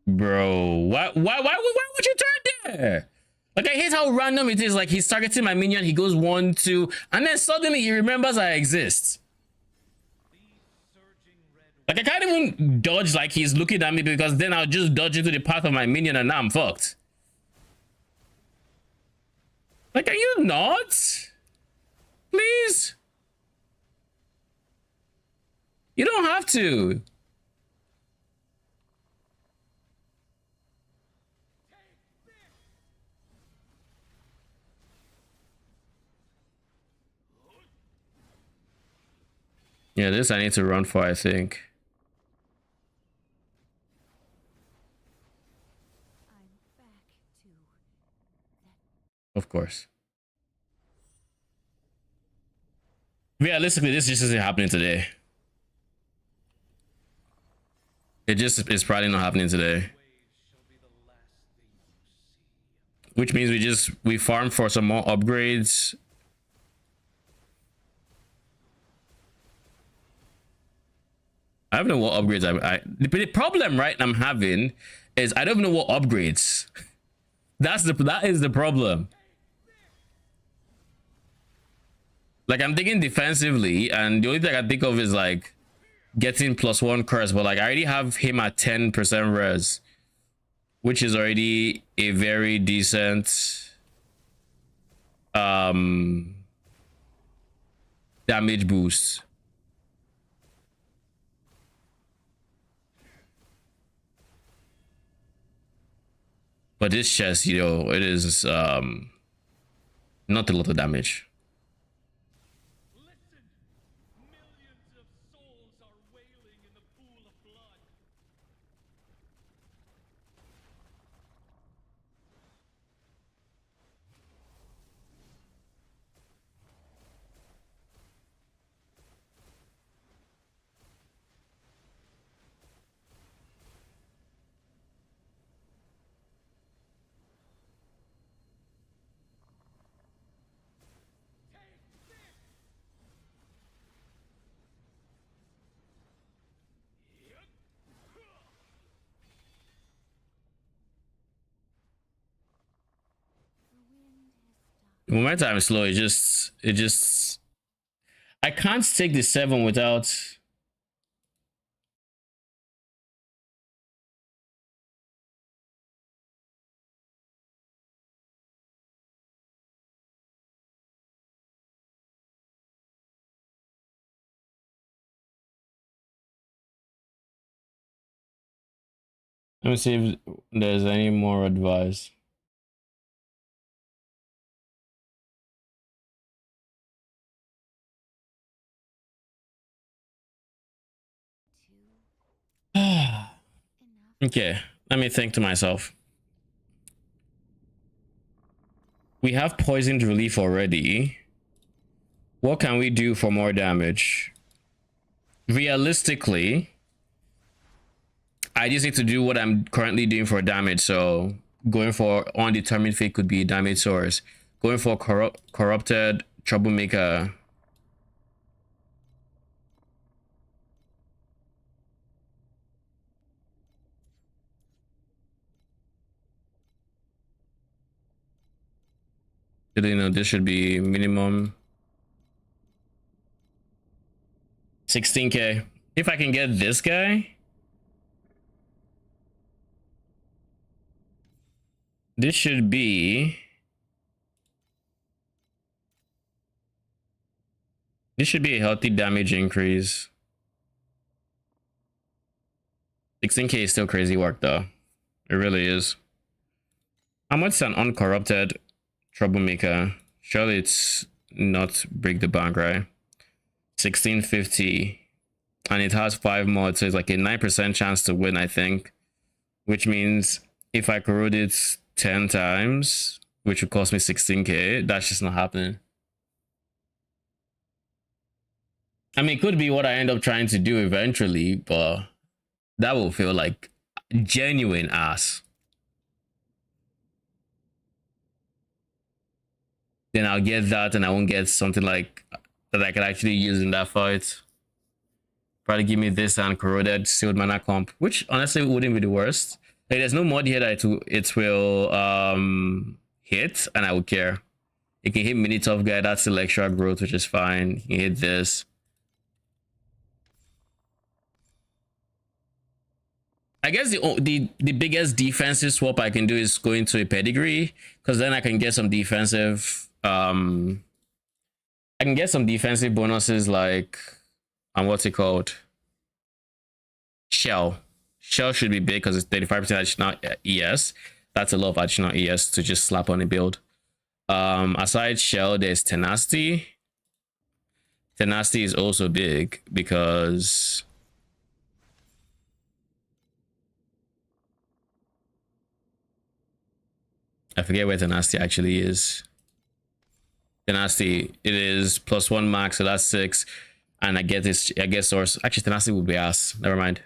Bro, why would you turn there? Like, I hate how random it is. Like, he's targeting my minion, he goes 1, 2, and then suddenly he remembers I exist. Like, I can't even dodge like he's looking at me, because then I'll just dodge into the path of my minion and now I'm fucked. Like, are you not? Please? You don't have to. Yeah, this I need to run for, I think. I'm back to Of course. Realistically, this just isn't happening today. It just is probably not happening today. Which means we farm for some more upgrades. I don't know what upgrades the problem right I'm having is I don't know what upgrades. That is the problem. Like, I'm thinking defensively, and the only thing I can think of is like getting +1 curse, but like I already have him at 10% res, which is already a very decent damage boost. But this chest, you know, it is not a lot of damage. Listen! Millions of souls are wailing in the pool of blood. When my time is slow, it just I can't take the 7 without. Let me see if there's any more advice. Okay, let me think to myself. We have poisoned relief already. What can we do for more damage? Realistically, I just need to do what I'm currently doing for damage. So going for undetermined fate could be a damage source. Going for corrupted troublemaker. You know, this should be minimum 16k. If I can get this guy, this should be a healthy damage increase. 16k is still crazy work though. It really is. How much is an uncorrupted troublemaker? Surely it's not break the bank, right? 1650, and it has 5 mods, so it's like a 9% chance to win, I think, which means if I corrode it 10 times, which would cost me 16k, that's just not happening. I mean, it could be what I end up trying to do eventually, but that will feel like genuine ass. then I'll get that, and I won't get something like that I can actually use in that fight. Probably give me this and corroded sealed mana comp, which honestly wouldn't be the worst. Like, there's no mod here that it will hit, and I would care. It can hit mini tough guy, that's still extra growth, which is fine. You can hit this. I guess the biggest defensive swap I can do is go into a pedigree, because then I can get some defensive I can get some defensive bonuses like what's it called? Shell. Shell should be big because it's 35% additional ES. That's a lot of additional ES to just slap on a build. Aside Shell, there's Tenacity. Tenacity is also big because I forget where Tenacity actually is. Tenacity, it is +1 max, so that's 6. And I get this, I guess source. Actually, Tenacity would be ass. Never mind.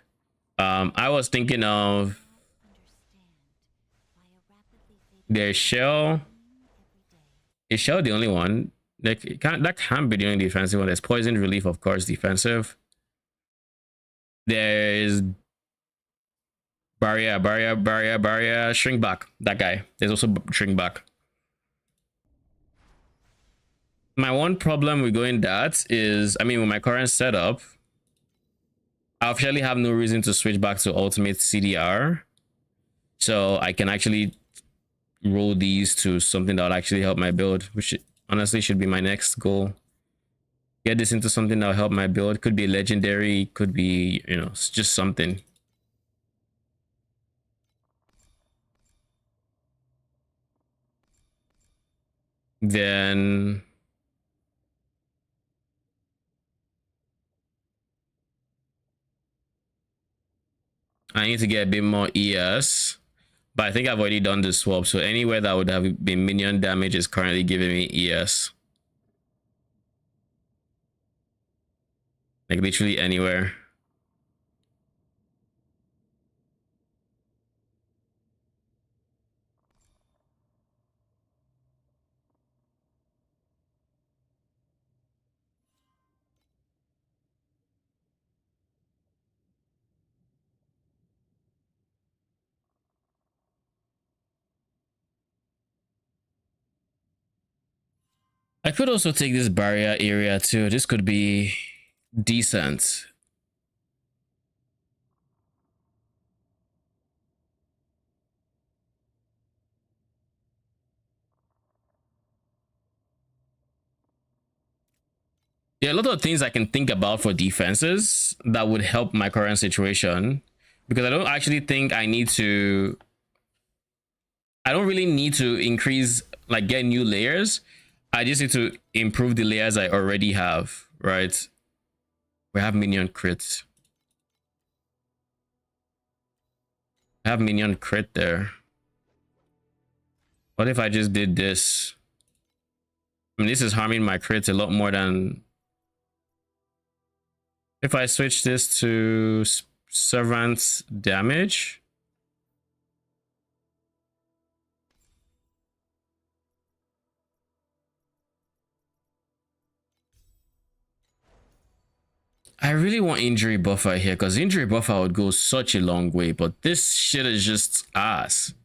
I was thinking of there's Shell. Is Shell the only one? Like, that can't be the only defensive one. There's Poison Relief, of course, defensive. There's Barrier, Shrink Back. That guy. There's also Shrink Back. My one problem with going that is, I mean, with my current setup, I officially have no reason to switch back to Ultimate CDR. So I can actually roll these to something that will actually help my build, which honestly should be my next goal. Get this into something that will help my build. Could be legendary, could be, you know, just something. Then I need to get a bit more ES, but I think I've already done the swap. So anywhere that would have been minion damage is currently giving me ES. Like literally anywhere. I could also take this barrier area too. This could be decent. There are a lot of things I can think about for defenses that would help my current situation, because I don't actually think I need to. I don't really need to increase, like, get new layers. I just need to improve the layers I already have, right? We have minion crits. I have minion crit there. What if I just did this? I mean, this is harming my crits a lot more than if I switch this to Servant's damage. I really want injury buffer here, because injury buffer would go such a long way, but this shit is just ass.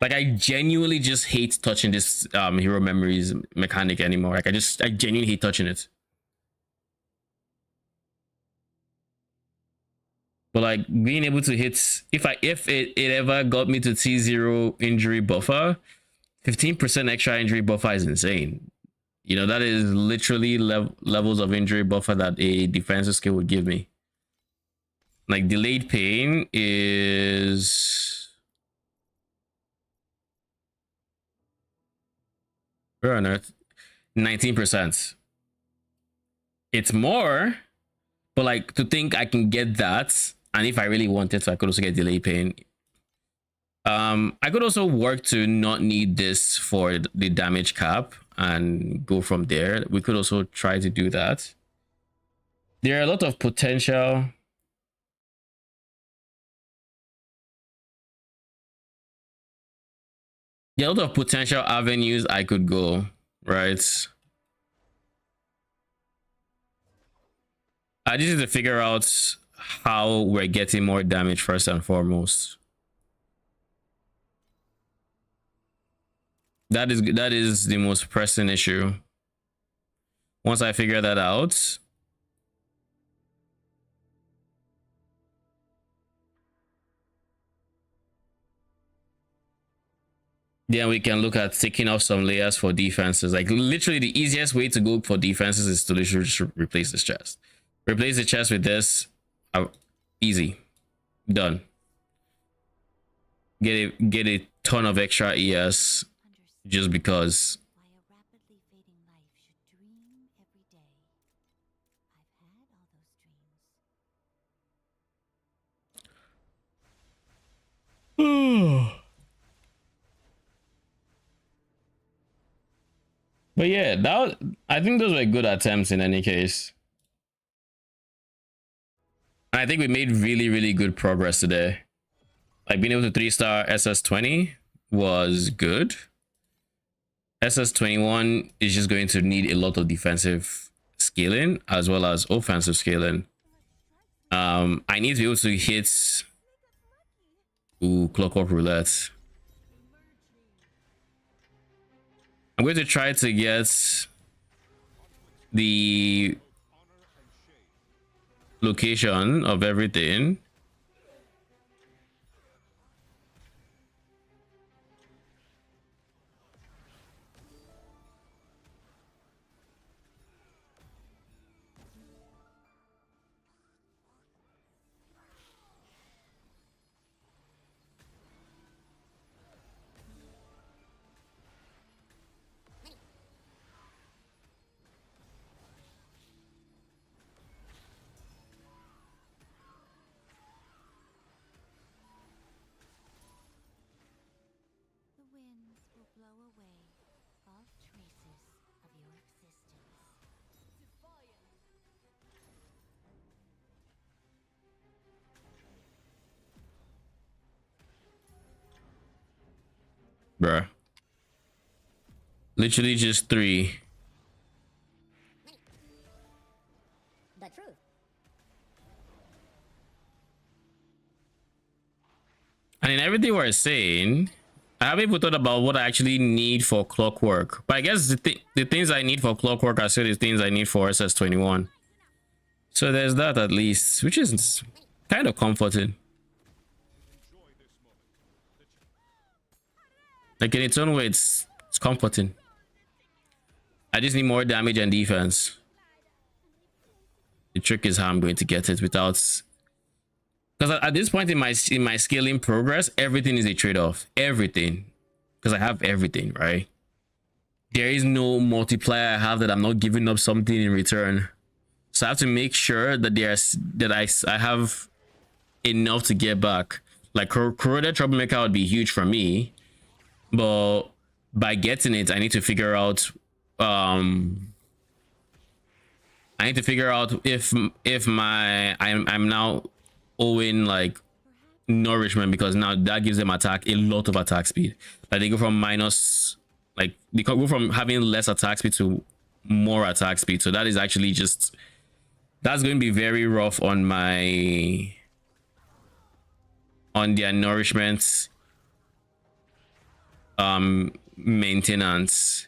Like, I genuinely just hate touching this hero memories mechanic anymore. Like, I genuinely hate touching it. But like, being able to hit, if it ever got me to T0 injury buffer, 15% extra injury buffer is insane. You know, that is literally levels of injury buffer that a defensive skill would give me. Like, delayed pain is... where on earth? 19%. It's more, but like, to think I can get that, and if I really wanted to, I could also get delayed pain. I could also work to not need this for the damage cap and go from there. We could also try to do that. There are a lot of potential. There are a lot of potential avenues I could go, right? I just need to figure out how we're getting more damage first and foremost. That is the most pressing issue. Once I figure that out, then we can look at taking off some layers for defenses. Like literally the easiest way to go for defenses is to literally just replace this chest. Replace the chest with this. Easy. Done. Get a ton of extra ES just because. Why a rapidly fading life should dream every day. I've had all those dreams. But yeah, I think those were good attempts in any case. And I think we made really good progress today. Like being able to 3-star SS20 was good. SS21 is just going to need a lot of defensive scaling as well as offensive scaling. I need to be able to hit Clockwork Roulette. I'm going to try to get the location of everything. The winds will blow away all traces of your existence. Bruh. Literally just 3. The truth. And in everything we're saying, I haven't even thought about what I actually need for Clockwork. But I guess the things I need for Clockwork are still the things I need for SS21. So there's that at least, which is kind of comforting. Like in its own way, it's comforting. I just need more damage and defense. The trick is how I'm going to get it without, because at this point in my scaling progress, everything is a trade-off. Everything, because I have everything, right? There is no multiplier I have that I'm not giving up something in return. So I have to make sure that I have enough to get back. Like Corroded Troublemaker would be huge for me, but by getting it, I need to figure out if I'm now owing like nourishment, because now that gives them a lot of attack speed. Like they go from minus, like they go from having less attack speed to more attack speed. So that is actually just, that's going to be very rough on their nourishment maintenance,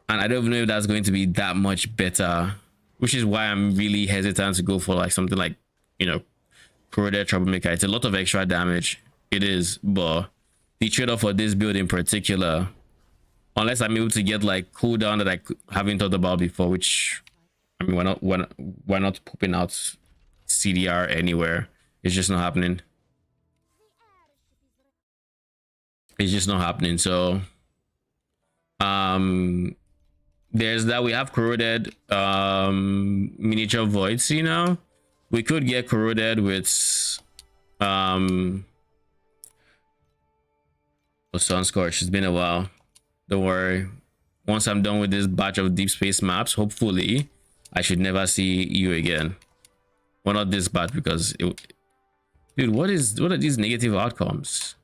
and I don't even know if that's going to be that much better, which is why I'm really hesitant to go for like something like, you know, Corroded Troublemaker. It's a lot of extra damage, it is, but the trade-off for this build in particular, unless I'm able to get like cooldown that I haven't thought about before, which I mean, why not popping out CDR anywhere? It's just not happening. It's just not happening. So there's that. We have Corroded miniature void sea now. We could get Corroded with Sunscorch. It's been a while, don't worry. Once I'm done with this batch of deep space maps, hopefully I should never see you again. Well, not this batch, because dude, what are these negative outcomes?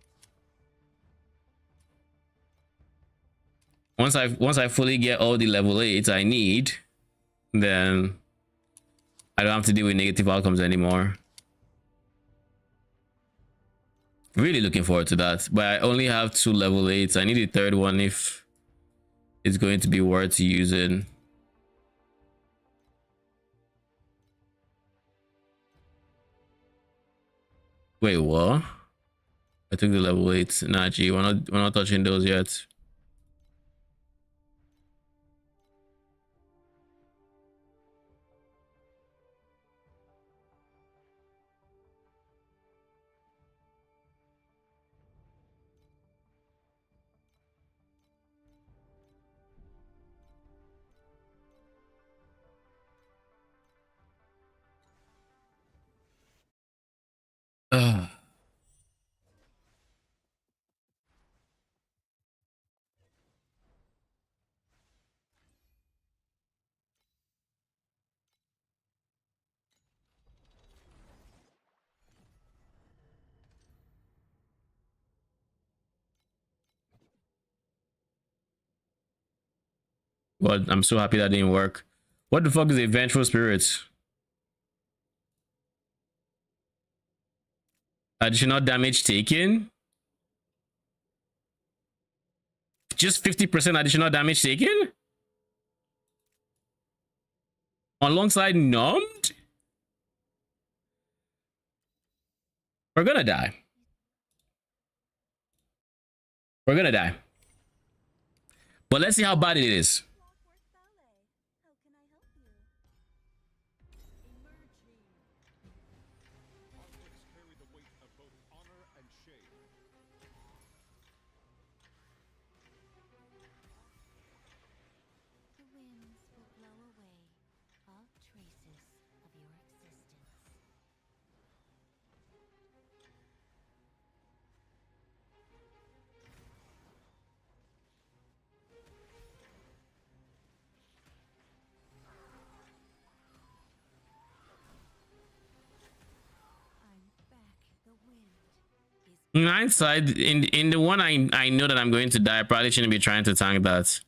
Once I fully get all the level 8s I need, then I don't have to deal with negative outcomes anymore. Really looking forward to that. But I only have 2 level 8s. I need a third one if it's going to be worth using. Wait, what? I took the level 8. Nah, gee, we're not touching those yet. Ugh. But I'm so happy that didn't work. What the fuck is a vengeful spirit? Additional damage taken? Just 50% additional damage taken? Alongside numbed? We're gonna die. We're gonna die. But let's see how bad it is. Clockwork Ballet. How can I help you? Conflicts carry the weight of both honor and shame. The winds will blow away all traces of your existence. I'm back. The wind is In hindsight, in the one I know that I'm going to die, I probably shouldn't be trying to tank that.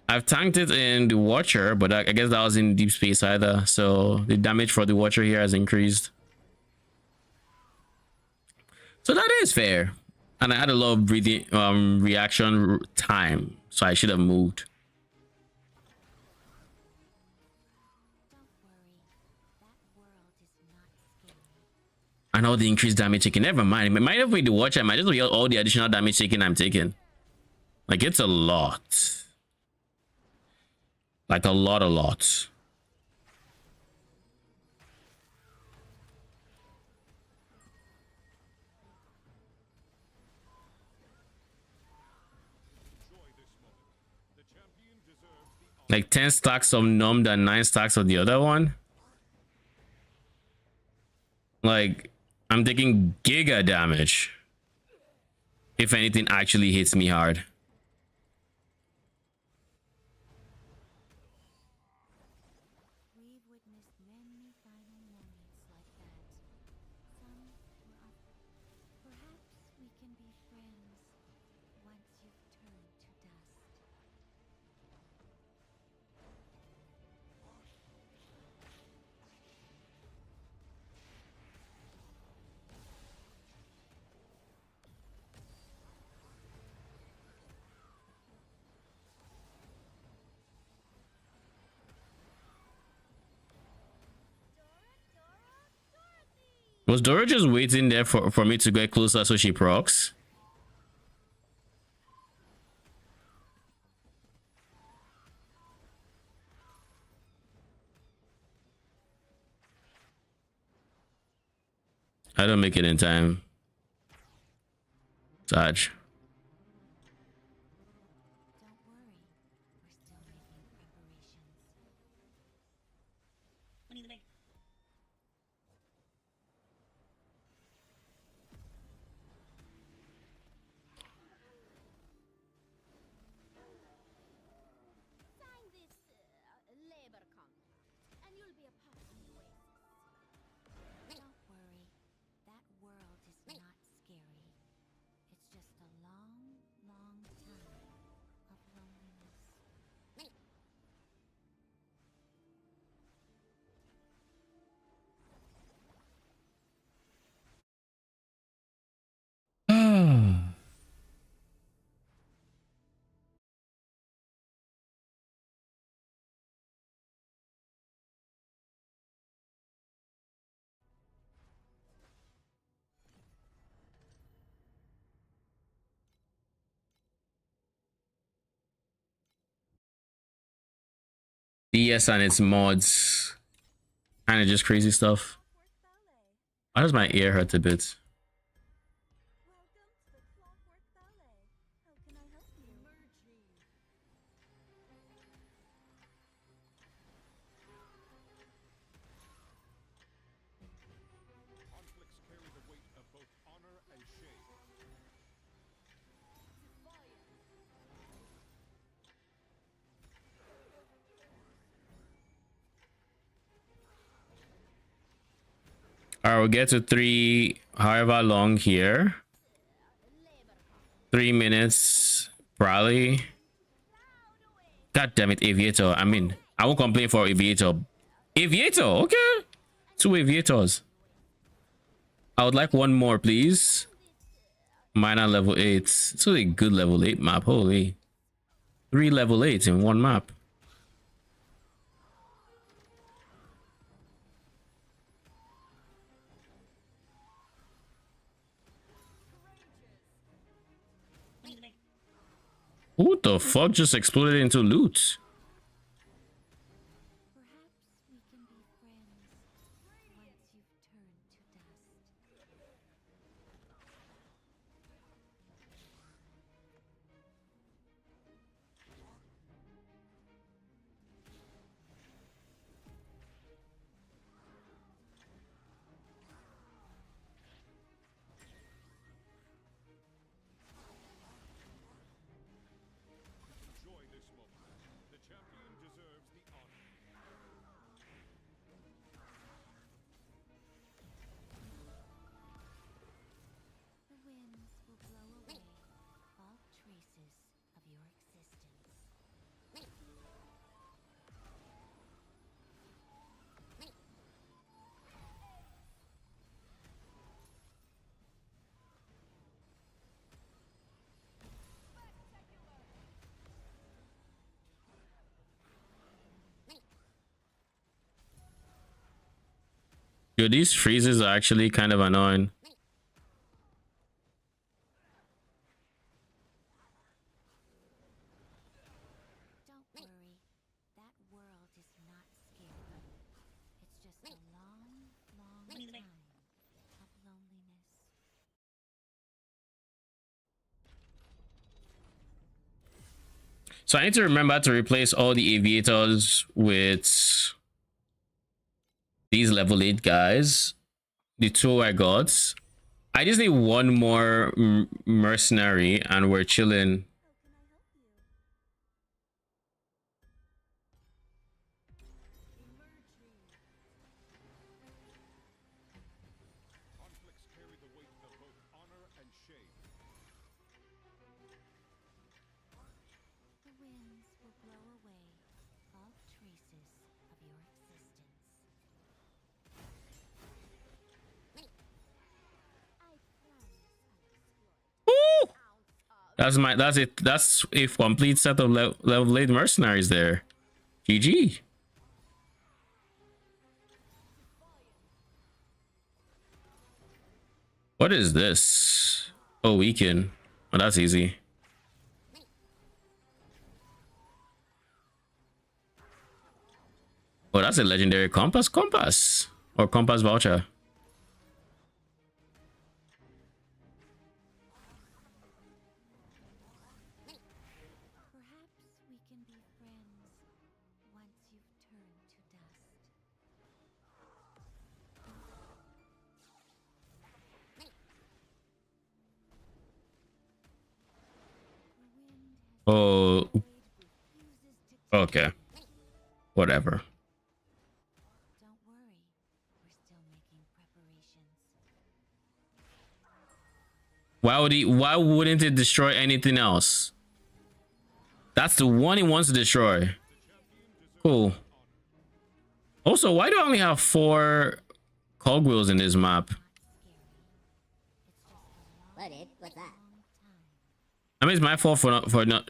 I've tanked it in the Watcher, but I guess that was in deep space either. So the damage for the Watcher here has increased. So that is fair. And I had a lot of breathing reaction time, so I should have moved. Don't worry. That world is not scary. And all the increased damage taken. Never mind. It might have been the Watcher. It might just be all the additional damage taken I'm taking. Like, it's a lot. Like, a lot. Enjoy this moment. The champion deserves the honor. Like 10 stacks of numbed and 9 stacks of the other one. Like, I'm taking giga damage. If anything actually hits me hard. We've witnessed many final moments like that. Some were up. Perhaps we can be friends once you've turned to dust. Was Dora just waiting there for me to get closer so she procs? I don't make it in time. Sarge. Don't worry. We're still making preparations. Sign this labor contract, and you'll be a part of the Oasis. Don't worry. That world is not scary. It's just a DS and its mods. Kind of just crazy stuff. Why does my ear hurt a bit? Conflicts carry the weight of both honor and shame. All right, we'll get to 3, however long here. 3 minutes, probably. God damn it, Aviator. I mean, I won't complain for Aviator. Aviator, okay. 2 Aviators. I would like one more, please. Minor level 8. It's really a good level 8 map. Holy. 3 level 8s in one map. Who the fuck just exploded into loot? Perhaps we can be friends once you've turned to dust. Enjoy this moment. The champion deserves the honor. The winds will blow away all traces of your existence. Yo, these freezes are actually kind of annoying. Don't worry, that world is not scary. It's just a long, long time of loneliness. So I need to remember to replace all the aviators with these level 8 guys. The 2 I got. I just need one more mercenary and we're chilling. Conflicts carry the weight of both honor and shame. The winds will blow away all traces of your existence. That's it. That's a complete set of level 8 mercenaries there. GG. What is this? Oh, weaken. Oh, that's easy. Oh, that's a legendary compass or compass voucher. Perhaps we can be friends once you've turned to dust. The wind has Oh, refuses to okay. Whatever. Don't worry, we're still making preparations. Why wouldn't it destroy anything else? That's the one he wants to destroy. Cool. Also, why do I only have 4 cogwheels in this map? Not scary. It's just a long, What, dude? What's that? long time. I mean, it's my fault for We've witnessed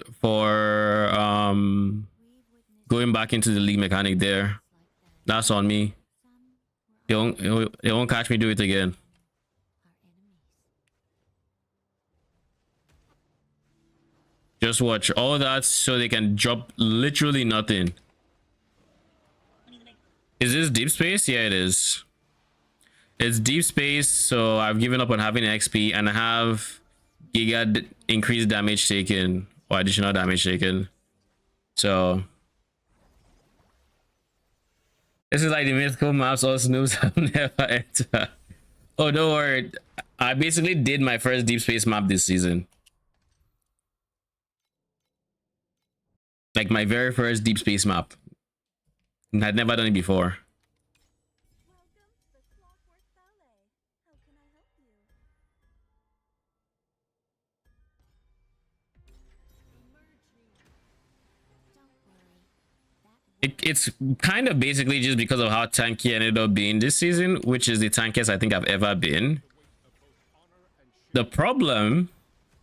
going back into the league mechanic there. like that. That's on me. Some were They won't catch me do it again. our enemies. Just watch all that so they can drop literally nothing. Is this deep space? Yeah, it is. It's deep space, so I've given up on having XP, and I have increased damage taken or additional damage taken. So this is like the mythical maps all snooze have never entered. Oh, don't worry. I basically did my first deep space map this season. Like my very first deep space map. I'd never done it before. Welcome to the Clockwork Ballet. How can I help you? It's kind of basically just because of how tanky I ended up being this season, which is the tankiest I think I've ever been. The problem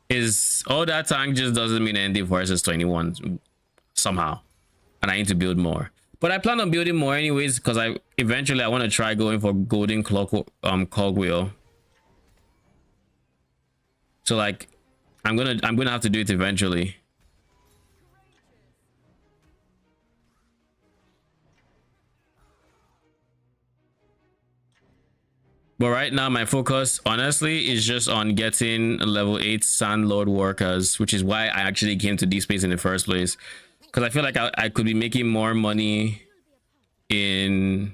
is all that tank just doesn't mean anything for SS21 somehow, and I need to build more. But I plan on building more anyways, because I want to try going for golden cogwheel. So like I'm gonna have to do it eventually. But right now my focus honestly is just on getting level 8 Sandlord workers, which is why I actually came to deep space in the first place, because I feel like I could be making more money in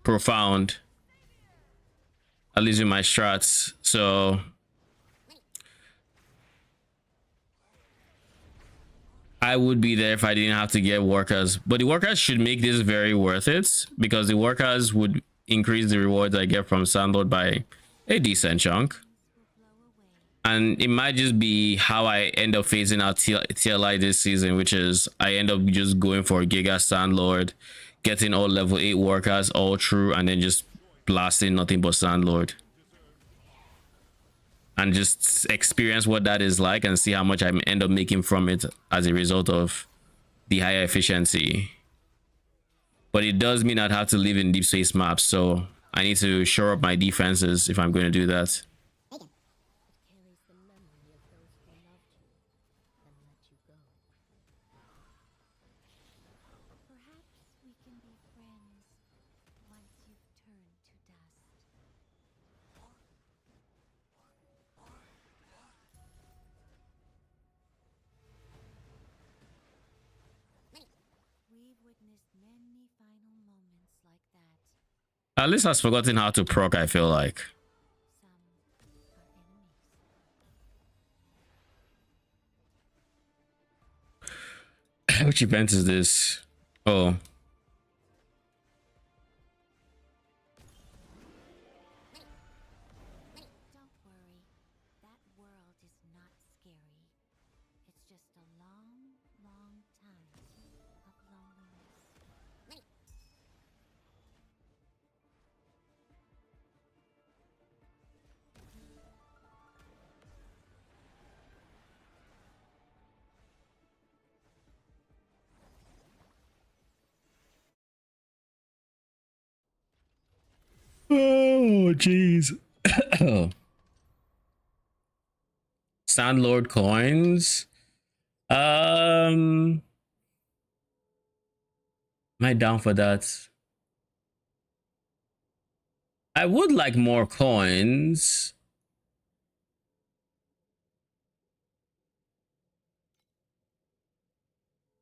profound, at least with my strats. So I would be there if I didn't have to get workers, but the workers should make this very worth it, because the workers would increase the rewards I get from Sandlord by a decent chunk. And it might just be how I end up phasing out TLI this season, which is I end up just going for Giga Sandlord, getting all level 8 workers all through, and then just blasting nothing but Sandlord. And just experience what that is like and see how much I end up making from it as a result of the higher efficiency. But it does mean I'd have to live in deep space maps, so I need to shore up my defenses if I'm going to do that. Carries the memory of those who loved you and let you go. Perhaps we can be friends once you've turned to dust. We've witnessed many final moments like that. At least I've forgotten how to proc, I feel like. Some are enemies. Which event is this? Oh. Don't worry, that world is not scary. It's just a long, long time of loneliness. Oh, jeez. Sandlord coins. Am I down for that? I would like more coins.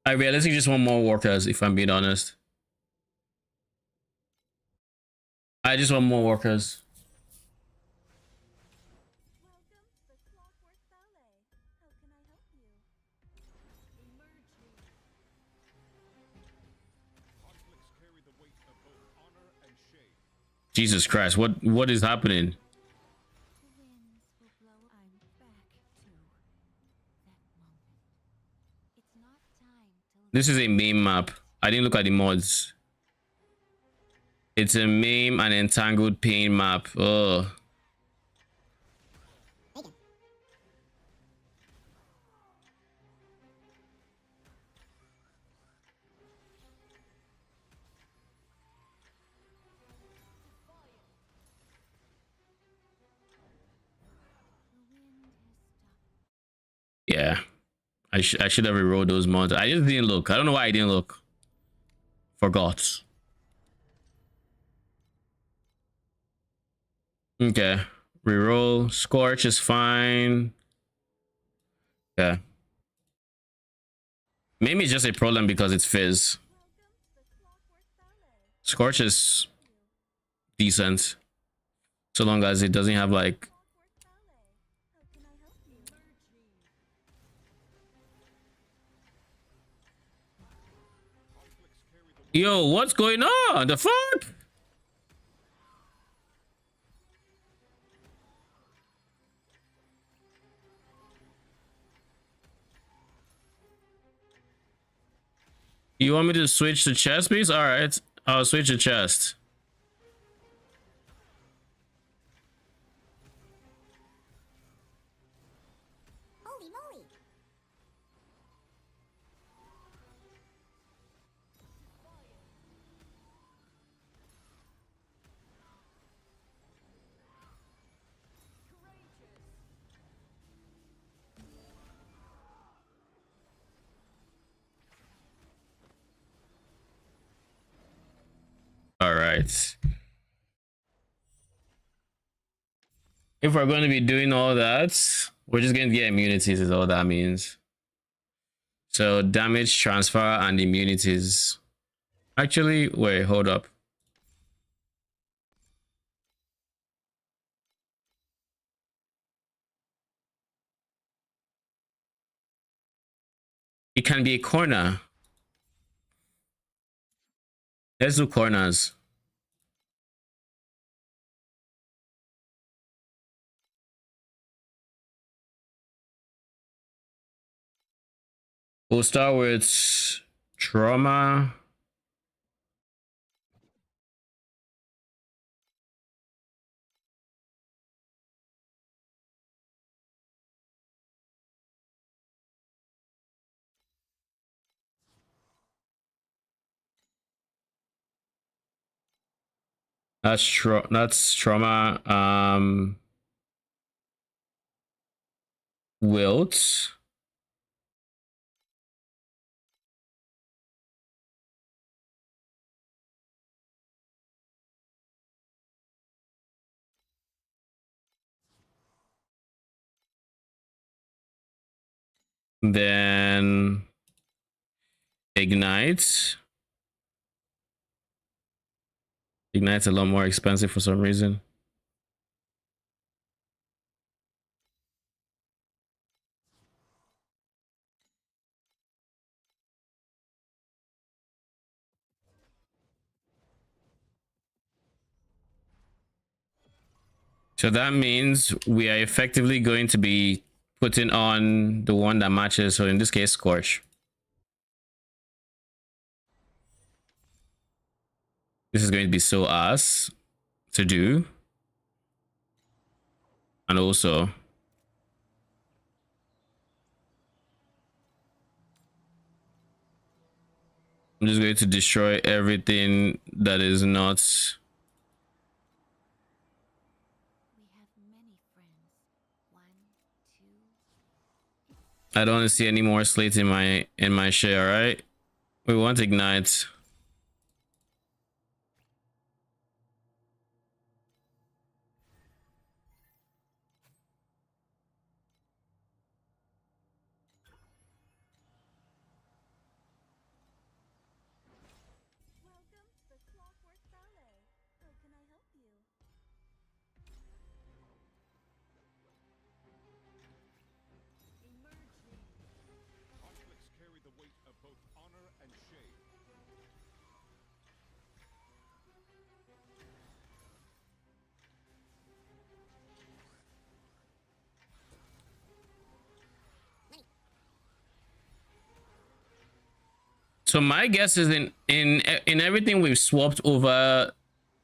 I realistically just want more workers, if I'm being honest. I just want more workers. Welcome to the Clockwork Ballet. How can I help you? Emerging. Conflicts carry the weight of both honor and shame. Jesus Christ, what is happening? The winds will blow. I'm back to that moment. It's not time to This is a meme map. I didn't look at the mods. It's a meme and entangled pain map. Oh. The wind has Yeah, I should have rerolled those mods. I just didn't look. I don't know why I didn't look. Forgot. Okay, reroll. Scorch is fine. Yeah. Maybe it's just a problem because it's Fizz. Scorch is decent. So long as it doesn't have like... Yo, what's going on? The fuck? You want me to switch to chest, please? All right, I'll switch to chest. Holy moly! All right. If we're going to be doing all that, we're just going to get immunities is all that means. So damage, transfer, and immunities. Actually, wait, hold up. It can be a corner. Let's do corners. We'll start with trauma. That's trauma. Wilt. Then ignite. Ignite's a lot more expensive for some reason. So that means we are effectively going to be putting on the one that matches. So in this case, Scorch. This is going to be so ass to do. And also, I'm just going to destroy everything that is not... We have many friends. 1, 2. I don't want to see any more slates in my share, all right? We want ignite. Welcome to the Clockwork Ballet. How can I help you? Conflicts carry the weight of both honor and shame. So my guess is in everything we've swapped over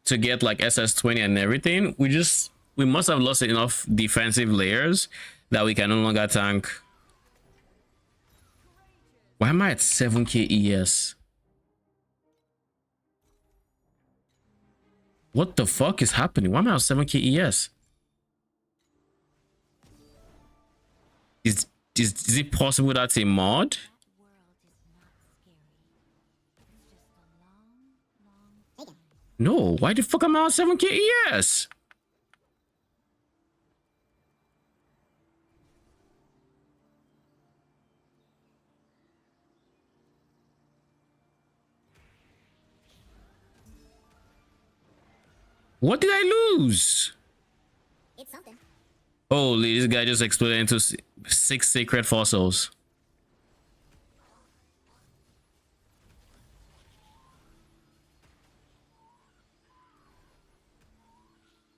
to get like SS20 and everything, we must have lost enough defensive layers that we can no longer tank. Why am I at 7k ES? What the fuck is happening? Why am I at 7k ES? is it possible that's a mod? That world is not scary. It's just a long, long time. No, why the fuck am I on 7k ES? What did I lose? It's something. Holy, this guy just exploded into 6 sacred fossils.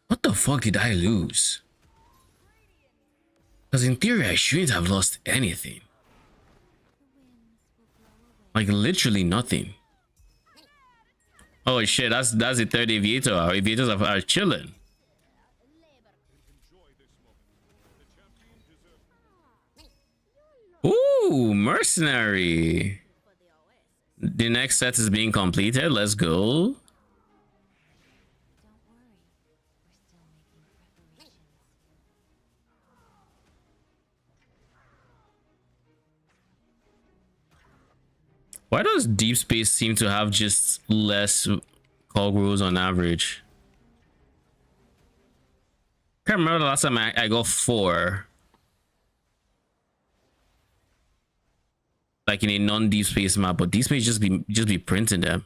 What the fuck did I lose? Because in theory, I shouldn't have lost anything. Like literally nothing. Oh shit, that's the third aviator. Our aviators are chilling. Ooh, mercenary. The next set is being completed. Let's go. Don't worry. We're still making preparations. Why does deep space seem to have just less cog rules on average? Can't remember the last time I got 4. Like in a non-deep space map, but deep space just be printing them.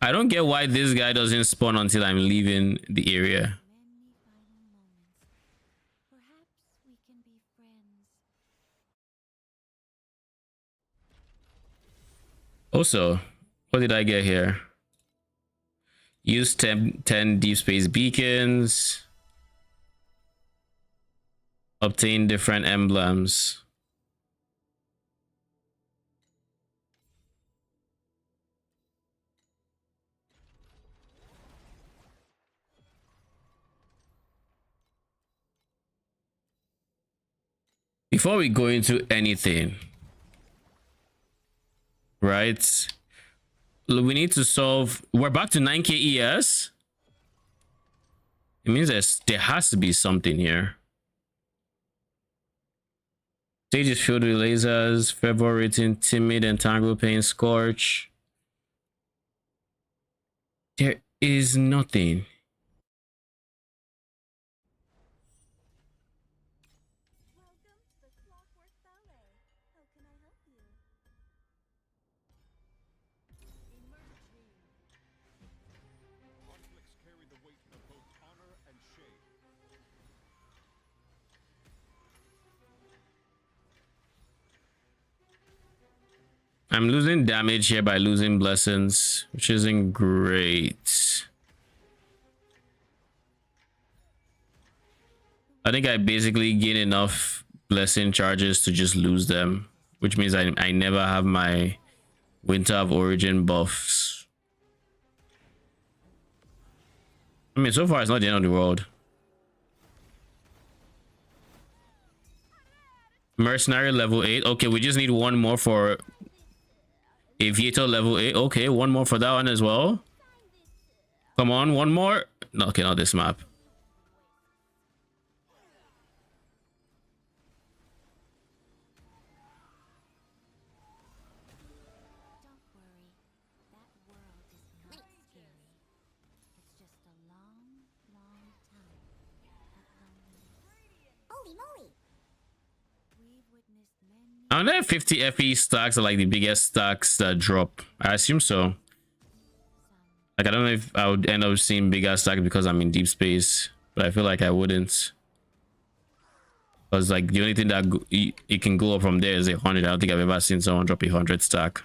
I don't get why this guy doesn't spawn until I'm leaving the area. Many final moments. Perhaps we can be friends. Also, what did I get here? Use 10 deep space beacons. Obtain different emblems. Before we go into anything, right? We need to solve. We're back to 9k ES. It means there has to be something here. Stage is filled with lasers, Fervor rating, timid, entangle, pain, scorch. There is nothing. Welcome to the Clockwork Ballet. How can I help you? Emerging. Conflicts carry the weight of both honor and shame. I'm losing damage here by losing blessings, which isn't great. I think I basically gain enough blessing charges to just lose them, which means I never have my Winter of Origin buffs. I mean, so far it's not the end of the world. Mercenary level 8. Okay, we just need one more for Aviator level 8. Okay, one more for that one as well. Come on, one more. No, okay, not this map. Don't worry. That world is not scary. It's just a long, long time. Holy moly! We've witnessed many. I wonder if 50 FE stacks are like the biggest stacks that drop. I assume so. Like, I don't know if I would end up seeing bigger stacks because I'm in deep space, but I feel like I wouldn't. Because like the only thing that it can go up from there is 100. I don't think I've ever seen someone drop 100 stack.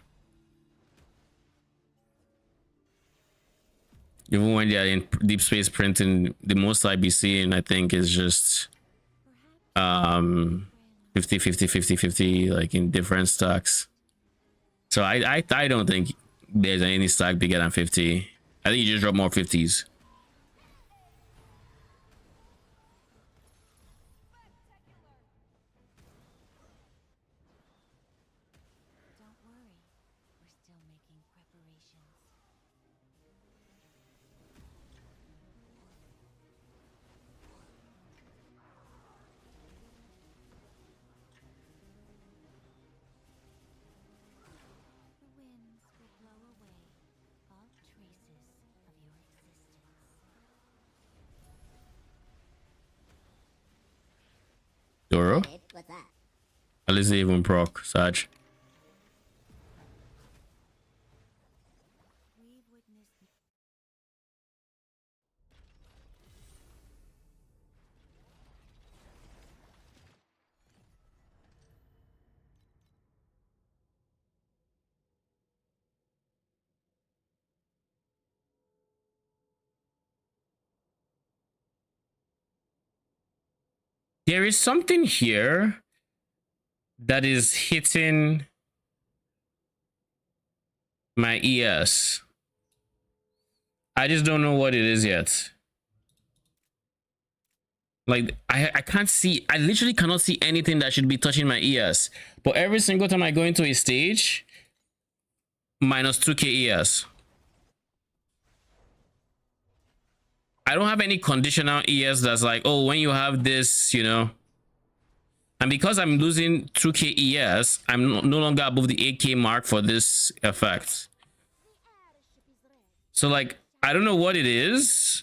Even when they're in deep space printing, the most I be seeing, I think, is just 50 50 50 50, like in different stacks. So I don't think there's any stack bigger than 50. I think you just drop more 50s. Don't worry. We're still making preparations. Doro. Hey, what's that? At least they even proc, Saj. We've witnessed There is something here that is hitting my ES. I just don't know what it is yet. Like, I can't see, I literally cannot see anything that should be touching my ES. But every single time I go into a stage, minus 2k ES. I don't have any conditional ES that's like, oh, when you have this, you know. And because I'm losing 2k ES, I'm no longer above the 8k mark for this effect. So like, I don't know what it is,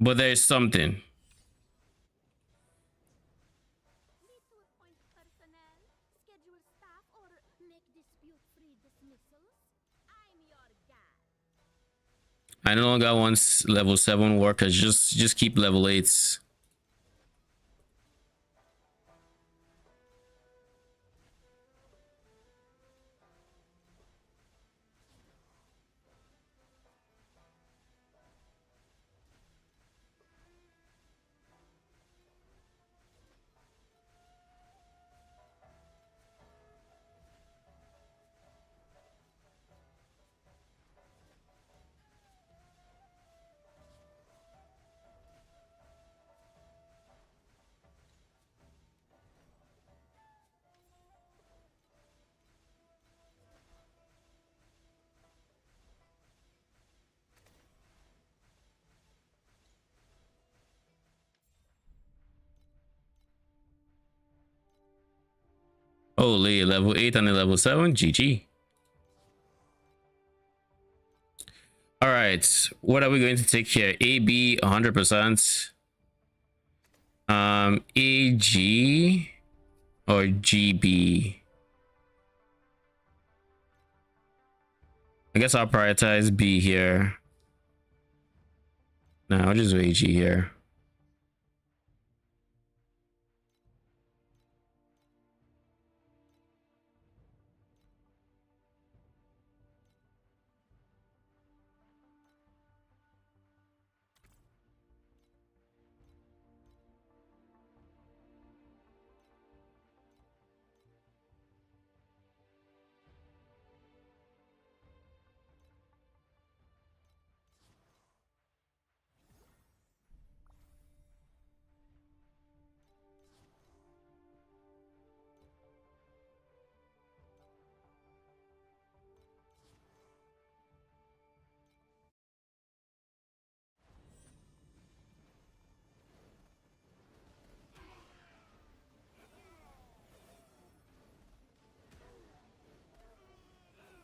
but there's something. I no longer want level 7 workers, just keep level 8s. Holy, level 8 and a level 7, GG. All right, what are we going to take here? AB 100%. AG or GB? I guess I'll prioritize B here. No, I'll just do AG here.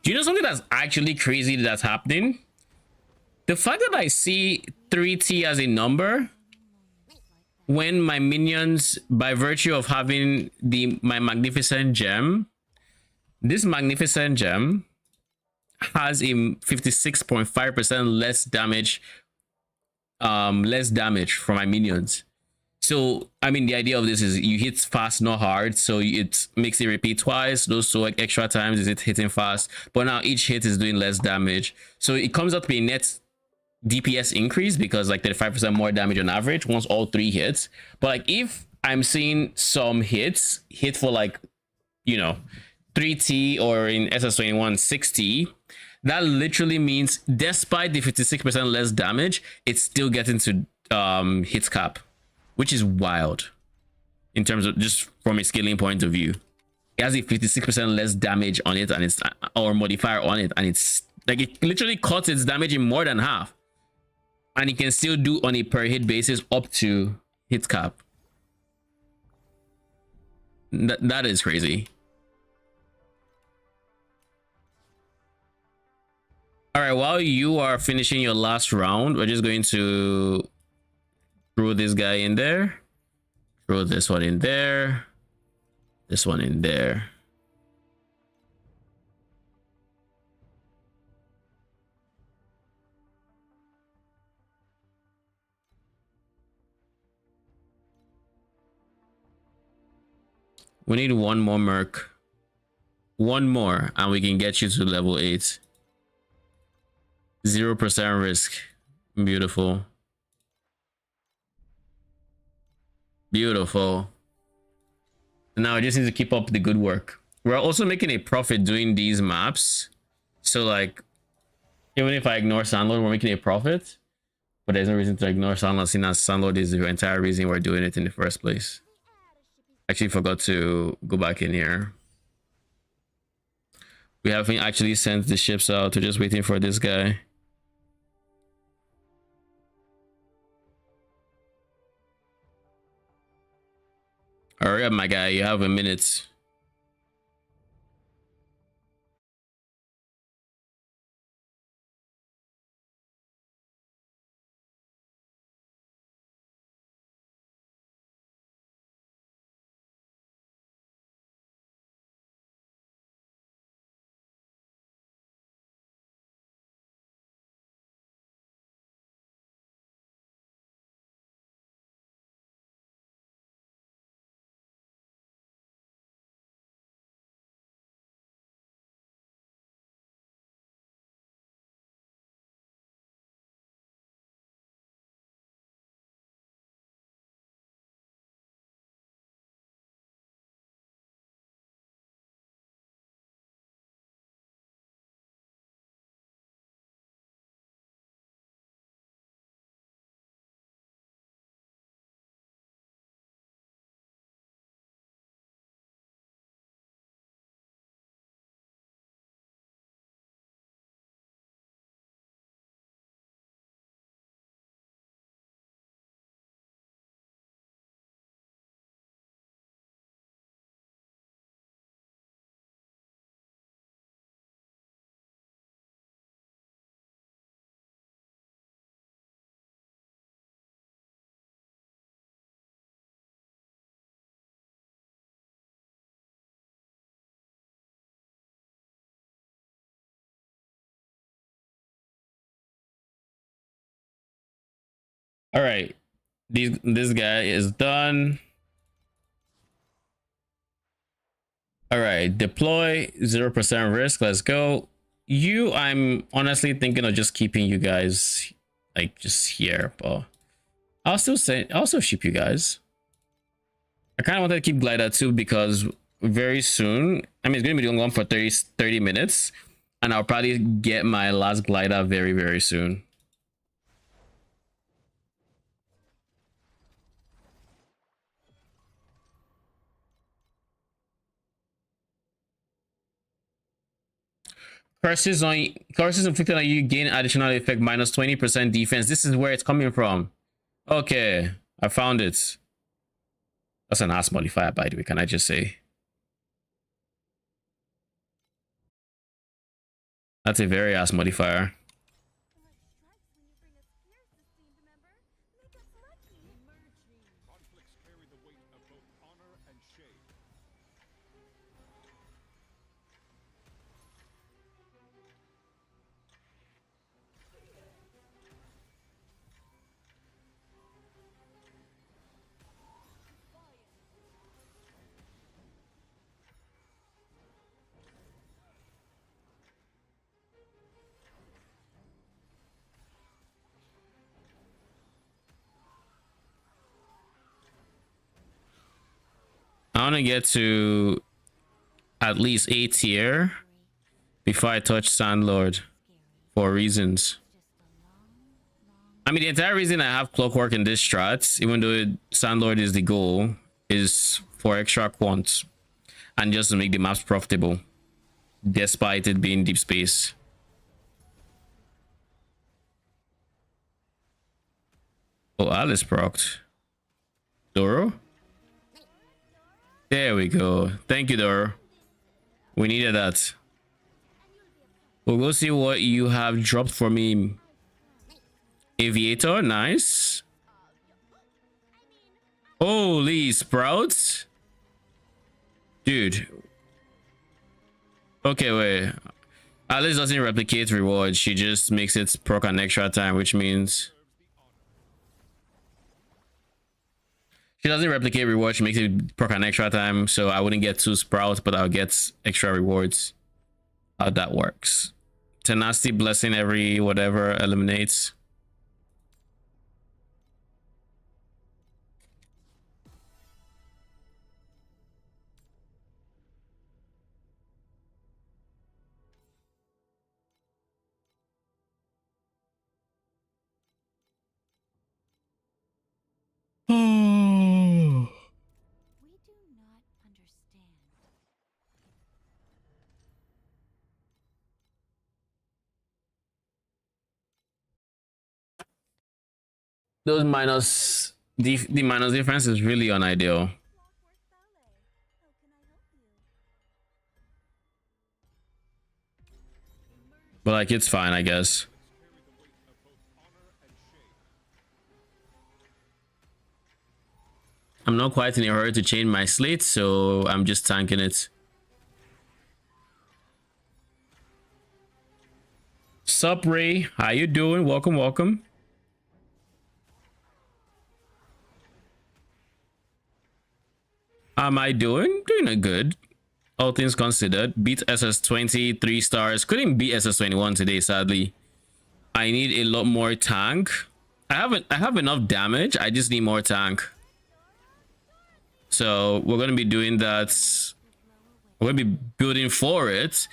Do you know something that's actually crazy that's happening? The fact that I see 3T as a number when my minions, by virtue of having my magnificent gem, this magnificent gem has a 56.5% less damage for my minions. So I mean, the idea of this is you hit fast, not hard, so it makes it repeat twice. Those 2 extra times is it hitting fast, but now each hit is doing less damage, so it comes out to be a net DPS increase because like 35% more damage on average once all 3 hits. But like if I'm seeing some hits hit for like, you know, 3T or in SS21 60, that literally means despite the 56% less damage, it's still getting to hit cap, which is wild in terms of just from a scaling point of view. It has a 56% less damage on it, and it's or modifier on it, and it's like it literally cuts its damage in more than half, and it can still do on a per hit basis up to hit cap. That is crazy. All right, while you are finishing your last round, we're just going to throw this guy in there. Throw this one in there. This one in there. We need one more merc. One more, and we can get you to level 8. 0% risk. Beautiful. Beautiful. Now I just need to keep up the good work. We're also making a profit doing these maps. So like, even if I ignore Sandlord, we're making a profit. But there's no reason to ignore Sandlord, seeing as Sandlord is the entire reason we're doing it in the first place. Actually forgot to go back in here. We haven't actually sent the ships out. We're just waiting for this guy. Hurry up, my guy. You have a minute. All right. This guy is done. All right. Deploy 0% risk. Let's go. I'm honestly thinking of just keeping you guys like just here, but I'll still ship you guys. I kind of wanted to keep glider too because very soon, I mean, it's going to be going on for 30 minutes, and I'll probably get my last glider very, very soon. Curses inflicted on you gain additional effect minus 20% defense. This is where it's coming from. Okay, I found it. That's an ass modifier, by the way. Can I just say? That's a very ass modifier. I want to get to at least 8 tier before I touch Sandlord for reasons. I mean, the entire reason I have Clockwork in this strat, even though Sandlord is the goal, is for extra quants and just to make the maps profitable, despite it being deep space. Oh, Alice procced. Doro? There we go. Thank you, Doro. We needed that. We'll go see what you have dropped for me. Aviator, nice. Holy sprouts. Dude. Okay, wait. Alice doesn't replicate rewards. She just makes it proc an extra time, which means she doesn't replicate rewards. She makes it proc an extra time, so I wouldn't get 2 sprouts, but I'll get extra rewards. How that works. Tenacity, blessing, every whatever eliminates. We do not understand. Those minus the minus difference is really unideal. Clockwork Ballet. How can I help you? But like it's fine, I guess. I'm not quite in a hurry to change my slate, so I'm just tanking it. Sup, Ray? How you doing? Welcome, welcome. How am I doing? Doing it good. All things considered. Beat SS20 3 stars. Couldn't beat SS21 today, sadly. I need a lot more tank. I have enough damage. I just need more tank. So we're gonna be doing that. We're gonna be building for it,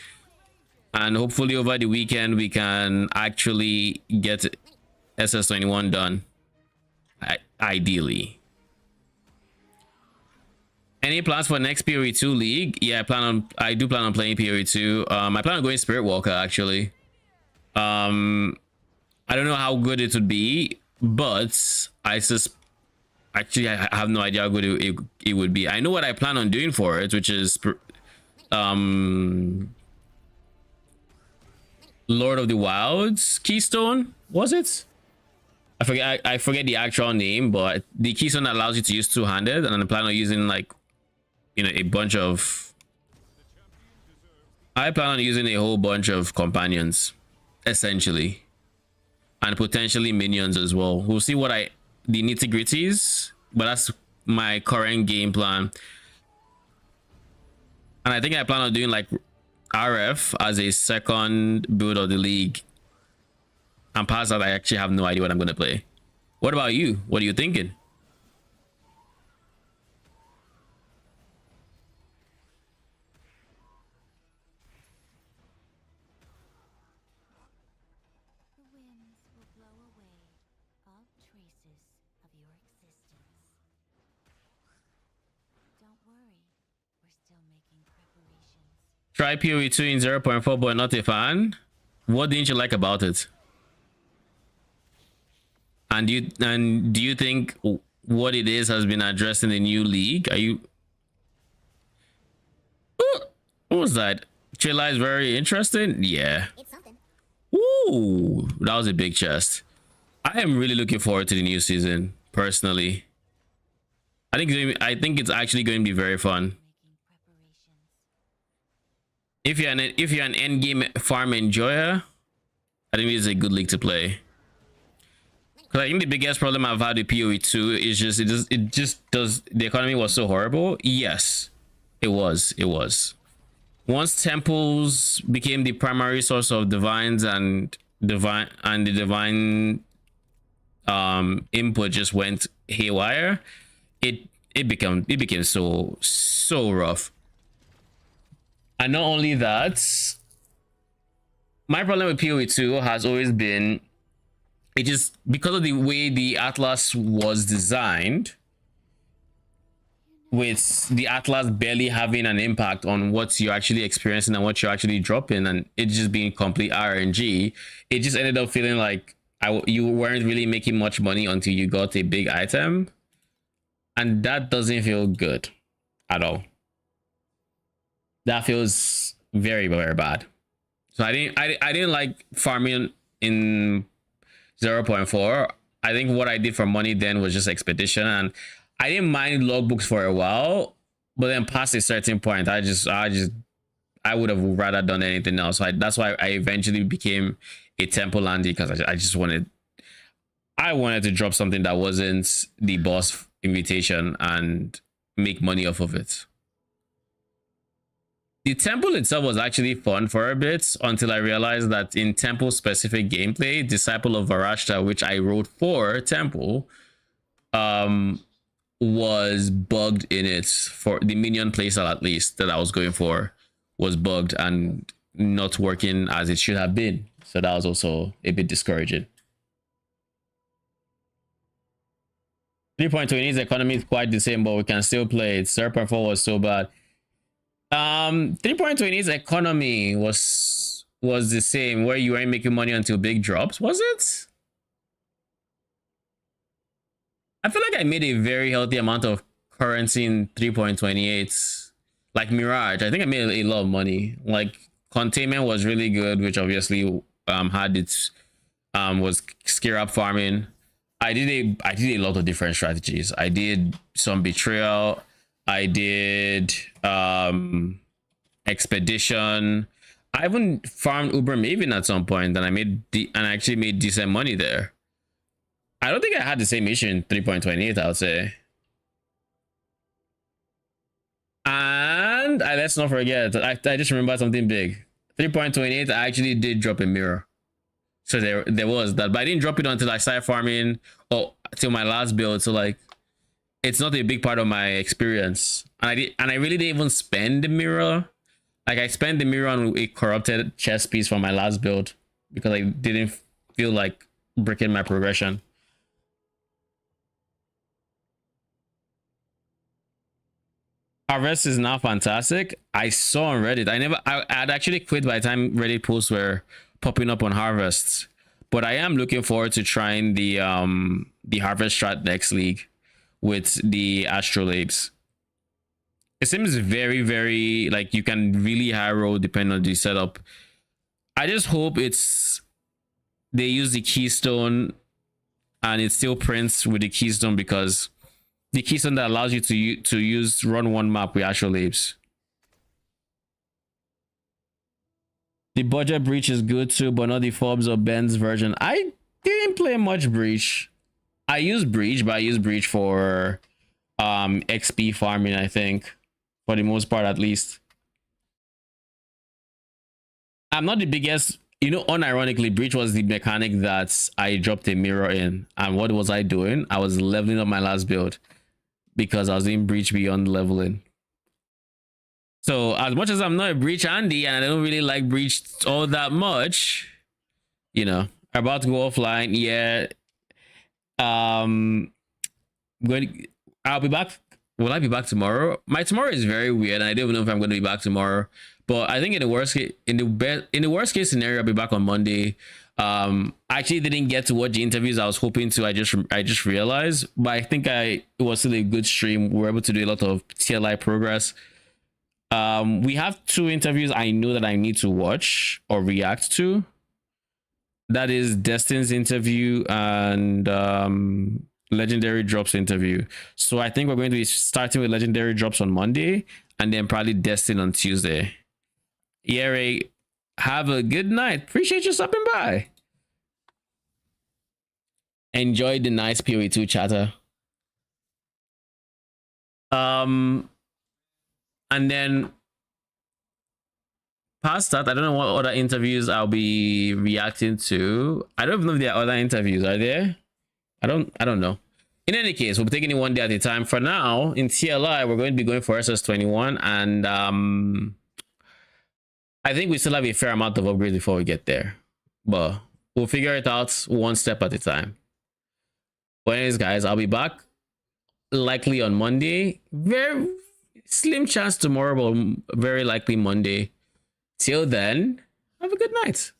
and hopefully over the weekend we can actually get SS21 done. Ideally. Any plans for next PoE 2 league? Yeah, I do plan on playing PoE 2. I plan on going Spirit Walker actually. I don't know how good it would be, but actually I have no idea how good it would be. I know what I plan on doing for it, which is Lord of the Wilds Keystone, was it? I forget the actual name, but the keystone allows you to use two-handed, and I plan on using like, you know, a bunch of. I plan on using a whole bunch of companions, essentially, and potentially minions as well. We'll see what the nitty-gritties, but that's my current game plan. And I think I plan on doing like RF as a second build of the league. And past that, I actually have no idea what I'm going to play. What about you? What are you thinking? The winds will blow away all traces of your existence. Don't worry, we're still making preparations. Try PoE 2 in 0.4, but not a fan. What didn't you like about it? And do you think what it is has been addressed in the new league? Are you? What was that? Chilla is very interesting. Yeah. It's something. Ooh, that was a big chest. I am really looking forward to the new season. Personally, I think it's actually going to be very fun. Making preparations. If you're an end game farm enjoyer, I think this is a good league to play. Because I think the biggest problem I've had with PoE 2 is just it just does, the economy was so horrible. Yes, it was. Once temples became the primary source of divines and the divine input just went haywire, it became so rough. And not only that, my problem with PoE 2 has always been, it just, because of the way the Atlas was designed, with the Atlas barely having an impact on what you're actually experiencing and what you're actually dropping, and it just being complete RNG, it just ended up feeling like you weren't really making much money until you got a big item, and that doesn't feel good at all. That feels very, very bad. So I didn't like farming in 0.4. I think what I did for money then was just expedition, and I didn't mind logbooks for a while, but then past a certain point, I would have rather done anything else. So that's why I eventually became a temple landy, because I just wanted to drop something that wasn't the boss invitation and make money off of it. The temple itself was actually fun for a bit until I realized that in temple specific gameplay, Disciple of Varashta, which I wrote for temple, was bugged in it. For the minion playstyle, at least, that I was going for was bugged and not working as it should have been. So that was also a bit discouraging. 3.20's economy is quite the same, but we can still play it. Serpent 4 was so bad. 3.20's economy was the same, where you weren't making money until big drops, was it? I feel like I made a very healthy amount of currency in 3.28. Like Mirage, I think I made a lot of money. Like Containment was really good, which obviously had its was scare up farming. I did a lot of different strategies. I did some betrayal. I did expedition. I even farmed Uber Maven at some point, and I actually made decent money there. I don't think I had the same issue in 3.28, I would say. And let's not forget, I just remember something big. 3.28, I actually did drop a mirror. So there was that, but I didn't drop it until I started farming, or till my last build. So like, it's not a big part of my experience. And I really didn't even spend the mirror. Like I spent the mirror on a corrupted chess piece for my last build because I didn't feel like breaking my progression. Harvest is now fantastic. I saw on Reddit. I'd actually quit by the time Reddit posts were popping up on Harvest. But I am looking forward to trying the Harvest strat next league with the Astrolabes. It seems very, very like you can really high roll depending on the setup. I just hope they use the keystone and it still prints with the keystone, because the keystone that allows you to run one map with Astrolabes. The budget breach is good too, but not the Forbes or Ben's version. I didn't play much breach. I use breach, but I use breach for XP farming, I think, for the most part at least. I'm not the biggest, unironically, breach was the mechanic that I dropped a mirror in. And what was I doing? I was leveling up my last build because I was in breach beyond leveling. So as much as I'm not a breach Andy and I don't really like breach all that much, about to go offline. Yeah. I'll be back. Will I be back tomorrow? My tomorrow is very weird, and I don't even know if I'm going to be back tomorrow. But I think in the worst case scenario, I'll be back on Monday. I actually didn't get to watch the interviews I was hoping to. I just realized, but I think it was still a good stream. We were able to do a lot of TLI progress. We have 2 interviews I know that I need to watch or react to. That is Destin's interview and Legendary Drops interview. So I think we're going to be starting with Legendary Drops on Monday and then probably Destin on Tuesday. Yeah, Ray, have a good night. Appreciate you stopping by. Enjoy the nice PoE 2 chatter. And then past that, I don't know what other interviews I'll be reacting to. I don't know if there are other interviews. Are there? I don't know. In any case, we'll be taking it one day at a time. For now, in TLI, we're going to be going for SS21, and I think we still have a fair amount of upgrades before we get there, but we'll figure it out one step at a time. But anyways, guys, I'll be back likely on Monday. Very slim chance tomorrow, but very likely Monday. Till then, have a good night.